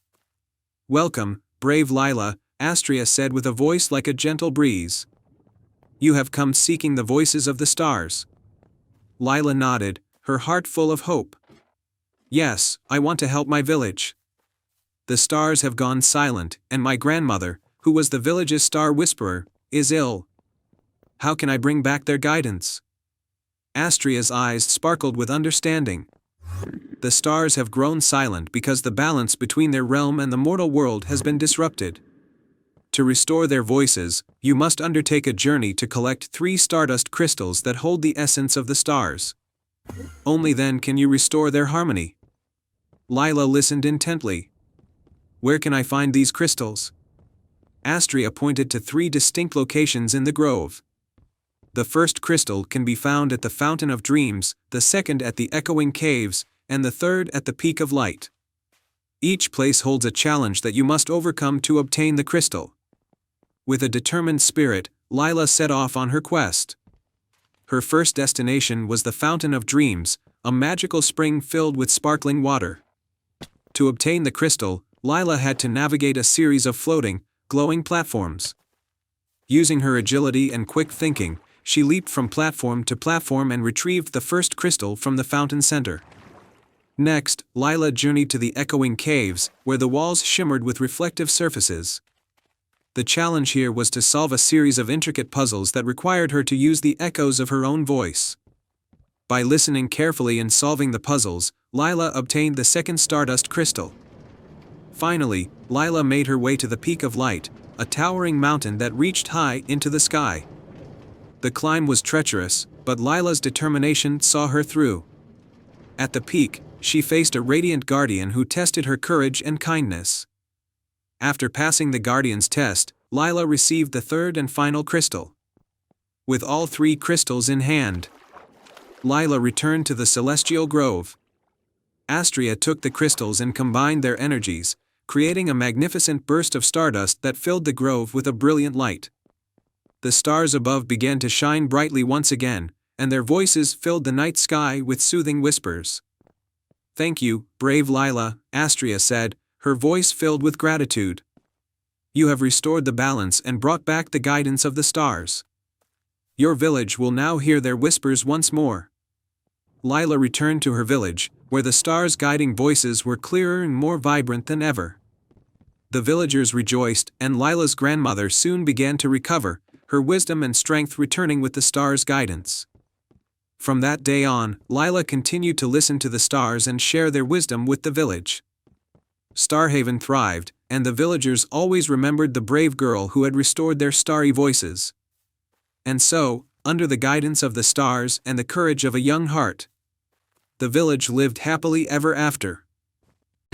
"Welcome, brave Lila," Astria said with a voice like a gentle breeze. "You have come seeking the voices of the stars." Lila nodded, her heart full of hope. "Yes, I want to help my village. The stars have gone silent, and my grandmother, who was the village's star whisperer, is ill. How can I bring back their guidance?" Astria's eyes sparkled with understanding. "The stars have grown silent because the balance between their realm and the mortal world has been disrupted. To restore their voices, you must undertake a journey to collect 3 stardust crystals that hold the essence of the stars. Only then can you restore their harmony." Lila listened intently. "Where can I find these crystals?" Astria pointed to 3 distinct locations in the grove. "The first crystal can be found at the Fountain of Dreams, the second at the Echoing Caves, and the third at the Peak of Light. Each place holds a challenge that you must overcome to obtain the crystal." With a determined spirit, Lila set off on her quest. Her first destination was the Fountain of Dreams, a magical spring filled with sparkling water. To obtain the crystal, Lila had to navigate a series of floating, glowing platforms. Using her agility and quick thinking, she leaped from platform to platform and retrieved the first crystal from the fountain center. Next, Lila journeyed to the Echoing Caves, where the walls shimmered with reflective surfaces. The challenge here was to solve a series of intricate puzzles that required her to use the echoes of her own voice. By listening carefully and solving the puzzles, Lila obtained the second stardust crystal. Finally, Lila made her way to the Peak of Light, a towering mountain that reached high into the sky. The climb was treacherous, but Lila's determination saw her through. At the peak, she faced a radiant guardian who tested her courage and kindness. After passing the guardian's test, Lila received the third and final crystal. With all 3 crystals in hand, Lila returned to the Celestial Grove. Astria took the crystals and combined their energies, creating a magnificent burst of stardust that filled the grove with a brilliant light. The stars above began to shine brightly once again, and their voices filled the night sky with soothing whispers. "Thank you, brave Lila," Astria said, her voice filled with gratitude. You have restored the balance and brought back the guidance of the stars. Your village will now hear their whispers once more." Lila returned to her village, where the stars' guiding voices were clearer and more vibrant than ever. The villagers rejoiced, and Lila's grandmother soon began to recover, her wisdom and strength returning with the stars' guidance. From that day on, Lila continued to listen to the stars and share their wisdom with the village. Starhaven thrived, and the villagers always remembered the brave girl who had restored their starry voices. And so, under the guidance of the stars and the courage of a young heart, the village lived happily ever after.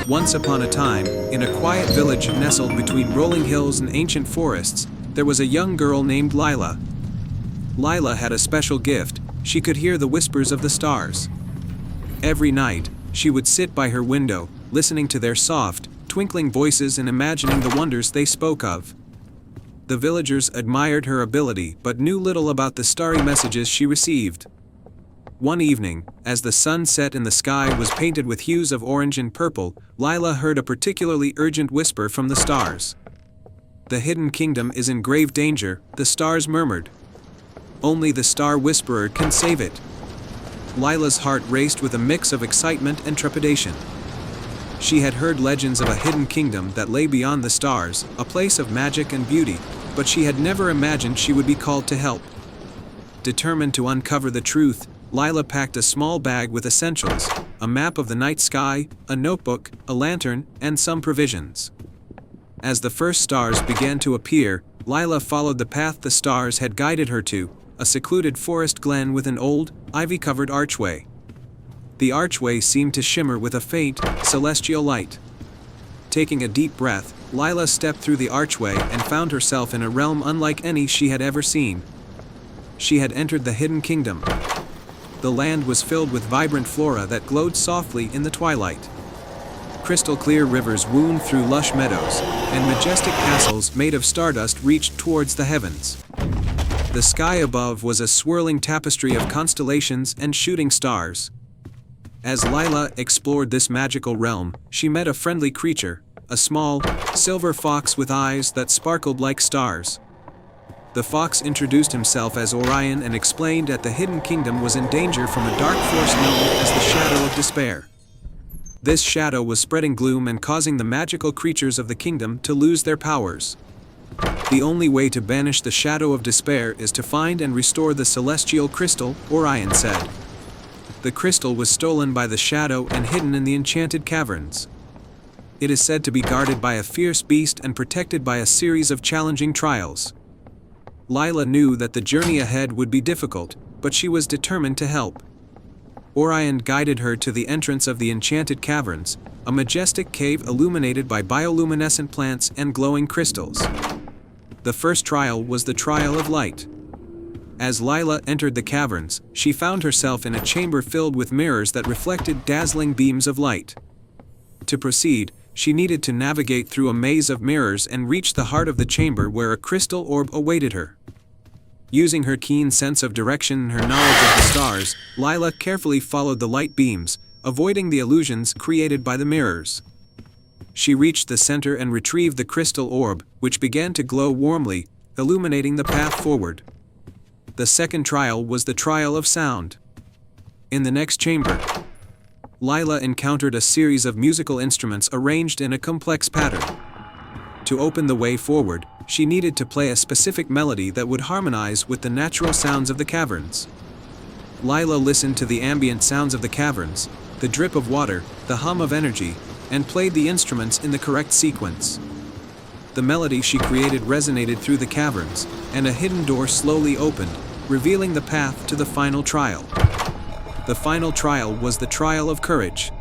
Once upon a time, in a quiet village nestled between rolling hills and ancient forests, there was a young girl named Lila. Lila had a special gift: she could hear the whispers of the stars. Every night, she would sit by her window, listening to their soft, twinkling voices and imagining the wonders they spoke of. The villagers admired her ability but knew little about the starry messages she received. One evening, as the sun set and the sky was painted with hues of orange and purple, Lila heard a particularly urgent whisper from the stars. "The hidden kingdom is in grave danger," the stars murmured. "Only the Star Whisperer can save it." Lila's heart raced with a mix of excitement and trepidation. She had heard legends of a hidden kingdom that lay beyond the stars, a place of magic and beauty, but she had never imagined she would be called to help. Determined to uncover the truth, Lila packed a small bag with essentials: a map of the night sky, a notebook, a lantern, and some provisions. As the first stars began to appear, Lila followed the path the stars had guided her to, a secluded forest glen with an old, ivy-covered archway. The archway seemed to shimmer with a faint, celestial light. Taking a deep breath, Lila stepped through the archway and found herself in a realm unlike any she had ever seen. She had entered the hidden kingdom. The land was filled with vibrant flora that glowed softly in the twilight. Crystal-clear rivers wound through lush meadows, and majestic castles made of stardust reached towards the heavens. The sky above was a swirling tapestry of constellations and shooting stars. As Lila explored this magical realm, she met a friendly creature, a small, silver fox with eyes that sparkled like stars. The fox introduced himself as Orion and explained that the hidden kingdom was in danger from a dark force known as the Shadow of Despair. This shadow was spreading gloom and causing the magical creatures of the kingdom to lose their powers. The only way to banish the Shadow of Despair is to find and restore the celestial crystal, Orion said. The crystal was stolen by the shadow and hidden in the enchanted caverns. It is said to be guarded by a fierce beast and protected by a series of challenging trials. Lila knew that the journey ahead would be difficult, but she was determined to help. Orion guided her to the entrance of the enchanted caverns, a majestic cave illuminated by bioluminescent plants and glowing crystals. The first trial was the trial of light. As Lila entered the caverns, she found herself in a chamber filled with mirrors that reflected dazzling beams of light. To proceed, she needed to navigate through a maze of mirrors and reach the heart of the chamber where a crystal orb awaited her. Using her keen sense of direction and her knowledge of the stars, Lila carefully followed the light beams, avoiding the illusions created by the mirrors. She reached the center and retrieved the crystal orb, which began to glow warmly, illuminating the path forward. The second trial was the trial of sound. In the next chamber, Lila encountered a series of musical instruments arranged in a complex pattern. To open the way forward, she needed to play a specific melody that would harmonize with the natural sounds of the caverns. Lila listened to the ambient sounds of the caverns, the drip of water, the hum of energy, and played the instruments in the correct sequence. The melody she created resonated through the caverns, and a hidden door slowly opened, revealing the path to the final trial. The final trial was the trial of courage.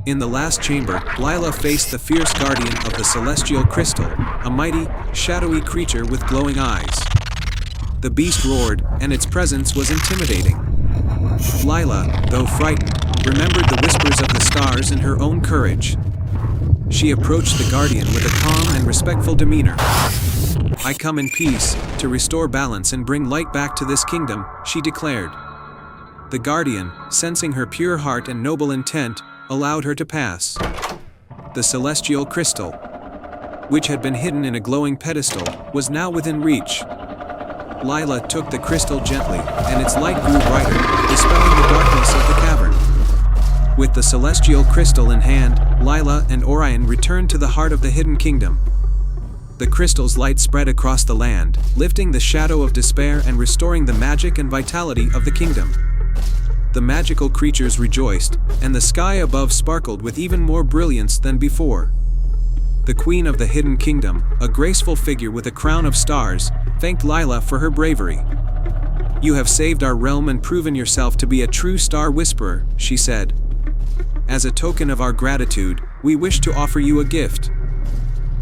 In the last chamber, Lila faced the fierce guardian of the celestial crystal, a mighty, shadowy creature with glowing eyes. The beast roared, and its presence was intimidating. Lila, though frightened, remembered the whispers of the stars and her own courage. She approached the guardian with a calm and respectful demeanor. "I come in peace, to restore balance and bring light back to this kingdom," she declared. The guardian, sensing her pure heart and noble intent, allowed her to pass. The celestial crystal. which had been hidden in a glowing pedestal, was now within reach. Lila took the crystal gently, and its light grew brighter, dispelling the darkness of the cavern. With the celestial crystal in hand, Lila and Orion returned to the heart of the hidden kingdom. The crystal's light spread across the land, lifting the shadow of despair and restoring the magic and vitality of the kingdom. The magical creatures rejoiced, and the sky above sparkled with even more brilliance than before. The queen of the hidden kingdom, a graceful figure with a crown of stars, thanked Lila for her bravery. "You have saved our realm and proven yourself to be a true star whisperer," she said. "As a token of our gratitude, we wish to offer you a gift."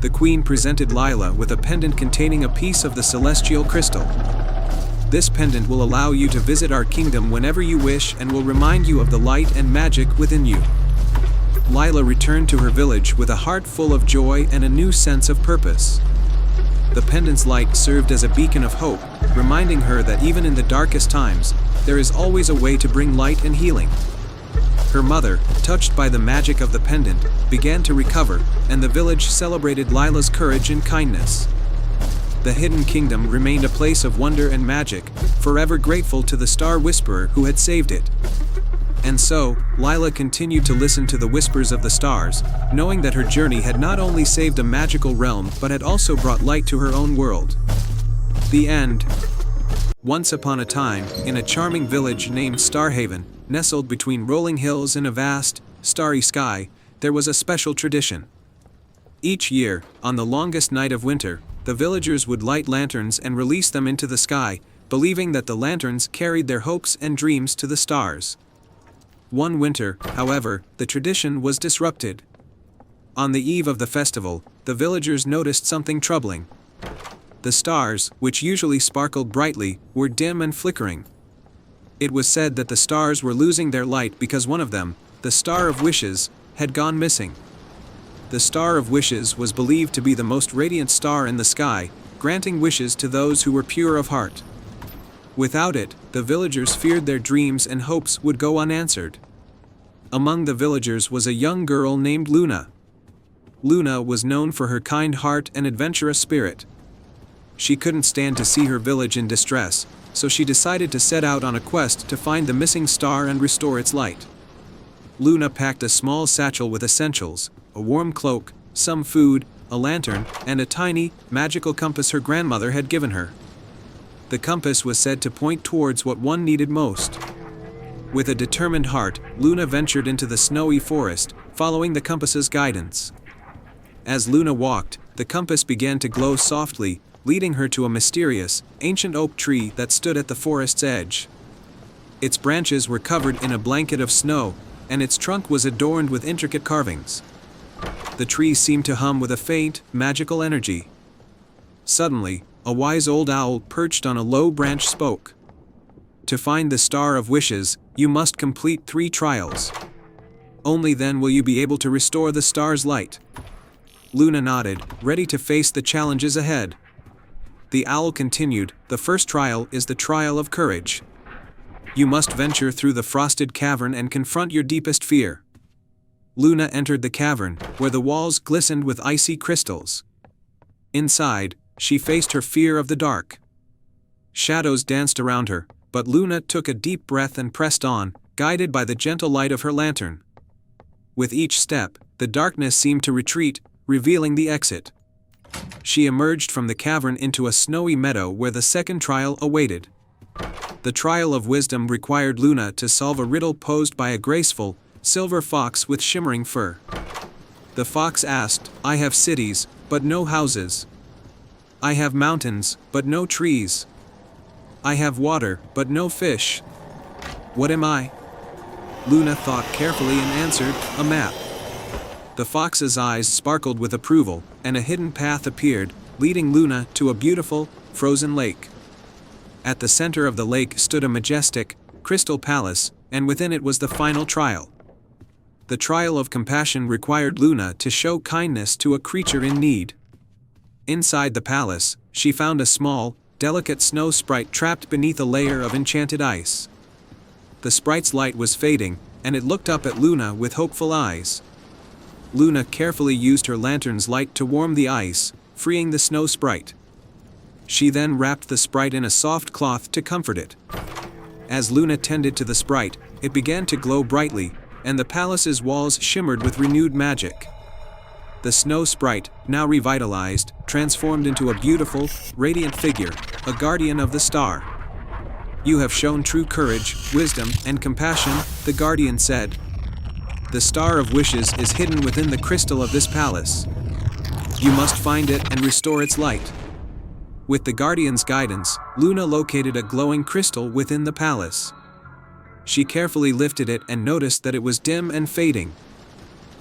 The queen presented Lila with a pendant containing a piece of the celestial crystal. "This pendant will allow you to visit our kingdom whenever you wish and will remind you of the light and magic within you." Lila returned to her village with a heart full of joy and a new sense of purpose. The pendant's light served as a beacon of hope, reminding her that even in the darkest times, there is always a way to bring light and healing. Her mother, touched by the magic of the pendant, began to recover, and the village celebrated Lila's courage and kindness. The hidden kingdom remained a place of wonder and magic, forever grateful to the Star Whisperer who had saved it. And so, Lila continued to listen to the whispers of the stars, knowing that her journey had not only saved a magical realm but had also brought light to her own world. The end. Once upon a time, in a charming village named Starhaven, nestled between rolling hills in a vast, starry sky, there was a special tradition. Each year, on the longest night of winter, the villagers would light lanterns and release them into the sky, believing that the lanterns carried their hopes and dreams to the stars. One winter, however, the tradition was disrupted. On the eve of the festival, the villagers noticed something troubling. The stars, which usually sparkled brightly, were dim and flickering. It was said that the stars were losing their light because one of them, the Star of Wishes, had gone missing. The Star of Wishes was believed to be the most radiant star in the sky, granting wishes to those who were pure of heart. Without it, the villagers feared their dreams and hopes would go unanswered. Among the villagers was a young girl named Luna. Luna was known for her kind heart and adventurous spirit. She couldn't stand to see her village in distress, so she decided to set out on a quest to find the missing star and restore its light. Luna packed a small satchel with essentials, a warm cloak, some food, a lantern, and a tiny, magical compass her grandmother had given her. The compass was said to point towards what one needed most. With a determined heart, Luna ventured into the snowy forest, following the compass's guidance. As Luna walked, the compass began to glow softly, leading her to a mysterious, ancient oak tree that stood at the forest's edge. Its branches were covered in a blanket of snow, and its trunk was adorned with intricate carvings. The tree seemed to hum with a faint, magical energy. Suddenly, a wise old owl perched on a low branch spoke. "To find the Star of Wishes, you must complete 3 trials. Only then will you be able to restore the star's light." Luna nodded, ready to face the challenges ahead. The owl continued, "The first trial is the trial of courage. You must venture through the frosted cavern and confront your deepest fear." Luna entered the cavern, where the walls glistened with icy crystals. Inside, she faced her fear of the dark. Shadows danced around her, but Luna took a deep breath and pressed on, guided by the gentle light of her lantern. With each step, the darkness seemed to retreat, revealing the exit. She emerged from the cavern into a snowy meadow where the second trial awaited. The trial of wisdom required Luna to solve a riddle posed by a graceful, silver fox with shimmering fur. The fox asked, "I have cities, but no houses. I have mountains, but no trees. I have water, but no fish. What am I?" Luna thought carefully and answered, "A map." The fox's eyes sparkled with approval, and a hidden path appeared, leading Luna to a beautiful, frozen lake. At the center of the lake stood a majestic, crystal palace, and within it was the final trial. The trial of compassion required Luna to show kindness to a creature in need. Inside the palace, she found a small, delicate snow sprite trapped beneath a layer of enchanted ice. The sprite's light was fading, and it looked up at Luna with hopeful eyes. Luna carefully used her lantern's light to warm the ice, freeing the snow sprite. She then wrapped the sprite in a soft cloth to comfort it. As Luna tended to the sprite, it began to glow brightly, and the palace's walls shimmered with renewed magic. The snow sprite, now revitalized, transformed into a beautiful, radiant figure, a guardian of the star. "You have shown true courage, wisdom, and compassion," the guardian said. "The Star of Wishes is hidden within the crystal of this palace. You must find it and restore its light." With the guardian's guidance, Luna located a glowing crystal within the palace. She carefully lifted it and noticed that it was dim and fading.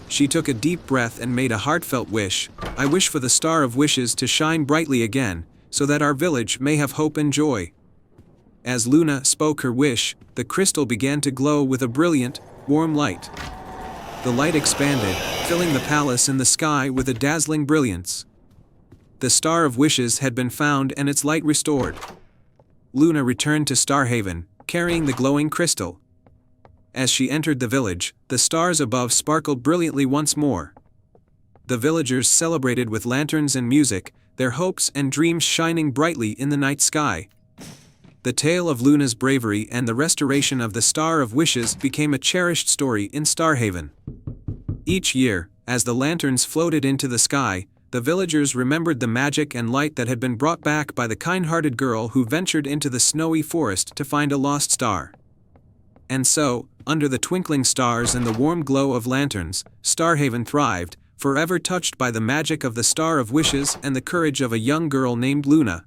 She took a deep breath and made a heartfelt wish. "I wish for the Star of Wishes to shine brightly again, so that our village may have hope and joy." As Luna spoke her wish, the crystal began to glow with a brilliant, warm light. The light expanded, filling the palace and the sky with a dazzling brilliance. The Star of Wishes had been found and its light restored. Luna returned to Starhaven, carrying the glowing crystal. As she entered the village, the stars above sparkled brilliantly once more. The villagers celebrated with lanterns and music, their hopes and dreams shining brightly in the night sky. The tale of Luna's bravery and the restoration of the Star of Wishes became a cherished story in Starhaven. Each year, as the lanterns floated into the sky, the villagers remembered the magic and light that had been brought back by the kind-hearted girl who ventured into the snowy forest to find a lost star. And so, under the twinkling stars and the warm glow of lanterns, Starhaven thrived, forever touched by the magic of the Star of Wishes and the courage of a young girl named Luna.